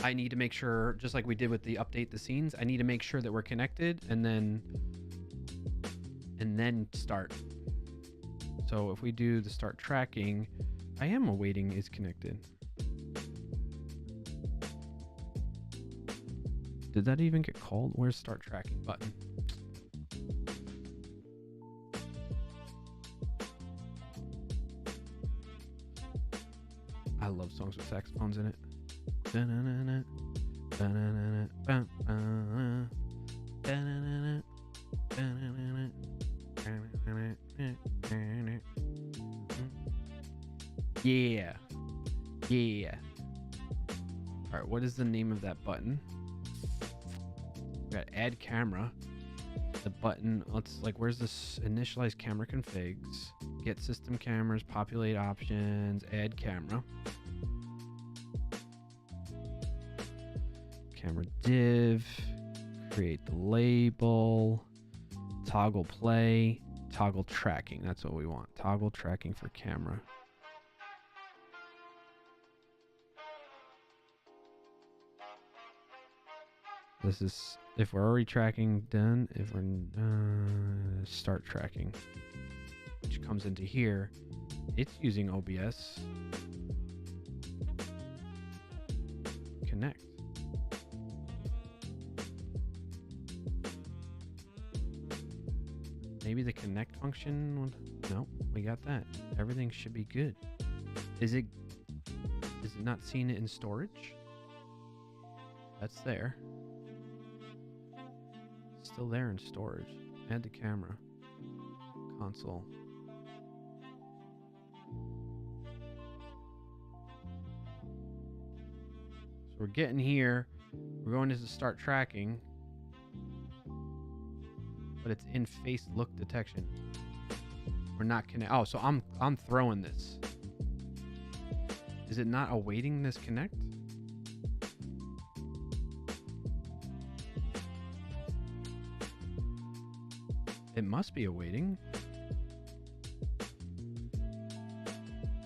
I need to make sure, just like we did with the update the scenes, I need to make sure that we're connected and then start. So if we do the start tracking, I am awaiting is connected. Did that even get called? Where's start tracking button? I love songs with saxophones in it. Yeah. All right, what is the name of that button? We got add camera. The button, let's like, where's this initialize camera configs? Get system cameras, populate options, add camera. Camera div, create the label, toggle play, toggle tracking. That's what we want. Toggle tracking for camera. This is, if we're already tracking, done. If we're start tracking, which comes into here, it's using OBS. Connect. Maybe maybe the connect function. No, we got that. Everything should be good. Is it not seeing it in storage? That's there. Still there in storage. Add the camera. Console. So we're getting here. We're going to start tracking. But it's in face look detection. We're not connect. Oh, so I'm throwing this. Is it not awaiting this connect? It must be awaiting.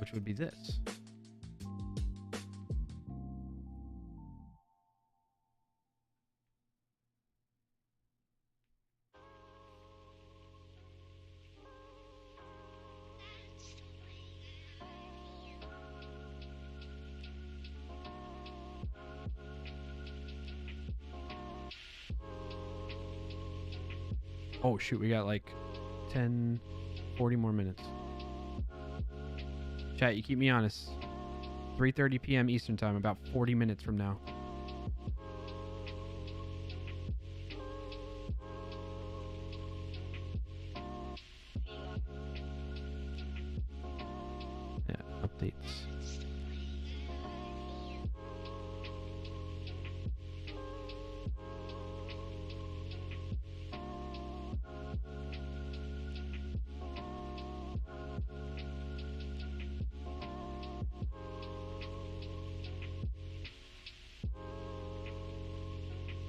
Which would be this. Oh shoot, we got like 40 more minutes. Chat, you keep me honest. 3:30 p.m. Eastern time, about 40 minutes from now. Yeah, updates.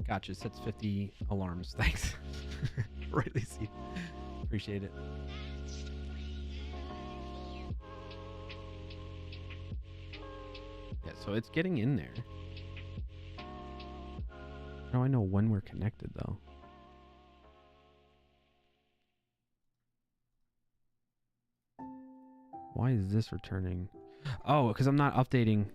Gotcha. Sets 50 alarms. Thanks. Rightly seen. Appreciate it. Yeah, so it's getting in there. How do I know when we're connected, though? Why is this returning? Oh, because I'm not updating.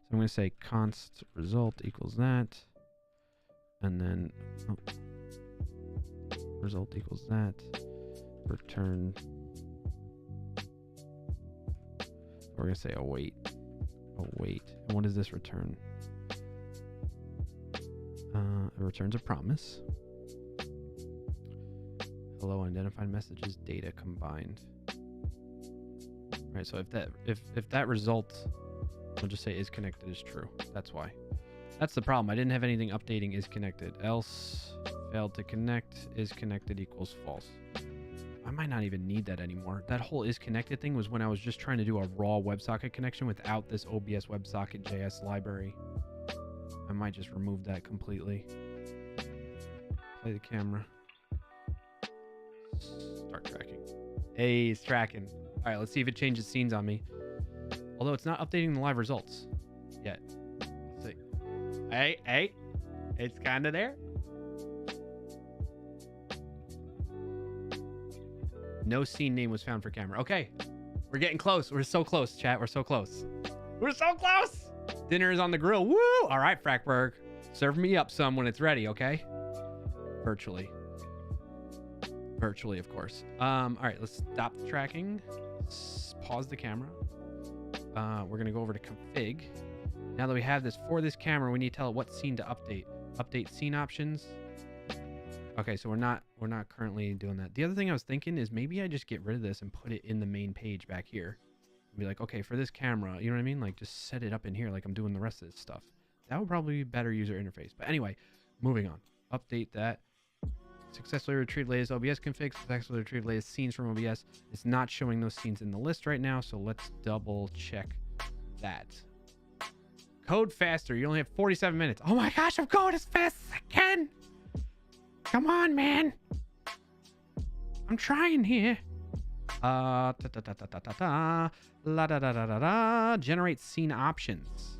So I'm going to say const result equals that. And then result equals that. Return. We're going to say await. Await. And what does this return? It returns a promise. Hello, unidentified messages, data combined. Right, so if that result, we'll just say is connected is true. That's why. That's the problem. I didn't have anything updating is connected. Else failed to connect is connected equals false. I might not even need that anymore. That whole is connected thing was when I was just trying to do a raw WebSocket connection without this OBS WebSocket JS library. I might just remove that completely. Play the camera. Start tracking. Hey, it's tracking. All right, let's see if it changes scenes on me. Although it's not updating the live results yet. Let's see. Hey, it's kind of there. No scene name was found for camera. Okay, we're getting close. We're so close, chat. We're so close. We're so close. Dinner is on the grill. Woo! All right, Frackberg. Serve me up some when it's ready, okay? Virtually. Virtually, of course. All right, let's stop the tracking. Pause the camera. We're gonna go over to config. Now that we have this for this camera, we need to tell it what scene to update. Update scene options. Okay, so we're not currently doing that. The other thing I was thinking is maybe I just get rid of this and put it in the main page back here. Be like, okay, for this camera, you know what I mean? Like just set it up in here like I'm doing the rest of this stuff. That would probably be better user interface. But anyway, moving on. Update that. Successfully retrieved latest OBS config. Successfully retrieved latest scenes from OBS. It's not showing those scenes in the list right now, so let's double check that. Code faster. You only have 47 minutes. Oh my gosh, I'm going as fast as I can. Come on, man. I'm trying here. Generate scene options.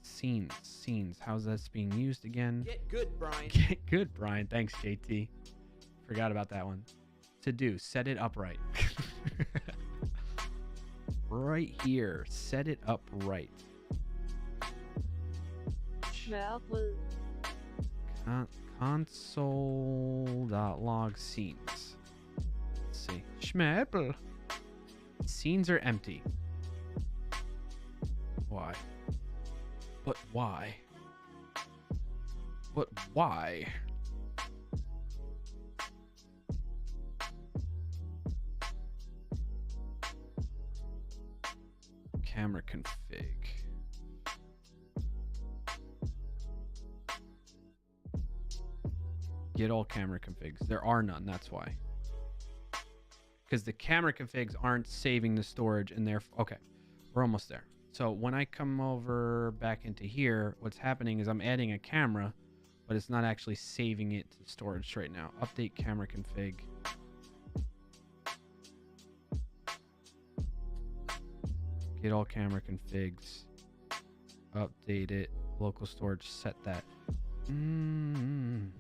Scenes. How's this being used again? Get good, Brian. Get good, Brian. Thanks, JT. Forgot about that one. to do. Set it upright. Right here. Set it upright. Console.log scenes. Let's see. Schmapple. Scenes are empty. Why? But why? But why? Camera config. Get all camera configs. There are none, that's why. Because the camera configs aren't saving the storage and they're... Okay, we're almost there. So when I come over back into here, what's happening is I'm adding a camera, but it's not actually saving it to storage right now. Update camera config. Get all camera configs. Update it. Local storage, set that. Am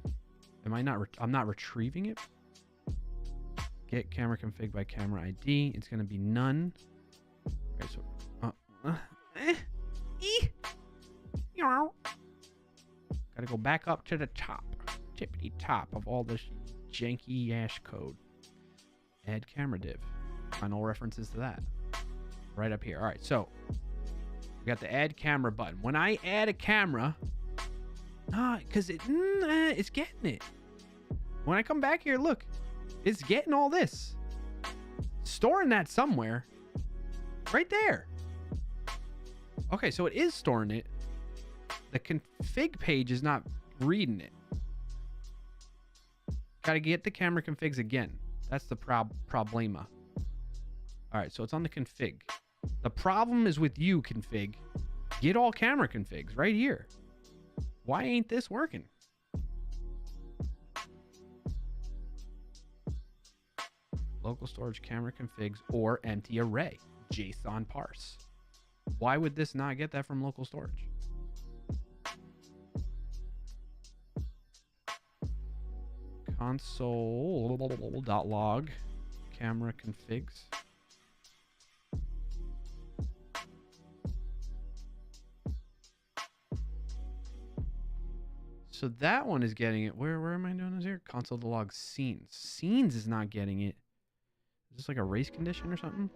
I not... I'm not retrieving it? Get camera config by camera ID. It's going to be none. Okay, so... Gotta go back up to the top. Tippity top of all this janky ash code. Add camera div. Find all references to that. Right up here. All right, so we got the add camera button. When I add a camera, because it's getting it. When I come back here, look, it's getting all this. Storing that somewhere. Right there. Okay, so it is storing it. The config page is not reading it. Got to get the camera configs again. That's the problema. All right, so it's on the config. The problem is with you, config. Get all camera configs right here. Why ain't this working? Local storage camera configs or empty array. JSON parse. Why would this not get that from local storage? Console.log camera configs. So that one is getting it. Where am I doing this here? Console.log scenes. Scenes is not getting it. Is this like a race condition or something?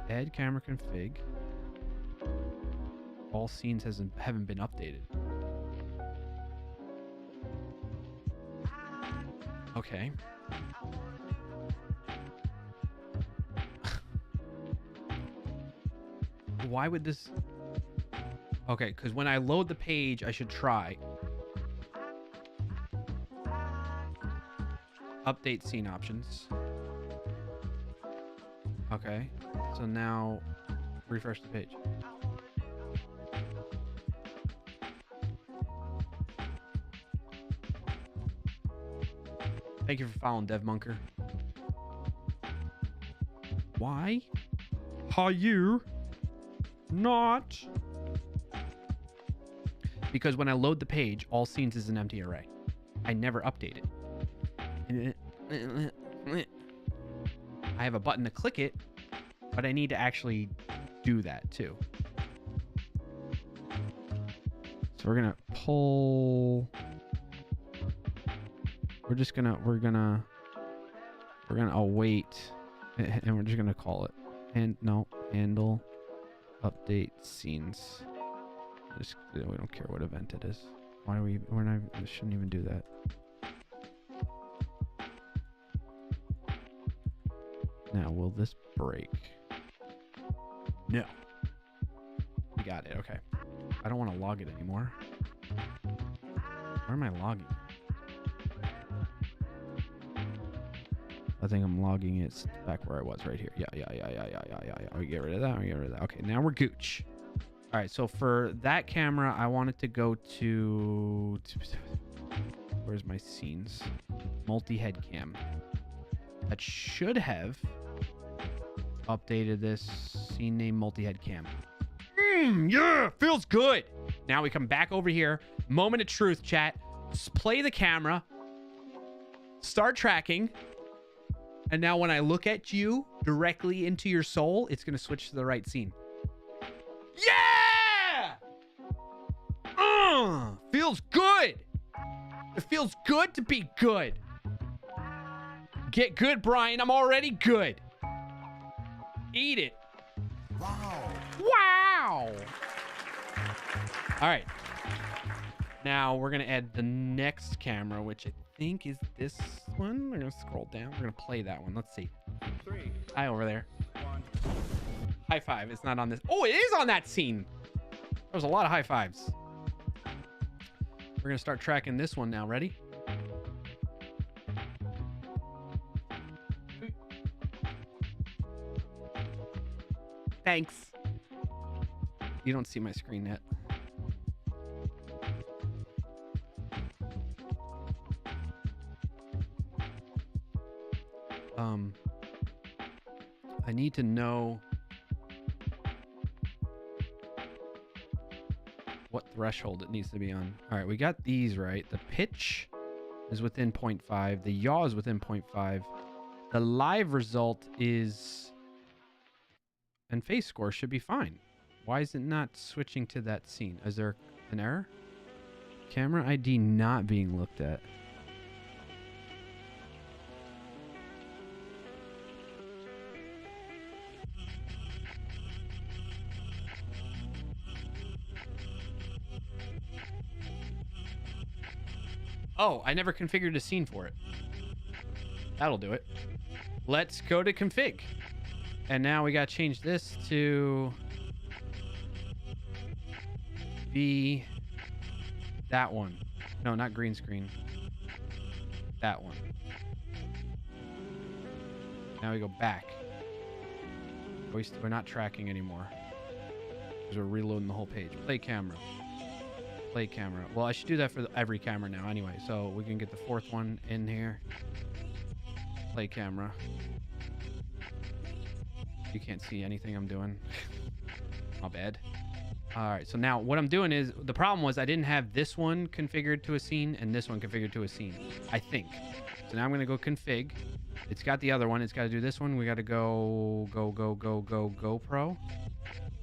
Add camera config. All scenes haven't been updated. Okay. Why would this... Okay, because when I load the page, I should try. Update scene options. Okay. So now, refresh the page. Thank you for following, DevMonker. Why are you not? Because when I load the page, all scenes is an empty array. I never update it. I have a button to click it, but I need to actually do that too. So we're gonna pull. We're gonna await, and we're just gonna call it. And no, handle update scenes. Just, we don't care what event it is. Why are we shouldn't even do that. Now, will this break? No. We got it. Okay. I don't want to log it anymore. Where am I logging? I think I'm logging it back where I was, right here. Yeah. We get rid of that. Okay, now we're gooch. All right, so for that camera, I want it to go to where's my scenes? Multi-head cam. That should have updated this scene name multi-head cam. Yeah, feels good. Now we come back over here. Moment of truth, chat. Just play the camera. Start tracking. And now when I look at you directly into your soul, it's going to switch to the right scene. Yeah! Feels good. It feels good to be good. Get good, Brian. I'm already good. Eat it. Wow. All right. Now we're going to add the next camera, which I think is this one. We're going to scroll down. We're going to play that one. Let's see. 3, Hi over there. 1. High five. It's not on this. Oh, it is on that scene. There's a lot of high fives. We're going to start tracking this one now. Ready? Thanks. You don't see my screen yet. I need to know what threshold it needs to be on. All right, we got these right. The pitch is within 0.5. The yaw is within 0.5. The live result is... and face score should be fine. Why is it not switching to that scene? Is there an error? Camera ID not being looked at. Oh, I never configured a scene for it. That'll do it. Let's go to config. And now we got to change this to be that one. No, not green screen. That one. Now we go back. We're not tracking anymore because we're reloading the whole page. Play camera. Play camera. Well, I should do that for every camera now anyway, so we can get the fourth one in here. Play camera. You can't see anything I'm doing. My bad. All right, so now what I'm doing is, the problem was I didn't have this one configured to a scene and this one configured to a scene, I think. So now I'm going to go config. It's got the other one. It's got to do this one. We got to go GoPro.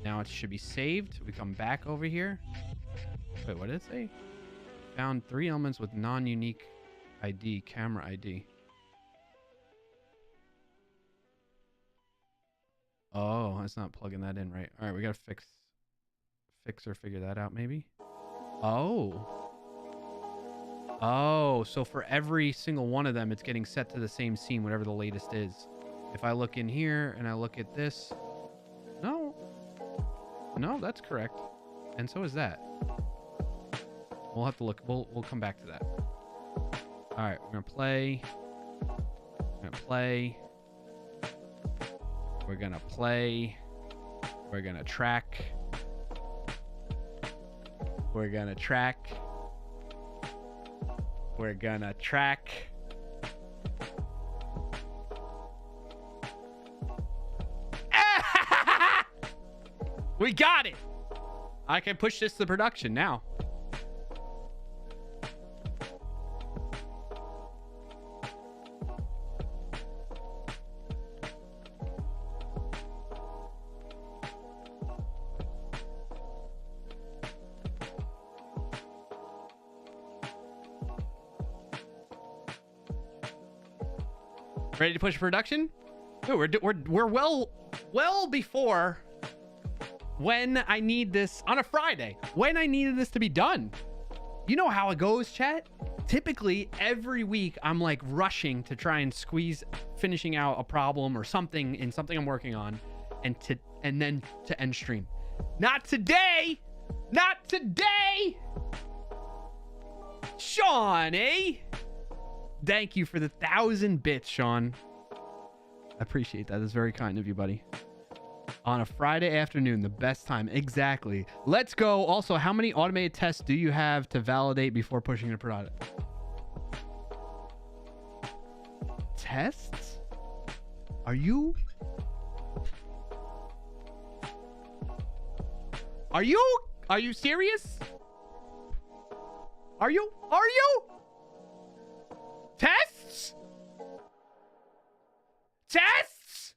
Now it should be saved. We come back over here. Wait, what did it say? Found 3 elements with non-unique ID, camera ID. Oh, it's not plugging that in right. All right, we got to fix or figure that out maybe. Oh, so for every single one of them, it's getting set to the same scene, whatever the latest is. If I look in here and I look at this, no, that's correct. And so is that. We'll have to look. We'll come back to that. All right, we're gonna play. We're gonna play. We're gonna play. We're gonna track. We're gonna track. We're gonna track. We got it. I can push this to production now. Ready to push production? Ooh, we're well before when I need this on a Friday. When I needed this to be done. You know how it goes, chat? Typically, every week I'm like rushing to try and squeeze finishing out a problem or something in something I'm working on, and then to end stream. Not today. Not today. Sean, eh? Thank you for the 1,000 bits, Sean. I appreciate that. That's very kind of you, buddy. On a Friday afternoon, the best time. Exactly. Let's go. Also, how many automated tests do you have to validate before pushing the product? Tests? Are you serious? Are you? Tests? Tests?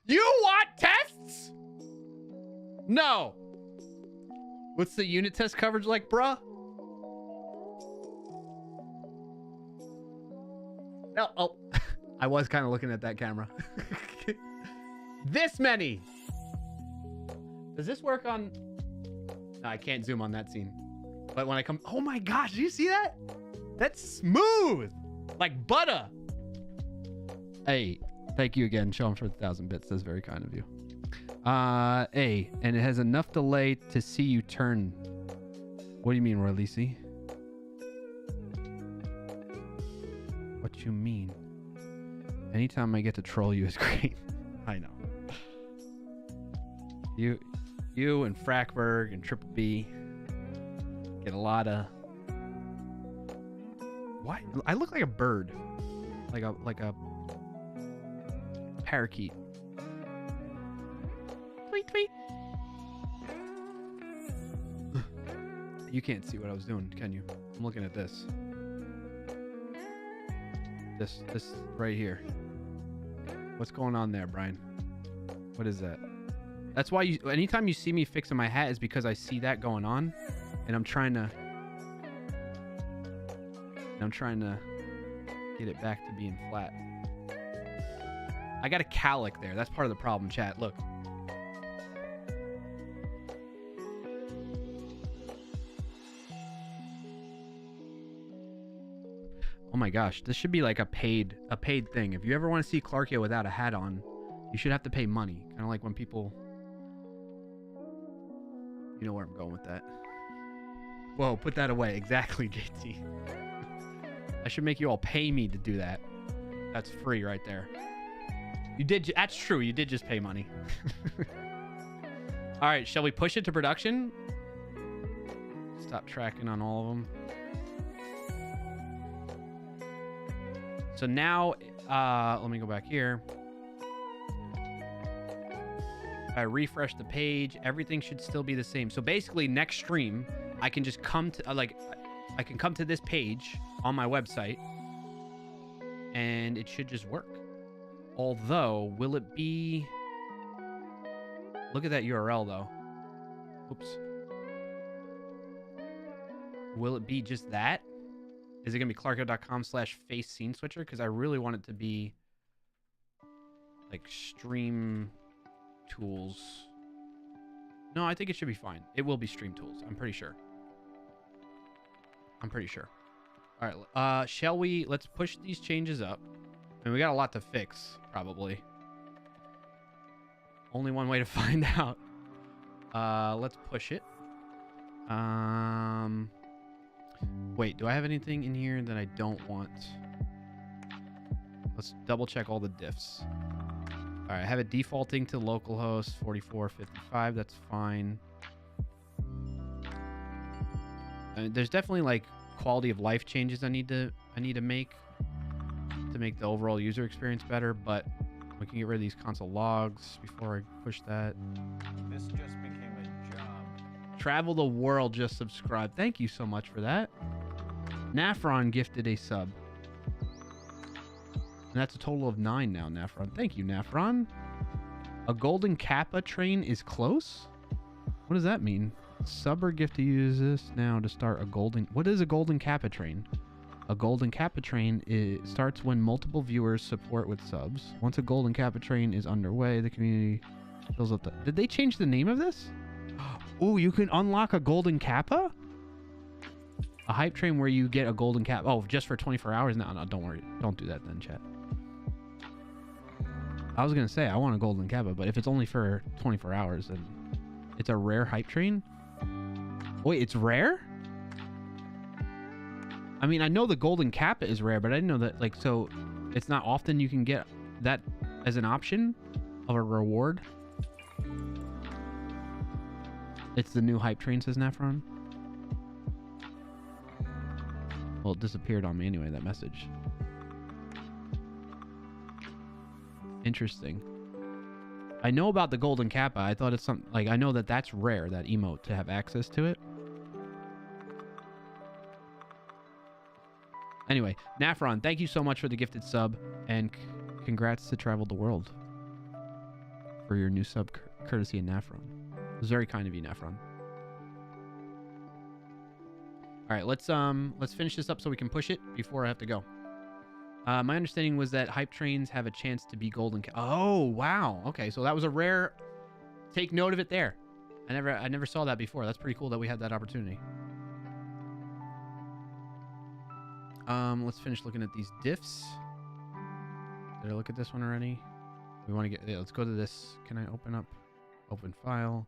You want tests? No. What's the unit test coverage like, bruh? No. Oh, I was kind of looking at that camera. This many. Does this work on... No, I can't zoom on that scene. But when I come... Oh my gosh, do you see that? That's smooth. Like butter. Hey, thank you again, Sean, for 1,000 bits. That's very kind of you. A, and it has enough delay to see you turn. What do you mean, Roy Lisi? What you mean? Anytime I get to troll you is great. I know. You and Frackberg and Triple B get a lot of... Why? I look like a bird. Like a parakeet. Tweet, tweet. You can't see what I was doing, can you? I'm looking at this. This right here. What's going on there, Brian? What is that? That's why you... Anytime you see me fixing my hat is because I see that going on. And I'm trying to get it back to being flat. I got a calic there. That's part of the problem, chat. Look. Oh my gosh, this should be like a paid thing. If you ever want to see Clarkio without a hat on, you should have to pay money. Kind of like when people... You know where I'm going with that. Whoa, put that away. Exactly, JT. I should make you all pay me to do that. That's free right there. You did... That's true. You did just pay money. All right, shall we push it to production? Stop tracking on all of them. So now, let me go back here. If I refresh the page, everything should still be the same. So basically, next stream, I can just come to, I can come to this page on my website, and it should just work. Although, will it be... Look at that URL, though. Oops. Will it be just that? Is it going to be clarkio.com/face scene switcher? Because I really want it to be like stream tools. No, I think it should be fine. It will be stream tools. I'm pretty sure. All right. Shall we? Let's push these changes up. I mean, we got a lot to fix, probably. Only one way to find out. Let's push it. Wait, do I have anything in here that I don't want? Let's double check all the diffs. All right, I have it defaulting to localhost 4455. That's fine. There's definitely like quality of life changes I need to make the overall user experience better, but we can get rid of these console logs before I push that. This just became a job. Travel the world, just subscribe. Thank you so much for that. Nafron gifted a sub. And that's a total of 9 now, Nafron. Thank you, Nafron. A golden kappa train is close? What does that mean? Sub or gift to use this now to start a golden... What is a golden kappa train? A golden kappa train starts when multiple viewers support with subs. Once a golden kappa train is underway, the community fills up the... Did they change the name of this? Oh, you can unlock a golden kappa? A hype train where you get a golden kappa. Oh, just for 24 hours? No, don't worry. Don't do that then, chat. I was going to say, I want a golden kappa, but if it's only for 24 hours, then it's a rare hype train? Wait, it's rare? I mean, I know the golden kappa is rare, but I didn't know that, like, so it's not often you can get that as an option of a reward. It's the new hype train, says Nafron. Well, it disappeared on me anyway, that message. Interesting. I know about the golden kappa. I thought it's something, like, I know that that's rare, that emote, to have access to it. Anyway, Nafron, thank you so much for the gifted sub. And congrats to Travel the World for your new sub courtesy of Nafron. It was very kind of you, Nafron. All right, let's finish this up so we can push it before I have to go. My understanding was that hype trains have a chance to be golden. Oh, wow. Okay, so that was a rare. Take note of it there. I never saw that before. That's pretty cool that we had that opportunity. Let's finish looking at these diffs. Did I look at this one already? We want to get. Yeah, let's go to this. Can I open file?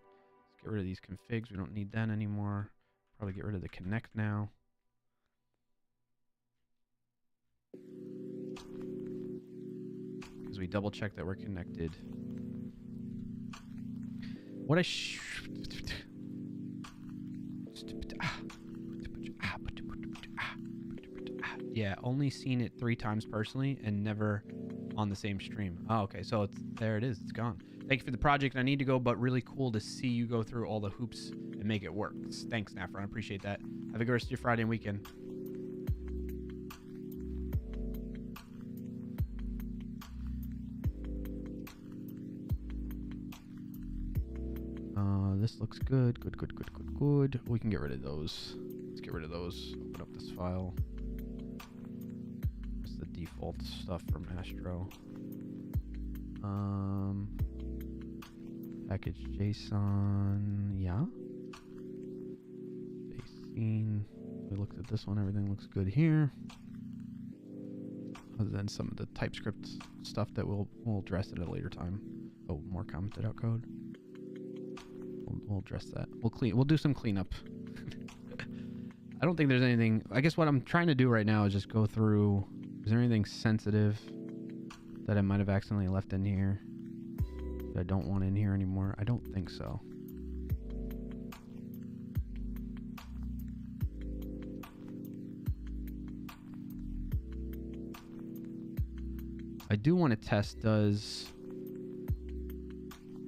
Let's get rid of these configs. We don't need that anymore. Probably get rid of the connect now. Because we double check that we're connected. What yeah, only seen it 3 times personally and never on the same stream. Oh, okay, so there it is. It's gone. Thank you for the project. I need to go, but really cool to see you go through all the hoops and make it work. Thanks, Nafron. I appreciate that. Have a good rest of your Friday and weekend. This looks good. Good. We can get rid of those. Let's get rid of those. Open up this file. What's the default stuff from Astro? Package JSON. Yeah. Scene. We looked at this one. Everything looks good here. Other than some of the TypeScript stuff that we'll address at a later time. Oh, more commented out code. We'll address that. We'll do some cleanup. I don't think there's anything. I guess what I'm trying to do right now is just go through. Is there anything sensitive that I might have accidentally left in here that I don't want in here anymore? I don't think so. I do want to test, does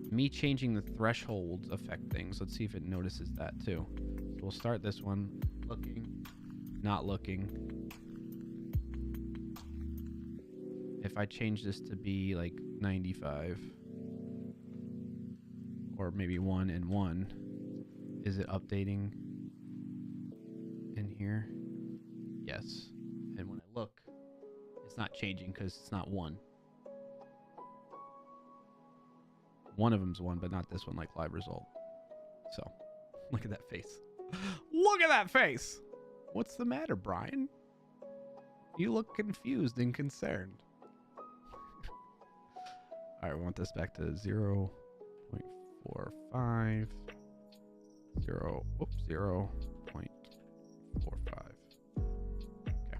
me changing the thresholds affect things? Let's see if it notices that too. So we'll start this one. Looking, not looking. If I change this to be like 95 or maybe 1 and 1, is it updating in here? Yes. And when I look, it's not changing because it's not 1. One of them's 1, but not this one, like live result. So, look at that face. Look at that face! What's the matter, Brian? You look confused and concerned. All right, we want this back to 0.45. 0.45. Okay.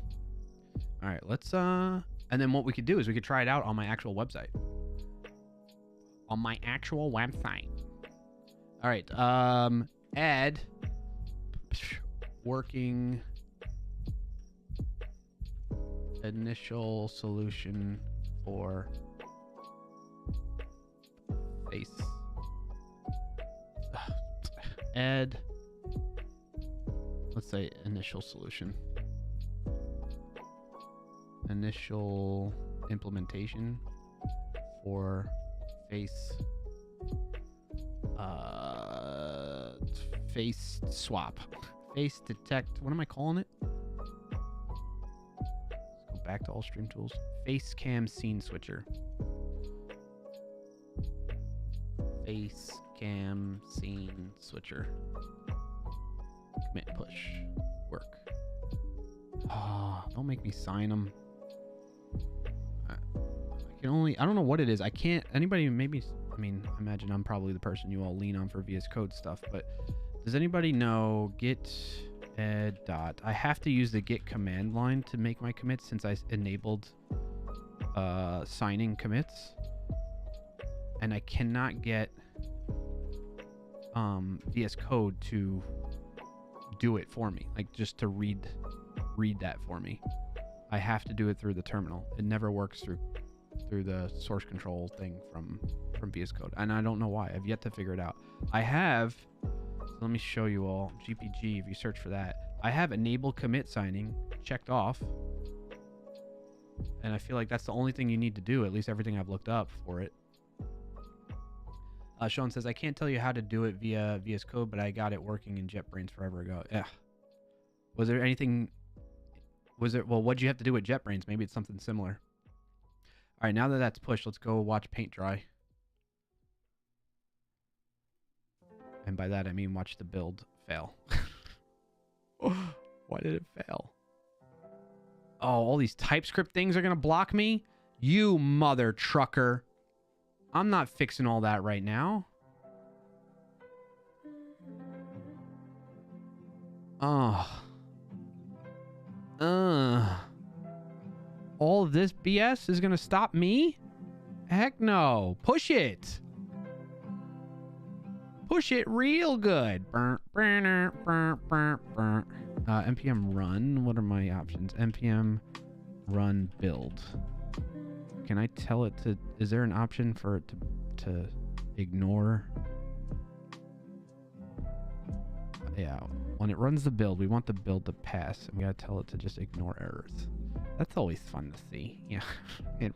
All right, let's and then what we could do is we could try it out on my actual website. On my actual website. All right, add working initial solution for face. Add, let's say initial solution. Initial implementation for face face swap. Face detect. What am I calling it? Let's go back to all stream tools. Face cam scene switcher. Face cam scene switcher. Commit push. Work. Oh, don't make me sign them. I can only, I don't know what it is. I can't, anybody maybe, I mean, I imagine I'm probably the person you all lean on for VS Code stuff, but does anybody know git add dot? I have to use the git command line to make my commits since I enabled signing commits, and I cannot get VS Code to do it for me, like just to read that for me. I have to do it through the terminal. It never works through the source control thing from VS Code, and I don't know why. I've yet to figure it out. I have, so let me show you all. GPG, if you search for that, I have enable commit signing checked off, And I feel like that's the only thing you need to do, at least everything I've looked up for it. Sean says, I can't tell you how to do it via VS Code, but I got it working in JetBrains forever ago. Yeah. Was there anything... Well, what'd you have to do with JetBrains? Maybe it's something similar. All right, now that that's pushed, let's go watch paint dry. And by that, I mean watch the build fail. Why did it fail? Oh, all these TypeScript things are going to block me? You mother trucker. I'm not fixing all that right now. Oh. All of this BS is going to stop me? Heck no. Push it. Push it real good. npm run. What are my options? npm run build. Can I tell it to... Is there an option for it to ignore? Yeah. When it runs the build, we want the build to pass. And we gotta tell it to just ignore errors. That's always fun to see. Yeah. It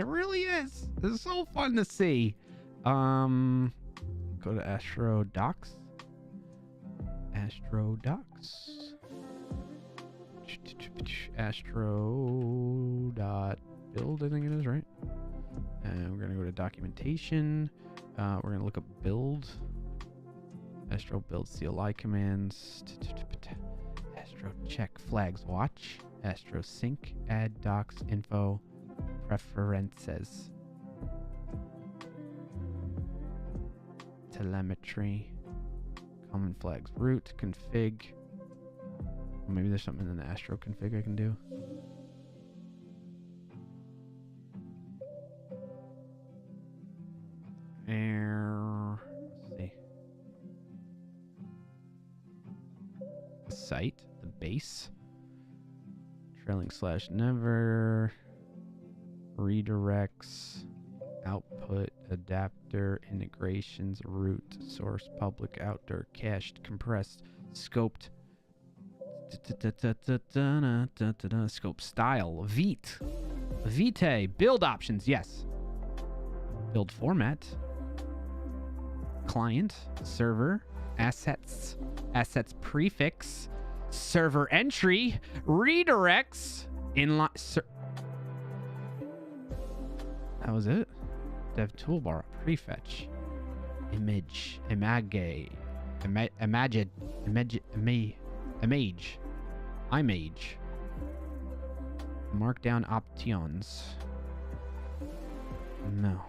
really is. It's so fun to see. Go to Astro docs. Astro docs. Astro dot build, I think it is, right? And we're gonna go to documentation. We're gonna look up build. Astro build CLI commands. Astro check flags watch. Astro sync add docs info preferences. Telemetry. Common flags root config. Maybe there's something in the Astro config I can do. Let's see. The site, the base, trailing slash never, redirects, output, adapter, integrations, root, source, public, outdoor, cached, compressed, scoped, scope style, vite, build options, yes. Build format, client, server, assets prefix, server entry, redirects, inline. That was it. Dev toolbar, prefetch, image, image, markdown options. No.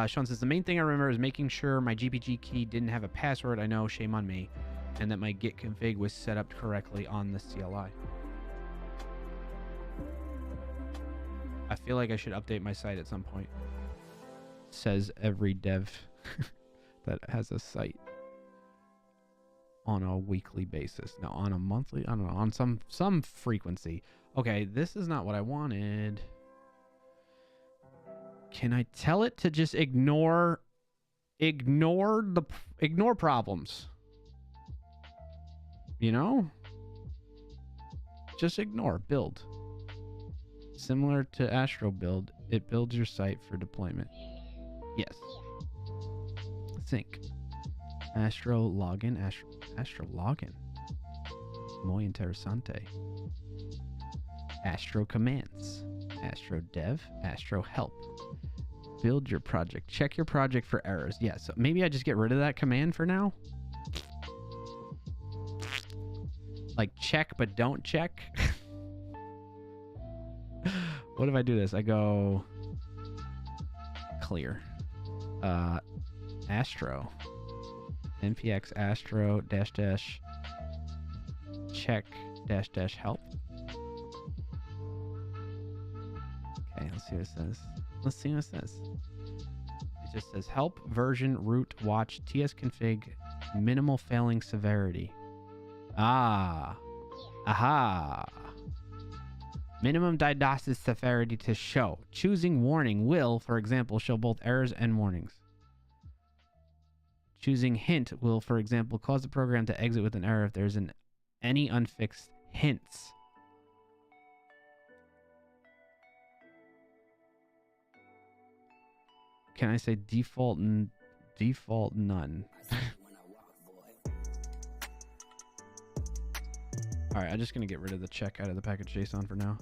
Sean says, the main thing I remember is making sure my GPG key didn't have a password. I know, shame on me. And that my git config was set up correctly on the CLI. I feel like I should update my site at some point. Says every dev that has a site on a weekly basis. No, on a monthly, I don't know, on some frequency. Okay, this is not what I wanted. Can I tell it to just ignore problems? You know? Just ignore, build. Similar to Astro build, it builds your site for deployment. Yes. Sync. Astro login, Astro login. Muy interesante. Astro commands. Astro dev, Astro help. Build your project. Check your project for errors. Yeah, so maybe I just get rid of that command for now. Like check, but don't check. What if I do this? I go clear. Astro. npx astro dash dash check dash dash help. Okay, let's see what it says. Let's see what it says. It just says help, version, root, watch, tsconfig, minimal failing severity. Ah. Aha. Minimum DDoS severity to show. Choosing warning will, for example, show both errors and warnings. Choosing hint will, for example, cause the program to exit with an error if there's any unfixed hints. Can I say default none? All right, I'm just gonna get rid of the check out of the package JSON for now.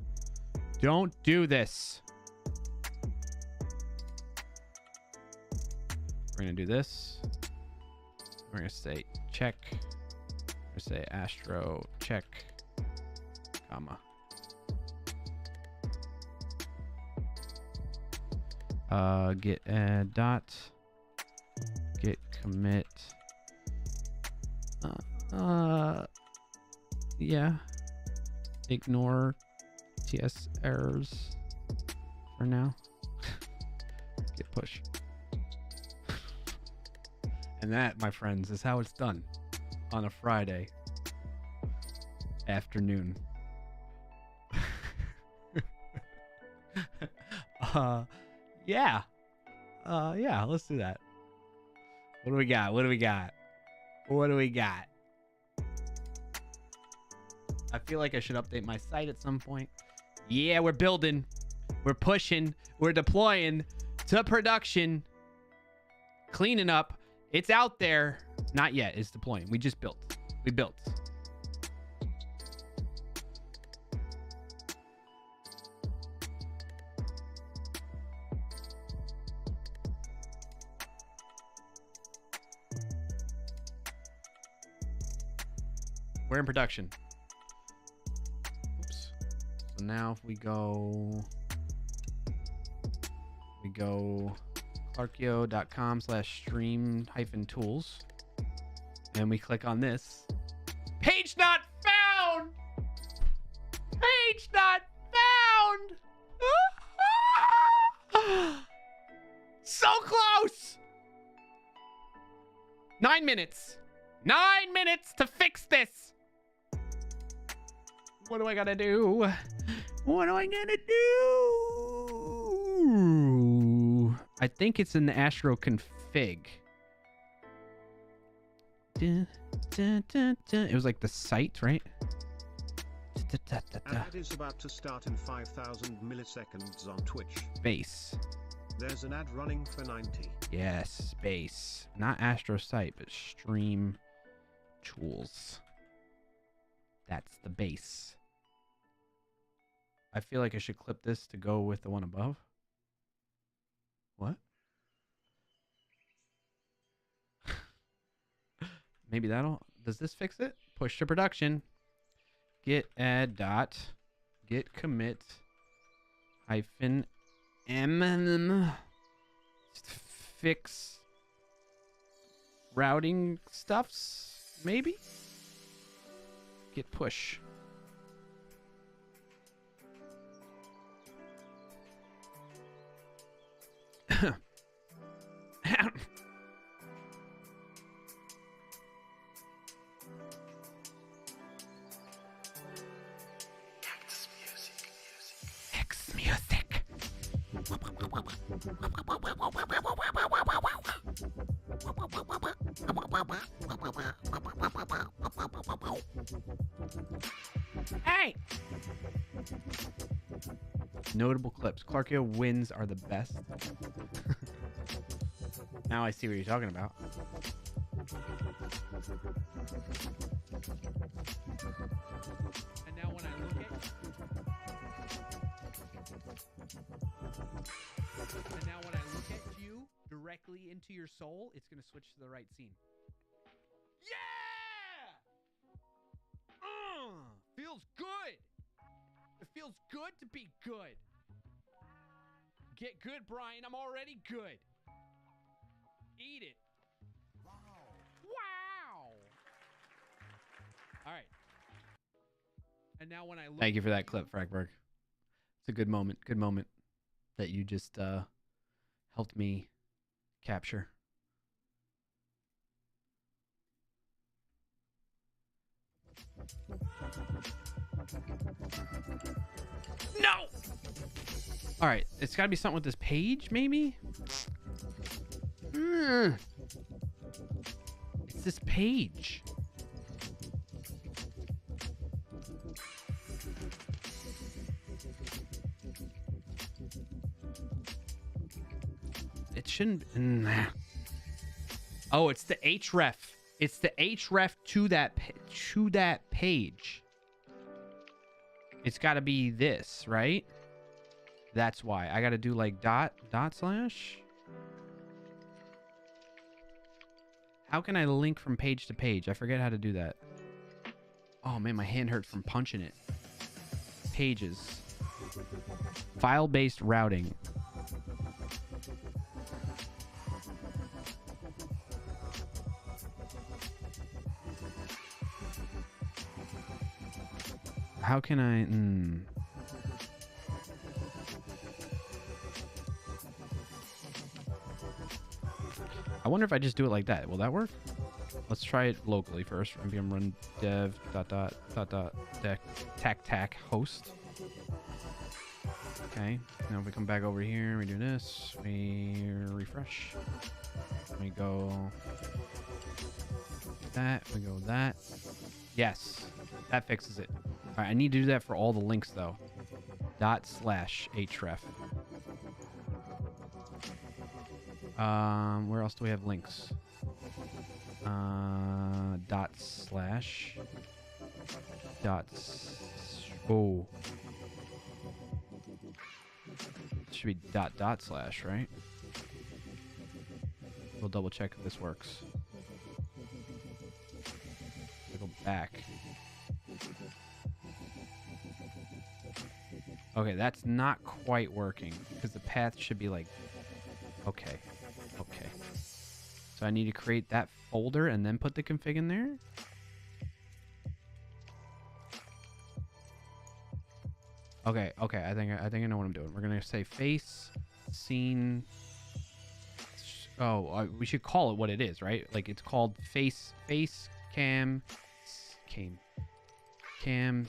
Don't do this. We're gonna do this. We're gonna say check. We're gonna say Astro check, comma. Get add dot. Get commit. Yeah. Ignore TS errors for now. Get push. And that, my friends, is how it's done on a Friday afternoon. Yeah. Yeah, let's do that. What do we got? What do we got? What do we got? I feel like I should update my site at some point. Yeah, we're building. We're pushing. We're deploying to production. Cleaning up. It's out there. Not yet. It's deploying. We just built. We built. We're in production. Oops. So now if we go clarkio.com/stream-tools and we click on this. Page not found. Page not found. So close. 9 minutes. 9 minutes to fix this. What do I gotta do? What do I gotta do? I think it's in the Astro config. It was like the site, right? Ad is about to start in 5,000 milliseconds on Twitch. Base. There's an ad running for 90. Yes, base. Not Astro site, but stream tools. That's the base. I feel like I should clip this to go with the one above. What? Maybe that'll... Does this fix it? Push to production. Get add dot. Get commit. Hyphen M. Fix routing stuffs, maybe? Get push. X music. Hey! Notable clips. Clarkio wins are the best. Now I see what you're talking about. And now when I look at you directly into your soul, it's gonna switch to the right scene. Yeah! Feels good. It feels good to be good. Get good, Brian. I'm already good. Eat it. Wow. All right. And now when I look... Thank you for that clip, Fragberg. It's a good moment. Good moment that you just helped me capture. No! All right. It's got to be something with this page, maybe? It's this page. It shouldn't. Oh, it's the href. It's the href to that page. It's got to be this, right? That's why I got to do like dot slash. How can I link from page to page? I forget how to do that. Oh man, my hand hurt from punching it. Pages. File-based routing. How can I... I wonder if I just do it like that. Will that work? Let's try it locally first. npm run dev tac host. Okay. Now if we come back over here, we do this. We refresh. We go that. We go that. Yes. That fixes it. All right. I need to do that for all the links though. /href. Where else do we have links? Oh. It should be // right? We'll double check if this works. We'll go back. Okay, that's not quite working because the path should be like, okay. So I need to create that folder and then put the config in there. Okay. I think I know what I'm doing. We're gonna say face scene. Oh, we should call it what it is, right? Like it's called face cam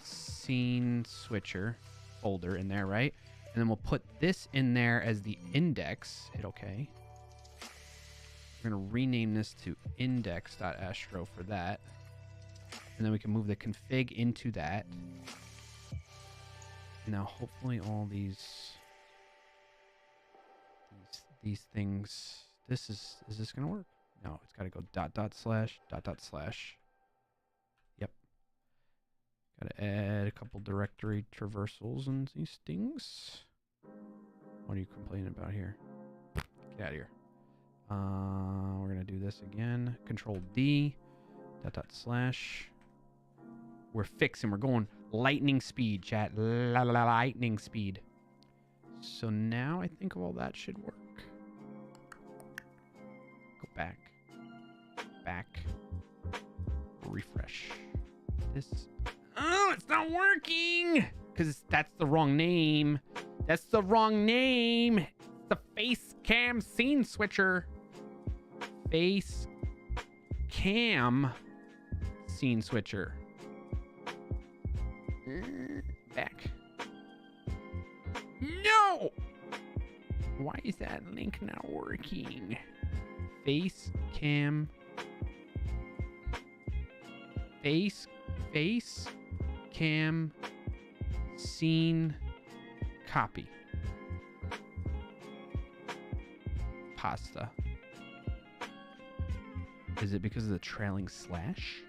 scene switcher folder in there, right? And then we'll put this in there as the index. Hit OK. We're going to rename this to index.astro for that. And then we can move the config into that. Now, hopefully all these things, is this going to work? No, it's got to go // Yep. Got to add a couple directory traversals and these things. What are you complaining about here? Get out of here. We're going to do this again. Control D, // We're fixing. We're going lightning speed, chat. Lightning speed. So now I think all that should work. Go back. Refresh. This. Oh, it's not working! Because that's the wrong name. That's the wrong name. It's the face cam scene switcher. Face cam scene switcher. Back. No! Why is that link not working? Face cam. Face cam scene copy. Pasta. Is it because of the trailing slash?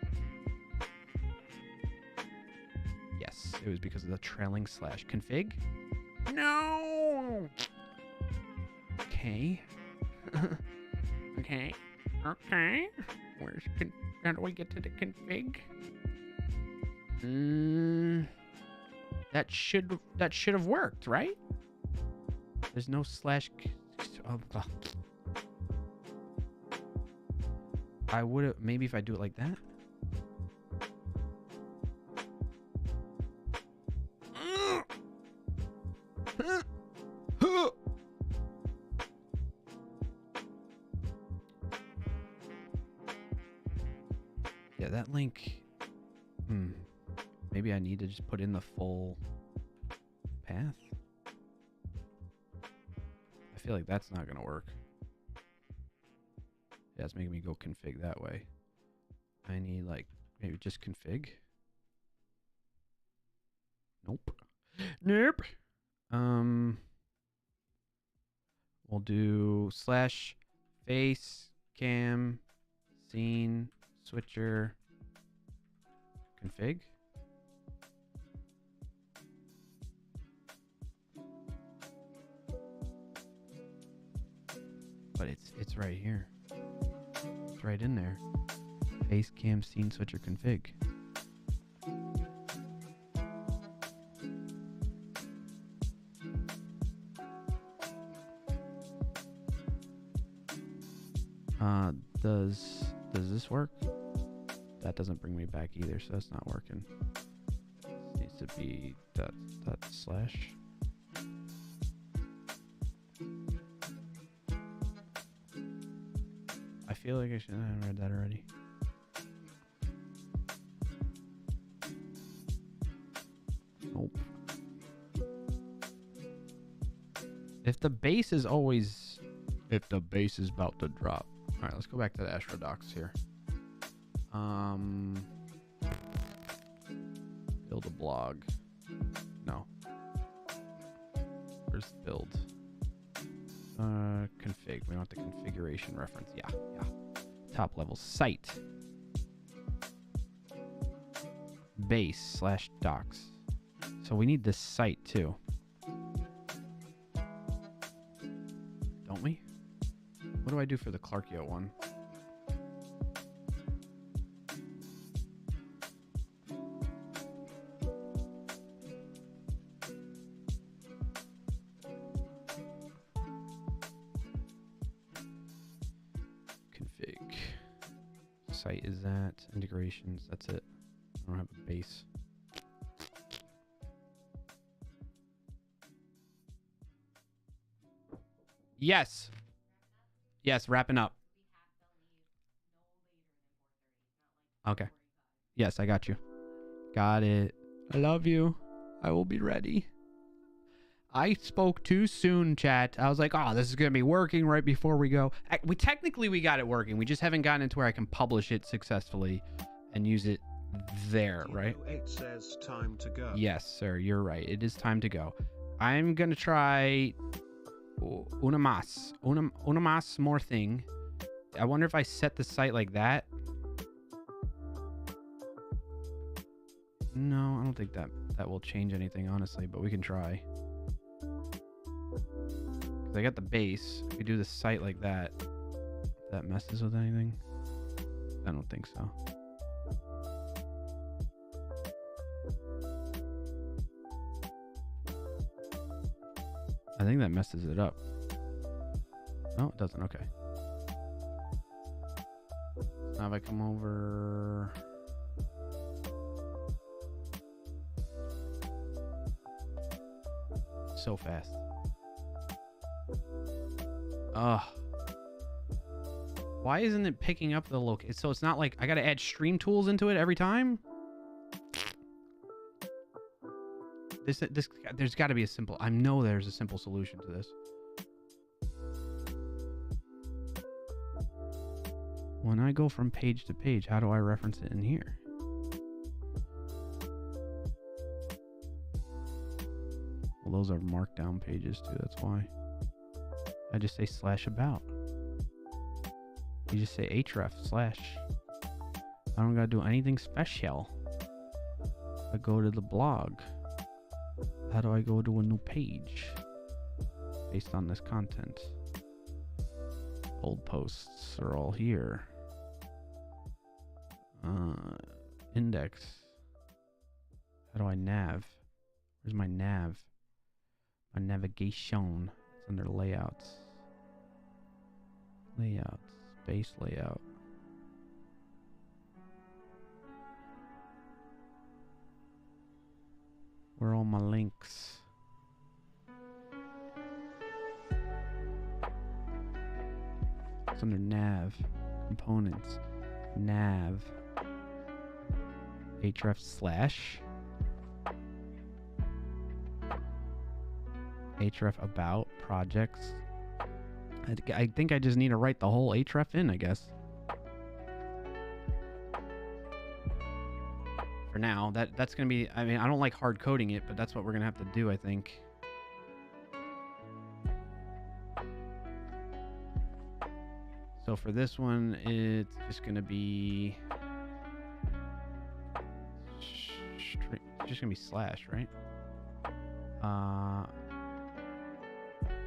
Yes, it was because of the trailing slash. Config? No! Okay. Okay. How do I get to the config? That should have worked, right? There's no slash. I would have maybe if I do it like that. Yeah, that link. Maybe I need to just put in the full path. I feel like that's not gonna work. Yeah, it's making me go config that way. I need like maybe just config. Nope. We'll do slash face cam scene switcher config. But it's right here. It's right in there. Face cam scene switcher config. Does this work? That doesn't bring me back either, so that's not working. This needs to be dot slash. I feel like I should have read that already. Nope. If the base is always... If the base is about to drop. All right, let's go back to the Astro docs here. Build a blog. No. Where's build? Config. We want the configuration reference. Yeah. Top level site. Base / docs. So we need this site too. Don't we? What do I do for the Clarkio one? Config. Site is that. Integrations. That's it. I don't have a base. Yes. Yes, wrapping up. Okay. Yes, I got you. Got it. I love you. I will be ready. I spoke too soon, chat. I was like, oh, this is going to be working right before we go. We technically got it working. We just haven't gotten it to where I can publish it successfully and use it there, right? It says time to go. Yes, sir. You're right. It is time to go. I'm going to try una más more thing. I wonder if I set the site like that. No, I don't think that will change anything, honestly, but we can try. Because I got the base. If we do the site like that, if that messes with anything? I don't think so. I think that messes it up. No, it doesn't. Okay. Now if I come over... So fast. Ugh. Why isn't it picking up the location? So it's not like I gotta add stream tools into it every time? There's got to be a simple... I know there's a simple solution to this. When I go from page to page, how do I reference it in here? Well, those are markdown pages too, that's why. I just say /about. You just say href /. I don't gotta do anything special. I go to the blog. How do I go to a new page based on this content? Old posts are all here. Index. How do I nav? Where's my nav? My navigation. It's under layouts. Layouts. Base layout. Where are all my links? It's under nav. Components. Nav. href / href about projects. I think I just need to write the whole href in, I guess. For now, that's gonna be... I mean, I don't like hard coding it, but that's what we're gonna have to do, I think. So for this one, it's just going to be... It's just going to be slash, right?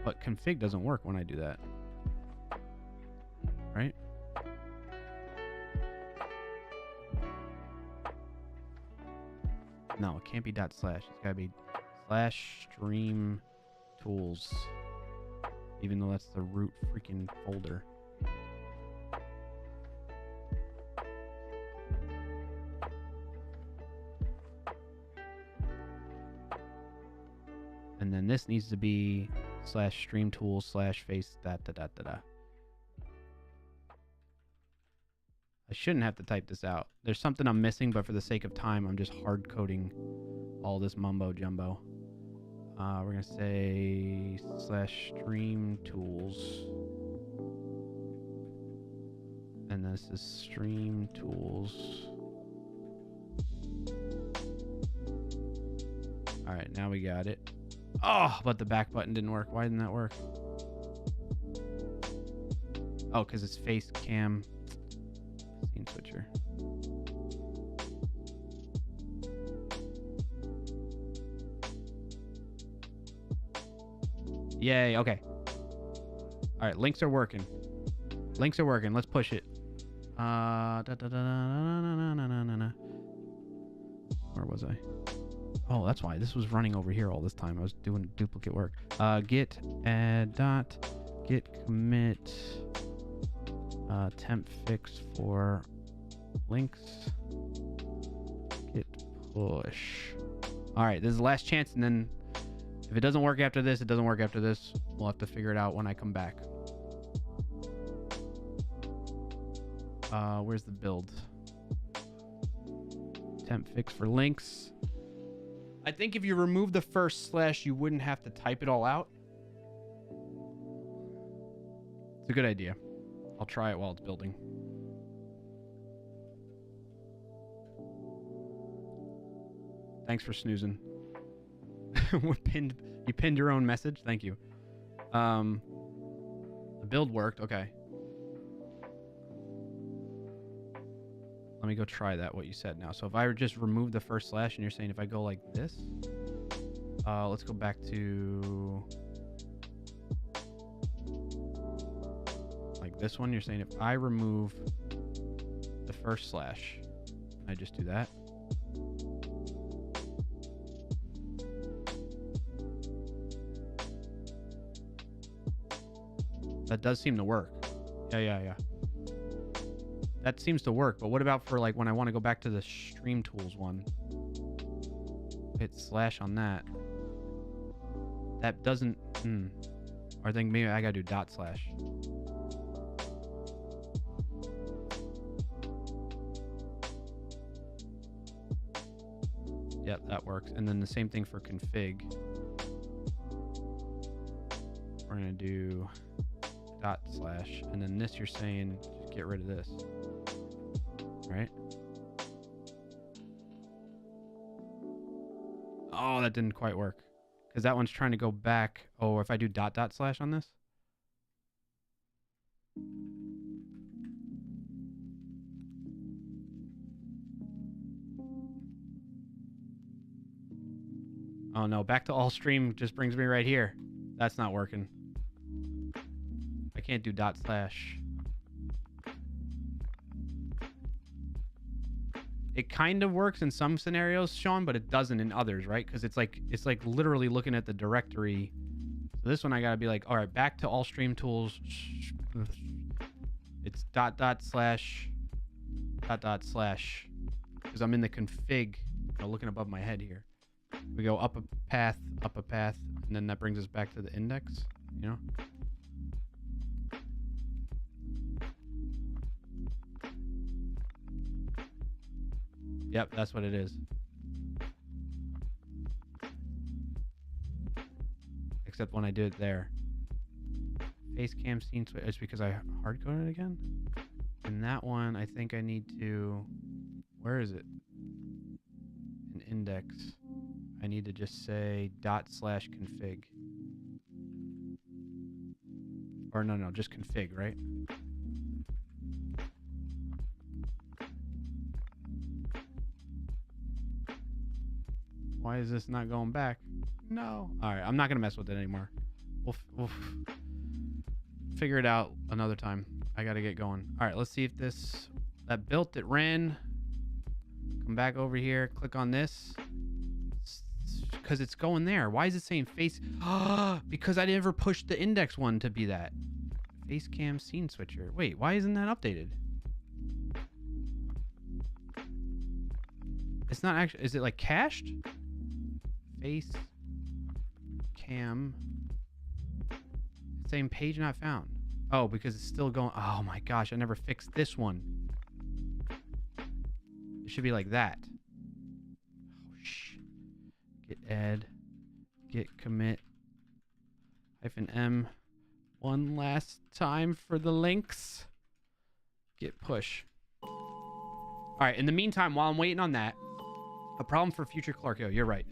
But config doesn't work when I do that. Right? No, it can't be dot slash. It's got to be slash stream tools. Even though that's the root freaking folder. And then this needs to be slash stream tools slash face da da da da da. I shouldn't have to type this out. There's something I'm missing, but for the sake of time, I'm just hard coding all this mumbo jumbo. We're gonna say slash stream tools, and this is stream tools. All right, now we got it. Oh, but the back button didn't work. Why didn't that work? Oh, because it's face cam scene switcher. Yay, okay. All right, links are working. Links are working. Let's push it. Where was I? Oh, that's why. This was running over here all this time. I was doing duplicate work. Git add dot git commit temp fix for links. Git push. All right, this is the last chance, and then if it doesn't work after this, it doesn't work after this. We'll have to figure it out when I come back. Where's the build? Temp fix for links. I think if you remove the first slash, you wouldn't have to type it all out. It's a good idea. I'll try it while it's building. Thanks for snoozing. You pinned your own message. Thank you. The build worked. Okay. Let me go try that, what you said now. So if I just remove the first slash, and you're saying if I go like this, let's go back to like this one. You're saying if I remove the first slash, I just do that. That does seem to work. Yeah. That seems to work, but what about for like when I want to go back to the stream tools one? Hit slash on that. That doesn't, Or I think maybe I gotta do dot slash. Yep, that works. And then the same thing for config. We're gonna do dot slash, and then this you're saying just get rid of this, right? Oh, that didn't quite work because that one's trying to go back. Oh, if I do dot slash on this, oh no, back to all stream just brings me right here. That's not working. I can't do dot slash. It kind of works in some scenarios, Sean, but it doesn't in others, right? Because it's like literally looking at the directory. So this one I gotta be like, all right, back to all stream tools. It's dot slash because I'm in the config, looking above my head here. We go up a path, and then that brings us back to the index, you know? Yep, that's what it is. Except when I do it there. Face cam scene switch. It's because I hard coded it again. And that one, I think I need to. Where is it? An index. I need to just say dot slash config. Or no, just config, right? Why is this not going back? No. All right, I'm not gonna mess with it anymore. We'll figure it out another time. I gotta get going. All right, let's see if that built, it ran. Come back over here, click on this. Because it's going there. Why is it saying face? Because I never pushed the index one to be that. Face cam scene switcher. Wait, why isn't that updated? It's not actually, is it like cached? Face cam. Same page not found. Oh, because it's still going. Oh my gosh, I never fixed this one. It should be like that. Oh, shh. Git add. Git commit. -m. One last time for the links. Git push. All right, in the meantime, while I'm waiting on that, a problem for future clarkio. You're right.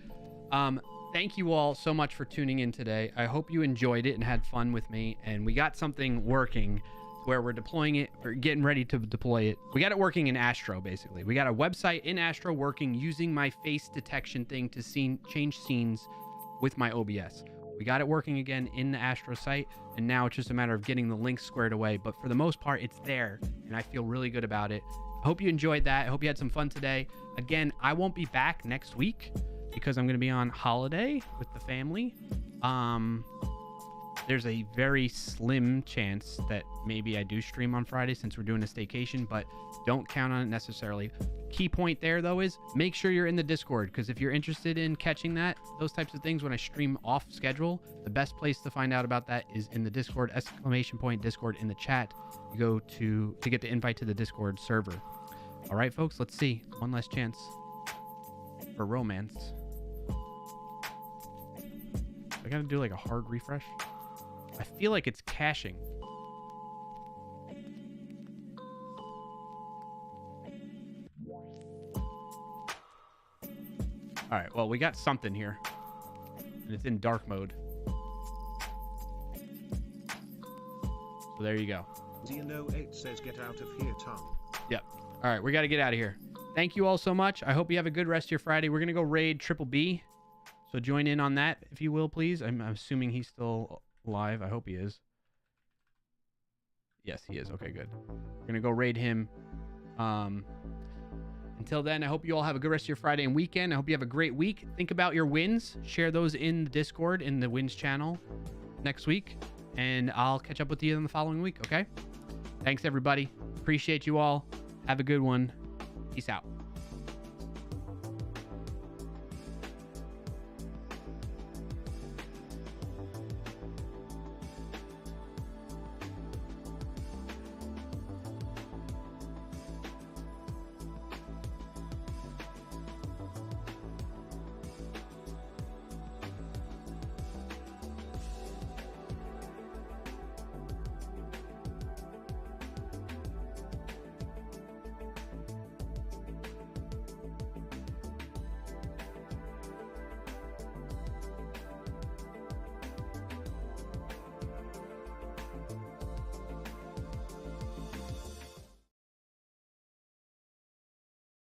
Thank you all so much for tuning in today. I hope you enjoyed it and had fun with me. And we got something working where we're deploying it, or getting ready to deploy it. We got it working in Astro, basically. We got a website in Astro working using my face detection thing to change scenes with my OBS. We got it working again in the Astro site, and now it's just a matter of getting the links squared away. But for the most part, it's there, and I feel really good about it. I hope you enjoyed that. I hope you had some fun today. Again, I won't be back next week because I'm going to be on holiday with the family. There's a very slim chance that maybe I do stream on Friday since we're doing a staycation, but don't count on it necessarily. Key point there, though, is make sure you're in the Discord, because if you're interested in catching those types of things when I stream off schedule, the best place to find out about that is in the Discord, !Discord in the chat. You go to get the invite to the Discord server. All right, folks, let's see. One last chance for romance. I gotta do like a hard refresh. I feel like it's caching. All right, well, we got something here, and it's in dark mode. So there you go. Xeno8 says get out of here, Tom. Yep. All right, we got to get out of here. Thank you all so much. I hope you have a good rest of your Friday. We're going to go raid Triple B. So join in on that, if you will, please. I'm assuming he's still live. I hope he is. Yes, he is. Okay, good. We're going to go raid him. Until then, I hope you all have a good rest of your Friday and weekend. I hope you have a great week. Think about your wins. Share those in the Discord, in the wins channel next week. And I'll catch up with you in the following week, okay? Thanks, everybody. Appreciate you all. Have a good one. Peace out.